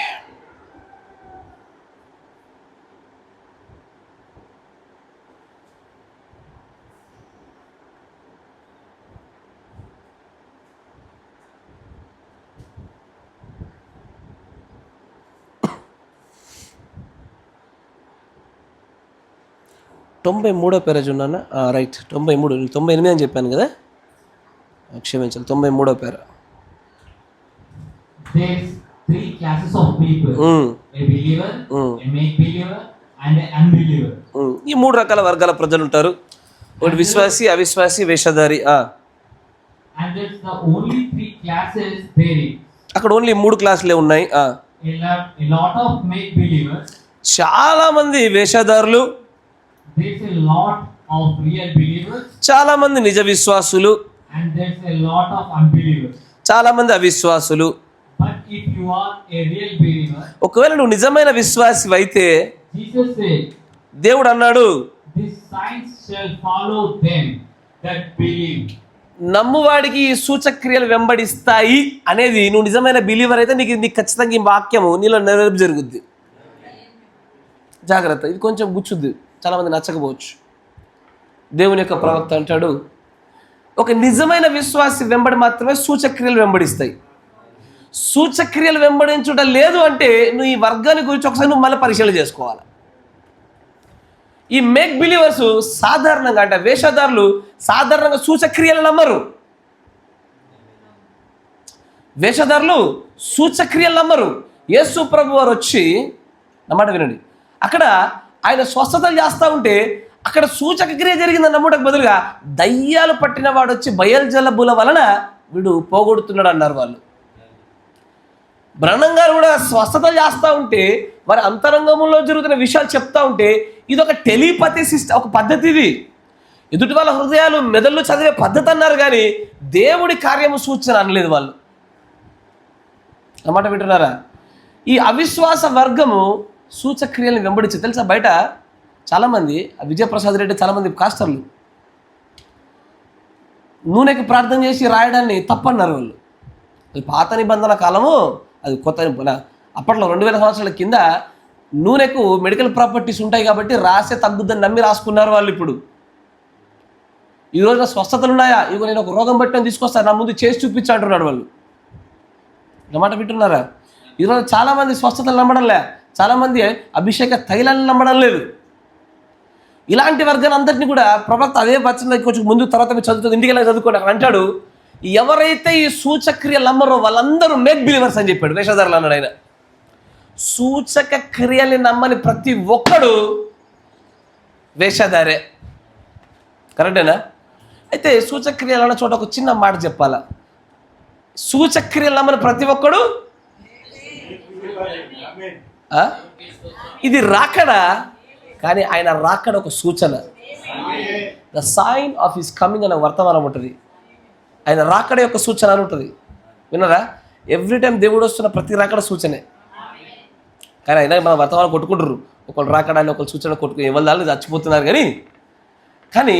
తొంభై మూడో పేరేజ్ ఉన్నానా? Right, 93. 98 అని చెప్పాను కదా, క్షమించాలి. 93వ పేర. There's 3 classes of people. A believer, a make believer and an unbeliever. ఈ 3 రకాల వర్గాల ప్రజలు ఉంటారు. ఒకటి విశ్వాసి, అవిశ్వాసి, వేషధారి. And that's the only 3 classes there is. అక్కడ ఓన్లీ 3 క్లాసులే ఉన్నాయి. A lot of make believers. చాలా మంది వేషధారులు, There's a lot of real believers. చాలా మంది నిజ విశ్వాసులు, And there's a lot of unbelievers. చాలా మంది అవిశ్వాసులు. But if you are a real believer, ఒకవేళ నువ్వు నిజమైన విశ్వాసి అయితే Jesus said, దేవుడు అన్నాడు, these signs shall follow them that believe. నమ్మువాడికి ఈ సూచక్రియలు వెంబడిస్తాయి అనేది, నువ్వు నిజమైన బిలీవర్ అయితే నీకు ఖచ్చితంగా ఈ వాక్యము నీలో నెరవేర్పు జరుగుద్ది. జాగ్రత్త, ఇది కొంచెం గుచ్చుద్ది, చాలామంది నచ్చకపోవచ్చు. దేవుని యొక్క ప్రవక్త అంటాడు, ఒక నిజమైన విశ్వాసి వెంబడి మాత్రమే సూచక్రియలు వెంబడిస్తాయి. సూచక్రియలు వెంబడించుట లేదు అంటే నువ్వు ఈ వర్గాన్ని గురించి ఒకసారి నువ్వు మళ్ళీ పరిశీలన చేసుకోవాలి. ఈ మేక్ బిలీవర్స్ సాధారణంగా, అంటే వేషధారులు సాధారణంగా సూచక్రియలు నమ్మరు. వేషధారులు సూచక్రియలు నమ్మరు. యేసు ప్రభు వారు వచ్చి, నమ్మాట వినండి, అక్కడ ఆయన స్వస్థతలు చేస్తూ ఉంటే అక్కడ సూచక క్రియ జరిగిందని నమ్ముటకు బదులుగా దయ్యాలు పట్టిన వాడు వచ్చి బయల్జలబుల వలన వీడు పోగొడుతున్నాడు అన్నారు వాళ్ళు. బ్రహ్మం గారు కూడా స్వస్థతలు చేస్తూ ఉంటే వారి అంతరంగంలో జరుగుతున్న విషయాలు చెప్తా ఉంటే ఇది ఒక టెలిపతి సిస్టమ్, ఒక పద్ధతి. ఇది ఎదుటి వాళ్ళ హృదయాలు మెదళ్ళు చదివే పద్ధతి అన్నారు కానీ దేవుడి కార్యము సూచన అనలేదు వాళ్ళు. అన్నమాట వింటున్నారా? ఈ అవిశ్వాస వర్గము సూచక్రియలను వెంబడించి, తెలుసా బయట చాలామంది, విజయప్రసాద్ రెడ్డి చాలామంది కాస్టర్లు నూనెకి ప్రార్థన చేసి రాయడాన్ని తప్పన్నారు వాళ్ళు. అది పాత నిబంధన కాలము, అది కొత్త. అప్పట్లో 2000 సంవత్సరాల కింద నూనెకు మెడికల్ ప్రాపర్టీస్ ఉంటాయి కాబట్టి రాసే తగ్గుద్దని నమ్మి రాసుకున్నారు వాళ్ళు. ఇప్పుడు ఈ రోజున స్వస్థతలు ఉన్నాయా, ఇగో నేను ఒక రోగం బట్టి తీసుకొస్తాను, నా ముందు చేసి చూపించా అంటున్నాడు వాళ్ళు. అన్నమాట వింటున్నారా? ఈరోజు చాలామంది స్వస్థతలు నమ్మడంలే, చాలామంది అభిషేక తైలాన్ని నమ్మడం లేదు. ఇలాంటి వర్గాన్ని అందరినీ కూడా ప్రవక్త అదే వచ్చిన కొంచెం ముందు తర్వాత చదువుతుంది, ఇంటికి వెళ్ళి చదువుకోండి. అక్కడ అంటాడు, ఎవరైతే ఈ సూచక్రియలు నమ్మరో వాళ్ళందరూ మేక్ బిలీవర్స్ అని చెప్పాడు. వేషధారులు అన్నాడు ఆయన. సూచక క్రియల్ని నమ్మని ప్రతి ఒక్కడు వేషధారే. కరెక్టేనా? అయితే సూచక్రియలు అన్న చోట ఒక చిన్న మాట చెప్పాలా. సూచక్రియలు నమ్మని ప్రతి ఒక్కడు ఇది రాకడా, కానీ ఆయన రాకడ ఒక సూచన. The sign of his coming అనే వర్తమానం ఉంటుంది. ఆయన రాకడ యొక్క సూచన అని ఉంటుంది. విన్నారా? ఎవ్రీ టైం దేవుడు వస్తున్న ప్రతి రాకడ సూచనే. కానీ అయినా మన వర్తమానం కొట్టుకుంటారు, ఒకళ్ళు రాకడాన్ని ఒకళ్ళు సూచన కొట్టుకుని ఎవరి దాన్ని చచ్చిపోతున్నారు. కానీ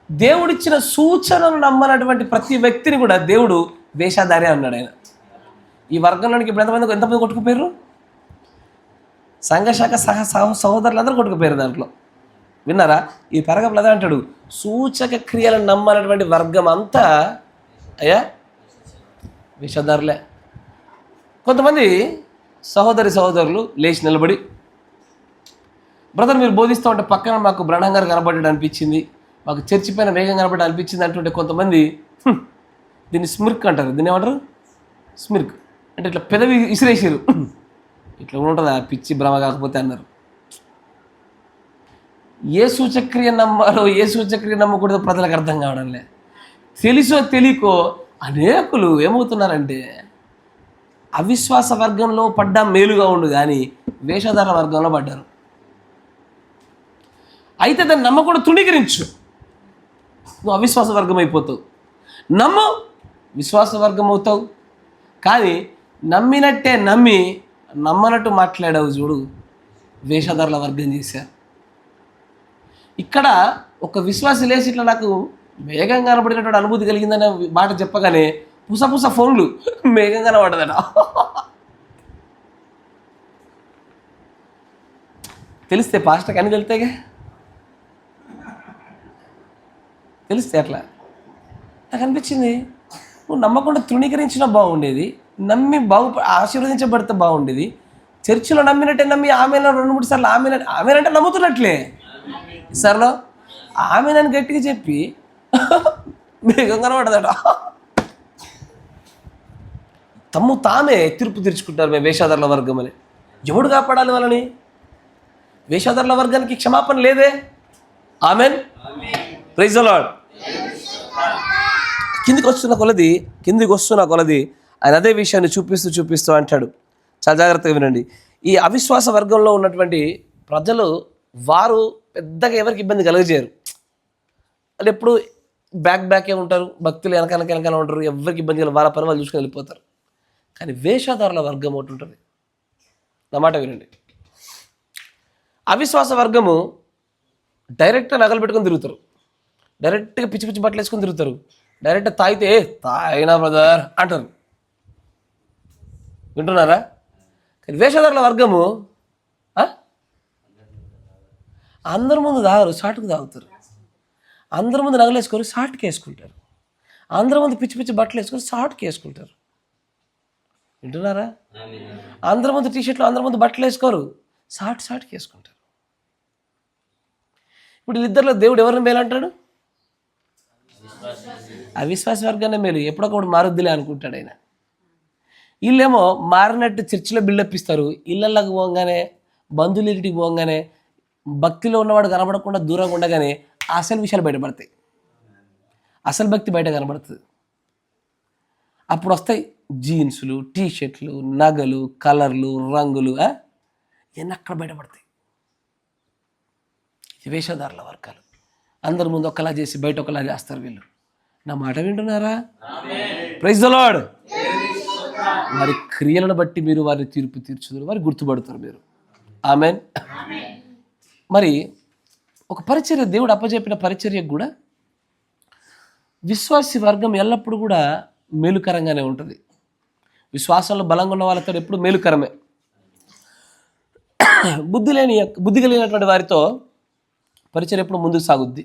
దేవుడిచ్చిన సూచనను నమ్మనటువంటి ప్రతి వ్యక్తిని కూడా దేవుడు వేషధారి అన్నాడు ఆయన. ఈ వర్గంలోనికి ఇప్పుడు ఎంతమంది కొట్టుకుపోయారు? సంఘశాఖ సహోదరులందరూ కొట్టుకుపోయారు దాంట్లో. విన్నారా? ఈ పెరగప్పుడు అదే అంటాడు, సూచక క్రియలను నమ్మనటువంటి వర్గం అంతా అయ్యా వేషధారులే. కొంతమంది సహోదరులు లేచి నిలబడి, బ్రదర్ మీరు బోధిస్తూ ఉంటే పక్కన మాకు బ్రహ్మ గారు కనబడ్డాడు అనిపించింది, మాకు చర్చి పైన వేగం కనబడ్డా అనిపించింది అంటుంటే కొంతమంది దీన్ని స్మిర్క్ అంటారు. దీన్ని ఏమంటారు? స్మిర్క్ అంటే ఇట్లా పెదవి ఇసిరేసారు. ఇట్లా ఉంటుంది ఆ పిచ్చి భ్రమ కాకపోతే అన్నారు. ఏ సూచక్రియ నమ్మాలో ఏ సూచక్రియ నమ్మకూడదో ప్రజలకు అర్థం కావడంలే. తెలుసో తెలియకో అనేకులు ఏమవుతున్నారంటే అవిశ్వాస వర్గంలో పడ్డా మేలుగా ఉండు కానీ వేషధార వర్గంలో పడ్డారు. అయితే దాన్ని నమ్మకుండా తృణీకరించు, నువ్వు అవిశ్వాస వర్గం అయిపోతావు. నమ్ము, విశ్వాస వర్గం అవుతావు. కానీ నమ్మినట్టే నమ్మి నమ్మనట్టు మాట్లాడావు చూడు, వేషధారుల వర్గం చేశారు. ఇక్కడ ఒక విశ్వాసి లేచి ఇట్లా నాకు వేగంగా కనబడినటువంటి అనుభూతి కలిగిందనే మాట చెప్పగానే పుసపుస ఫోన్లు వేగంగా కనబడదట. తెలిస్తే పాస్టర్కి అన్ని తెలుతాయిగా, తెలిస్తే అట్లా నాకు అనిపించింది, నువ్వు నమ్మకుండా తృణీకరించినా బాగుండేది, నమ్మి ఆశీర్వదించబడితే బాగుండేది. చర్చిలో నమ్మినట్టే నమ్మి ఆమెలో 2-3 సార్లు ఆమెనంటే నమ్ముతున్నట్లే సార్లో ఆమెనని గట్టిగా చెప్పి వేగంగా కనబడదట. తామే తీర్పు తీర్చుకుంటారు మేము వేషధారుల వర్గం అని. ఎవడు కాపాడాలి వాళ్ళని? వేషధారుల వర్గానికి క్షమాపణ లేదే. Amen, praise the Lord. కిందికి వస్తున్న కొలది ఆయన అదే విషయాన్ని చూపిస్తూ అంటాడు. చాలా జాగ్రత్తగా వినండి. ఈ అవిశ్వాస వర్గంలో ఉన్నటువంటి ప్రజలు వారు పెద్దగా ఎవరికి ఇబ్బంది కలగజేయరు. వాళ్ళు ఎప్పుడు బ్యాకే ఉంటారు, భక్తులు వెనకాల ఉంటారు, ఎవరికి ఇబ్బంది కలగదు, వాళ్ళ పని వాళ్ళు చూసుకొని వెళ్ళిపోతారు. కానీ వేషధారుల వర్గం ఒకటి ఉంటుంది. నా మాట వినండి. అవిశ్వాస వర్గము డైరెక్ట్గా నగలు పెట్టుకొని తిరుగుతారు, డైరెక్ట్గా పిచ్చి బట్టలు వేసుకొని తిరుగుతారు, డైరెక్ట్ తాగితే తాగినా బ్రదర్ అంటారు. వింటున్నారా? కానీ వేషధారుల వర్గము అందరి ముందు తాగరు, షార్ట్కి తాగుతారు. అందరి ముందు నగలు వేసుకొని షార్ట్కి వేసుకుంటారు. అందరి ముందు పిచ్చి బట్టలు వేసుకొని షార్ట్కి వేసుకుంటారు. వింటున్నారా? అందరి ముందు టీషర్ట్లు, అందరి ముందు బట్టలు వేసుకోరు, షార్ట్కి వేసుకుంటారు. ఇప్పుడు వీళ్ళిద్దరిలో దేవుడు ఎవరిని మేలంటాడు? అవిశ్వాస వర్గాన్ని మేలు. ఎప్పుడొకప్పుడు మారుద్దిలే అనుకుంటాడు ఆయన. వీళ్ళేమో మారినట్టు చర్చిలో బిల్డప్ ఇస్తారు, ఇళ్ళకి పోగానే బంధువులు ఇంటికి పోగానే భక్తిలో ఉన్నవాడు కనబడకుండా దూరంగా ఉండగానే అసలు విషయాలు బయటపడతాయి, అసలు భక్తి బయట కనబడుతుంది. అప్పుడు వస్తాయి జీన్సులు, టీషర్ట్లు, నగలు, కలర్లు, రంగులు, ఇవన్నీ అక్కడ బయటపడతాయి. ఇది వేషధారుల వర్గాలు. అందరి ముందు ఒకలా చేసి బయట ఒకలా చేస్తారు వీళ్ళు. నా మాట వింటున్నారా? Praise the Lord. వారి క్రియలను బట్టి మీరు వారిని తీర్పు తీర్చుదురు, వారి గుర్తుపడతారు మీరు. ఆమెన్. మరి ఒక పరిచర్య, దేవుడు అప్పచెప్పిన పరిచర్యకు కూడా విశ్వాసి వర్గం ఎల్లప్పుడూ కూడా మేలుకరంగానే ఉంటుంది. విశ్వాసంలో బలంగా ఉన్న వాళ్ళతో ఎప్పుడు మేలుకరమే. బుద్ధి కలిగినటువంటి వారితో పరిచర్య ఎప్పుడు ముందుకు సాగుద్ది.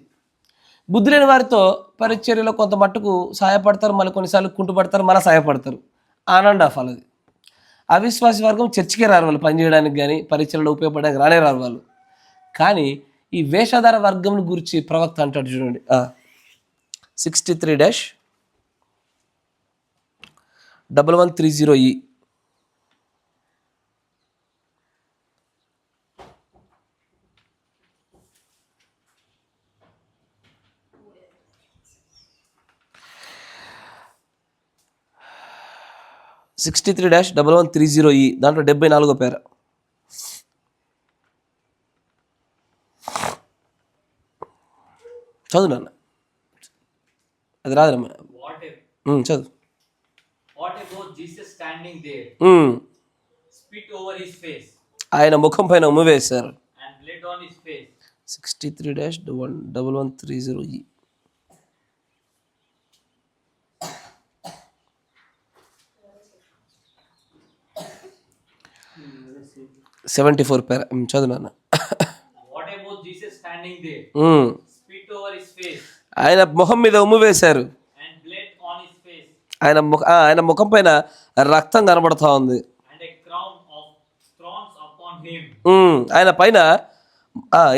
బుద్ధి లేని వారితో పరిచర్యలో కొంత మట్టుకు సహాయపడతారు, మళ్ళీ కొన్నిసార్లు కుంటుపడతారు, మళ్ళీ సహాయపడతారు. ఆన్ అండ్ ఆఫ్ అది. అవిశ్వాసి వర్గం చర్చికే రారు, వాళ్ళు పనిచేయడానికి కానీ పరిచర్యలో ఉపయోగపడడానికి రానే రారు వాళ్ళు. కానీ ఈ వేషధార వర్గం గురించి ప్రవక్త అంటాడు చూడండి, 63-1130E. దాంట్లో 74వ పేర. చదువు నాన్న, అది రాదమ్మా, చదువు. ఆయన ముఖం పైన ఉమ్మి వేశారు. 63-1130E. 74 పేర చదువు నాన్న. ఆయన ముఖం మీద ఉమ్ము వేశారు, ఆయన ముఖం పైన రక్తం కనబడతా ఉంది. on him, ఆయన పైన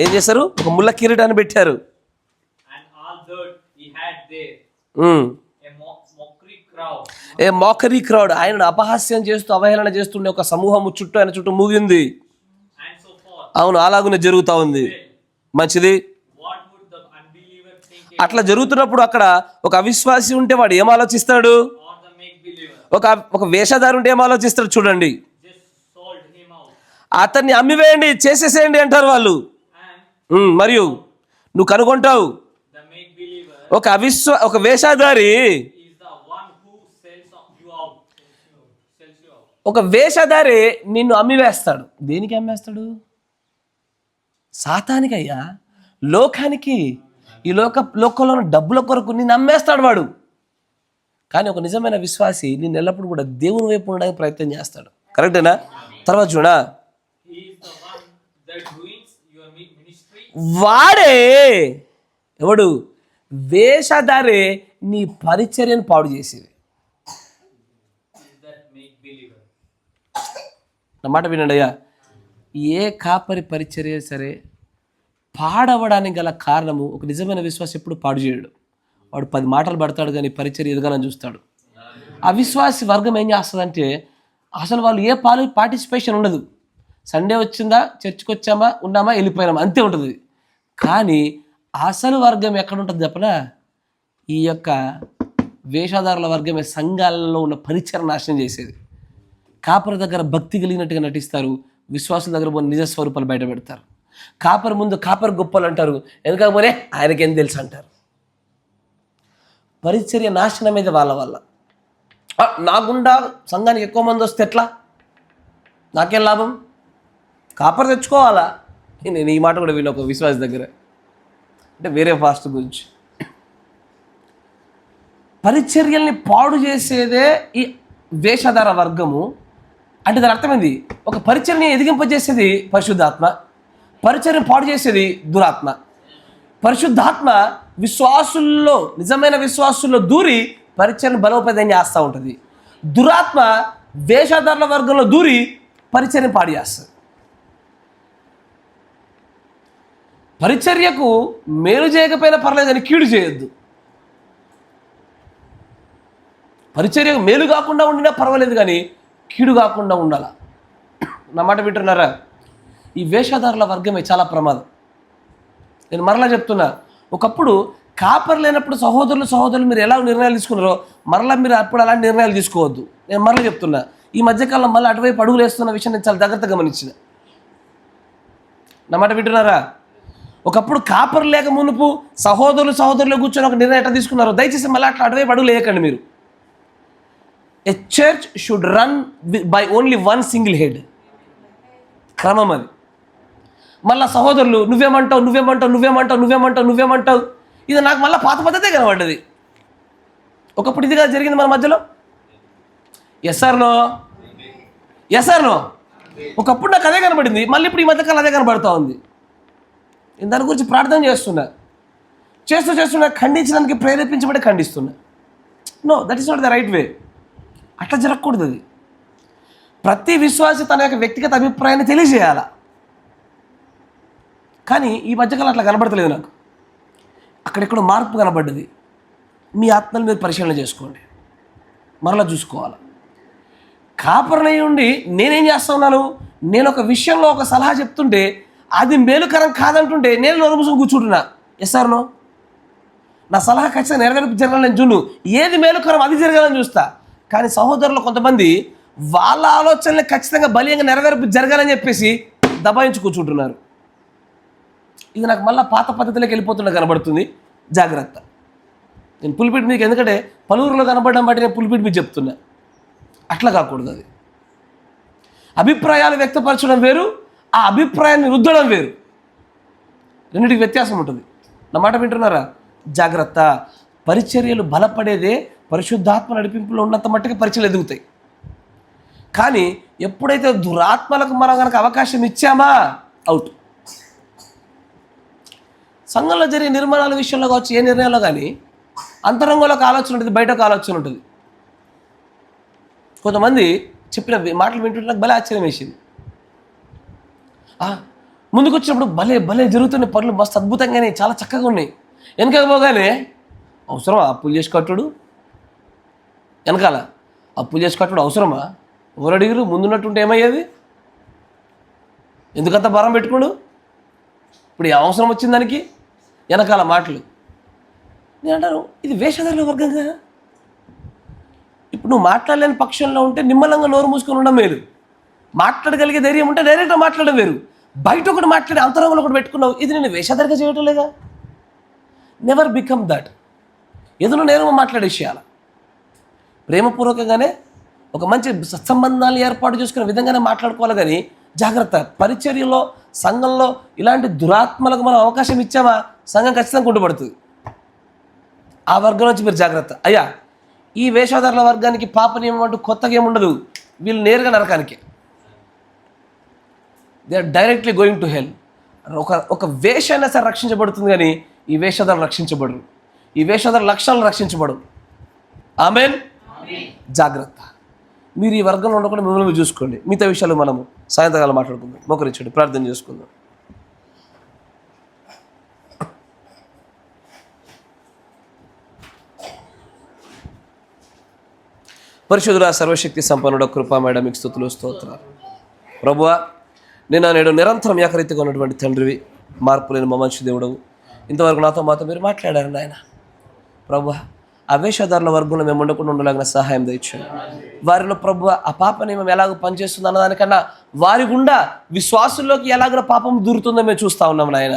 ఏం చేశారు? ఒక ముళ్ళ కిరీటాన్ని పెట్టారు. and all that he had there, a mockery crowd, A mockery crowd, ఆయనను అపహాస్యం చేస్తూ అవహేళన చేస్తుండే ఒక సమూహము చుట్టూ ఆయన చుట్టూ మూగింది. and so forth. అవును, అలాగునే జరుగుతూ ఉంది. మంచిది. What would the unbeliever think, అట్లా జరుగుతున్నప్పుడు అక్కడ ఒక అవిశ్వాసి ఉంటే వాడు ఏం ఆలోచిస్తాడు? or the make believer? ఒక వేషధారి ఉంటే ఏం ఆలోచిస్తాడు? చూడండి, Just sold him out, అతన్ని అమ్మివేయండి, చేసేసేయండి అంటారు వాళ్ళు. and మరియు నువ్వు కనుగొంటావు, the make believer ఒక వేషధారి, is the one who sells you out, sells you out. ఒక వేషధారి నిన్ను అమ్మివేస్తాడు. దేనికి అమ్మేస్తాడు? సాతానికయ్యా, లోకానికి. ఈ లోకంలో ఉన్న డబ్బుల కొరకు నిన్ను అమ్మేస్తాడు వాడు. కానీ ఒక నిజమైన విశ్వాసి నిన్ను ఎల్లప్పుడు కూడా దేవుని వైపు ఉండడానికి ప్రయత్నం చేస్తాడు. కరెక్టేనా? తర్వాత చూడా, He is the one that ruins your ministry. వాడే ఎవడు? వేషధారే నీ పరిచర్యను పాడు చేసేది. Is that make believer? నా మాట వినండి అయ్యా, ఏ కాపరి పరిచర్య సరే పాడవడానికి గల కారణము ఒక నిజమైన విశ్వాసం ఎప్పుడు పాడు చేయడు. వాడు 10 మాటలు పడతాడు కానీ పరిచర్య ఎదగాలని చూస్తాడు. అవిశ్వాసి వర్గం ఏం చేస్తుందంటే అసలు వాళ్ళు ఏ పార్టిసిపేషన్ ఉండదు. సండే వచ్చిందా, చర్చికి వచ్చామా, ఉన్నామా, వెళ్ళిపోయినామా, అంతే ఉంటుంది. కానీ అసలు వర్గం ఎక్కడ ఉంటుంది చెప్పనా? ఈ యొక్క వేషధారుల వర్గమే సంఘాలలో ఉన్న పరిచయం నాశనం చేసేది. కాపరి దగ్గర భక్తి కలిగినట్టుగా నటిస్తారు, విశ్వాసుల దగ్గర పోయిన నిజ స్వరూపాలు బయట పెడతారు. కాపరి ముందు కాపరి గొప్పలు అంటారు, వెనక పోనే ఆయనకేం తెలుసు అంటారు. పరిచర్య నాశనం మీద వాళ్ళ వల్ల. నాగుండా సంఘానికి ఎక్కువ మంది వస్తే ఎట్లా, నాకేం లాభం, కాపరి తెచ్చుకోవాలా. నేను ఈ మాట కూడా విన్న ఒక విశ్వాస దగ్గర, అంటే వేరే ఫాస్ట్ గురించి. పరిచర్యల్ని పాడు చేసేదే ఈ వేషధార వర్గము. అంటే దాని అర్థమైంది, ఒక పరిచర్ని ఎదిగింపజేసేది పరిశుద్ధాత్మ, పరిచర్ని పాడు చేసేది దురాత్మ. పరిశుద్ధాత్మ విశ్వాసుల్లో, నిజమైన విశ్వాసుల్లో దూరి పరిచర్ని బలోపేతం చేస్తూ ఉంటుంది. దురాత్మ వేషధారుల వర్గంలో దూరి పరిచర్ని పాడు చేస్తుంది. పరిచర్యకు మేలు చేయకపోయినా పర్లేదు కానీ కీడు చేయొద్దు. పరిచర్యకు మేలు కాకుండా ఉండినా పర్వాలేదు కానీ కీడు కాకుండా ఉండాల. నా మాట వింటున్నారా? ఈ వేషధారుల వర్గమే చాలా ప్రమాదం. నేను మరలా చెప్తున్నా, ఒకప్పుడు కాపర్ లేనప్పుడు సహోదరులు మీరు ఎలా నిర్ణయాలు తీసుకున్నారో మరలా మీరు అప్పుడు అలాంటి నిర్ణయాలు తీసుకోవద్దు. నేను మరలా చెప్తున్నా, ఈ మధ్యకాలంలో మళ్ళీ అటువైపు అడుగులు వేస్తున్న విషయం నేను చాలా జాగ్రత్తగా గమనించిన. నా మాట వింటున్నారా? ఒకప్పుడు కాపర్ లేక మునుపు సహోదరులు కూర్చొని ఒక నిర్ణయం ఎట్లా తీసుకున్నారో దయచేసి మళ్ళీ అట్లా అటువైపు అడుగులు వేయకండి మీరు. A church should run by only one single head. క్రమం అది. మళ్ళా సహోదరులు నువ్వేమంటావు, ఇది నాకు మళ్ళీ పాత పద్ధతే కనబడ్డది. ఒకప్పుడు ఇదిగా జరిగింది మన మధ్యలో. Yes or no? ఒకప్పుడు నాకు అదే కనబడింది, మళ్ళీ ఇప్పుడు ఈ మధ్యకాలం అదే కనబడుతూ ఉంది. నేను దాని గురించి ప్రార్థన చేస్తున్నా, ఖండించడానికి ప్రేరేపించబడి ఖండిస్తున్నా. No, that is not the right way. అట్లా జరగకూడదు. అది ప్రతి విశ్వాసి తన యొక్క వ్యక్తిగత అభిప్రాయాన్ని తెలియజేయాల. కానీ ఈ మధ్యకాలం అట్లా కనబడతలేదు నాకు. అక్కడెక్కడో మార్పు కనబడ్డది. మీ ఆత్మని మీరు పరిశీలన చేసుకోండి, మరలా చూసుకోవాలి. కాపరనై ఉండి నేనేం చేస్తా ఉన్నాను, నేను ఒక విషయంలో ఒక సలహా చెప్తుంటే అది మేలుకరం కాదంటుంటే నేను నోరు మూసుకొని కూర్చుంటున్నా. Yes or no? నా సలహా ఖచ్చితంగా నెరవేర్పు జరగాలని చూను, ఏది మేలుకరం అది జరగాలని చూస్తా. కానీ సహోదరులు కొంతమంది వాళ్ళ ఆలోచనలు ఖచ్చితంగా బలీయంగా నెరవేర్పు జరగాలని చెప్పేసి దబాయించి కూర్చుంటున్నారు. ఇది నాకు మళ్ళీ పాత పద్ధతిలోకి వెళ్ళిపోతున్నా కనబడుతుంది. జాగ్రత్త. నేను పులిపిట్ మీకు, ఎందుకంటే పలువురులో కనబడడం బట్టి నేను పులిపిట్ మీకు చెప్తున్నా. అట్లా కాకూడదు. అది అభిప్రాయాలు వ్యక్తపరచడం వేరు, ఆ అభిప్రాయాన్ని రుద్దడం వేరు. రెండింటికి వ్యత్యాసం ఉంటుంది. నా మాట వింటున్నారా? జాగ్రత్త. పరిచర్యలు బలపడేదే పరిశుద్ధాత్మ నడిపింపులో ఉన్నంత మట్టుకు పరిచర్యలు ఎదుగుతాయి. కానీ ఎప్పుడైతే దురాత్మలకు మనం కనుక అవకాశం ఇచ్చామా, అవుట్. సంఘంలో జరిగే నిర్మాణాల విషయంలో కావచ్చు, ఏ నిర్ణయంలో కానీ అంతరంగంలో ఒక ఆలోచన ఉంటుంది, బయట ఒక ఆలోచన ఉంటుంది. కొంతమంది చెప్పిన మాటలు వింటుంటే నాకు భలే ఆశ్చర్యం వేసింది. ముందుకు వచ్చినప్పుడు భలే భలే జరుగుతున్నాయి పనులు, మస్తు అద్భుతంగానే చాలా చక్కగా ఉన్నాయి. వెనక పోగానే అవసరమా అప్పులు చేసి కట్టుడు? వెనకాల అప్పులు చేసి కట్టుడు అవసరమా? ఎవరు అడిగిరు? ముందున్నట్టుంటే ఏమయ్యేది? ఎందుకంత భారం పెట్టుకోడు? ఇప్పుడు ఈ అవసరం వచ్చింది దానికి వెనకాల మాటలు. నేను అంటాను, ఇది వేషధారుల వర్గంగా. ఇప్పుడు నువ్వు మాట్లాడలేని పక్షంలో ఉంటే నిమ్మలంగా నోరు మూసుకొని ఉండడం వేరు, మాట్లాడగలిగే ధైర్యం ఉంటే డైరెక్ట్గా మాట్లాడడం వేరు. బయట ఒకటి మాట్లాడి అంతరంగంలో ఒకటి పెట్టుకున్నావు, ఇది నేను వేషధారిగా చేయటం లేదా? Never become that. ఏదో నేరుగా మాట్లాడేసేయాల. ప్రేమపూర్వకంగానే ఒక మంచి సత్సంబంధాలు ఏర్పాటు చేసుకునే విధంగానే మాట్లాడుకోవాలి. కానీ జాగ్రత్త, పరిచర్యలో సంఘంలో ఇలాంటి దురాత్మలకు మనం అవకాశం ఇచ్చామా సంఘం ఖచ్చితంగా కుంటుపడుతుంది. ఆ వర్గం నుంచి మీరు జాగ్రత్త. అయ్యా, ఈ వేషధారుల వర్గానికి పాప నియమం అంటూ కొత్తగా ఏముండదు. వీళ్ళు నేరుగా నరకానికే. They are directly going to hell. ఒక వేష అయినా సరే రక్షించబడుతుంది, కానీ ఈ వేషధారులు రక్షించబడరు. ఈ వేషధారుల లక్షణాలు రక్షించబడవు. ఆమేన్. జాగ్రత్త. మీరు ఈ వర్గంలో ఉండకుండా మిమ్మల్ని మీరు చూసుకోండి. మిగతా విషయాలు మనము సాయంత్రకాలం మాట్లాడుకుందాం. మోకరించండి, ప్రార్థన చేసుకుందాం. పరిశుద్ధుల సర్వశక్తి సంపన్నుడ కృపామేడ మీకు స్తుతులు స్తోత్రాలు. ప్రభువా, నేను నేడు నిరంతరం ఏకరీతిగా ఉన్నటువంటి తండ్రివి, మార్పు లేని మా మంచి దేవుడవు. ఇంతవరకు నాతో మాతో మీరు మాట్లాడారు నాయన. ప్రభువా, ఆ వేషధారుల వర్గంలో మేము ఉండకుండా ఉండలాగిన సహాయం దయచేయండి. వారిలో ప్రభువ ఆ పాప నియమం ఎలాగో పనిచేస్తుంది అన్నదానికన్నా వారి గుండా విశ్వాసుల్లోకి ఎలాగో పాపం దూరుతుందో మేము చూస్తూ ఉన్నాం నాయన.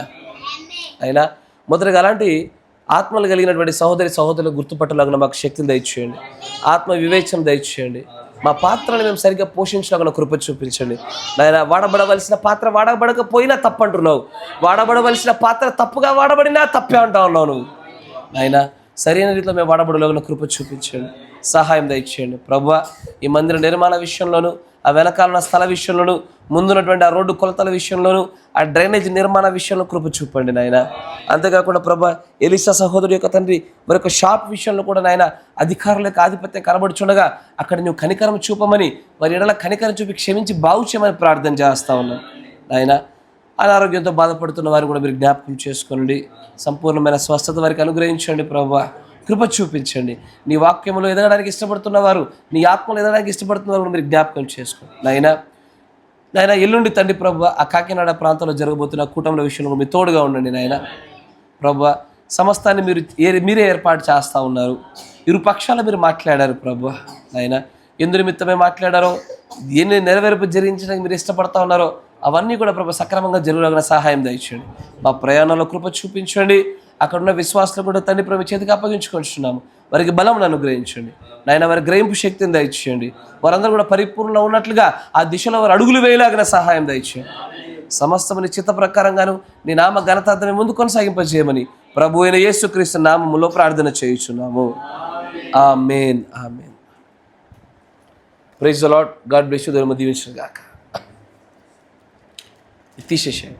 అయినా మొదటిగా అలాంటి ఆత్మలు కలిగినటువంటి సహోదరులు గుర్తుపట్టలాగిన మాకు శక్తిని దయచేయండి, ఆత్మ వివేచన దయచేయండి. మా పాత్రను మేము సరిగ్గా పోషించలాగిన కృప చూపించండి నాయన. వాడబడవలసిన పాత్ర వాడబడకపోయినా తప్పు అంటున్నావు, వాడబడవలసిన పాత్ర తప్పుగా వాడబడినా తప్పే అంటా ఉన్నావు నువ్వు నాయన. సరైన రీతిలో మేము వాడబడలోగిన కృప చూపించండి, సహాయం దయచేయండి. ప్రభువా, ఈ మందిర నిర్మాణ విషయంలోను, ఆ వెనకాలన్న స్థల విషయంలోను, ముందున్నటువంటి ఆ రోడ్డు కొలతల విషయంలోను, ఆ డ్రైనేజ్ నిర్మాణ విషయంలో కృప చూపండి నాయన. అంతేకాకుండా ప్రభా, ఎలీషా సహోదరు యొక్క తండ్రి మరొక షాప్ విషయంలో కూడా నాయన అధికారుల యొక్క ఆధిపత్యం కనబడుచుండగా అక్కడ నువ్వు కనికరం చూపమని, వారి ఎడల కనికరం చూపి క్షమించి బాగు చేయమని ప్రార్థన చేస్తా ఉన్నాం నాయన. అనారోగ్యంతో బాధపడుతున్న వారిని కూడా మీరు జ్ఞాపకం చేసుకోండి, సంపూర్ణమైన స్వస్థత వారికి అనుగ్రహించండి. ప్రభువా, కృప చూపించండి. నీ వాక్యంలో ఎదగడానికి ఇష్టపడుతున్న వారు, నీ ఆత్మలో ఎదగడానికి ఇష్టపడుతున్న వారు మీరు జ్ఞాపకం చేసుకోండి నాయన. ఎల్లుండి తండ్రి ప్రభువా, ఆ కాకినాడ ప్రాంతంలో జరగబోతున్న కూటముల విషయంలో మీరు తోడుగా ఉండండి నాయన. ప్రభువా, సమస్తాన్ని మీరే ఏర్పాటు చేస్తూ ఉన్నారు. ఇరు పక్షాలు మీరు మాట్లాడారు ప్రభువా నాయన. ఎందు నిమిత్తమే మాట్లాడారో, ఎన్ని నెరవేర్పు జరిగించడానికి మీరు ఇష్టపడతా ఉన్నారో అవన్నీ కూడా ప్రభు సక్రమంగా జరుగులాగిన సహాయం దయచేయండి. మా ప్రయాణంలో కృప చూపించండి. అక్కడ ఉన్న విశ్వాసాలు కూడా తండ్రి ప్రభు చేతికి అప్పగించుకుంటున్నాము. వారికి బలం అనుగ్రహించండి నాయన. వారి గ్రహింపు శక్తిని దయచేయండి. వారందరూ కూడా పరిపూర్ణంగా ఉన్నట్లుగా ఆ దిశలో వారు అడుగులు వేయలాగిన సహాయం దయచేయండి. సమస్తముని చిత్త ప్రకారంగాను నీ నామ ఘనతార్థమే ముందు కొనసాగింపజేయమని ప్రభు అయిన యేసుక్రీస్తు నామములో ప్రార్థన చేయుచున్నాము. ఆమేన్. ఆమేన్. Praise the Lord. God bless you. దేవుడు దీవించును గాక. తీసేసేయండి.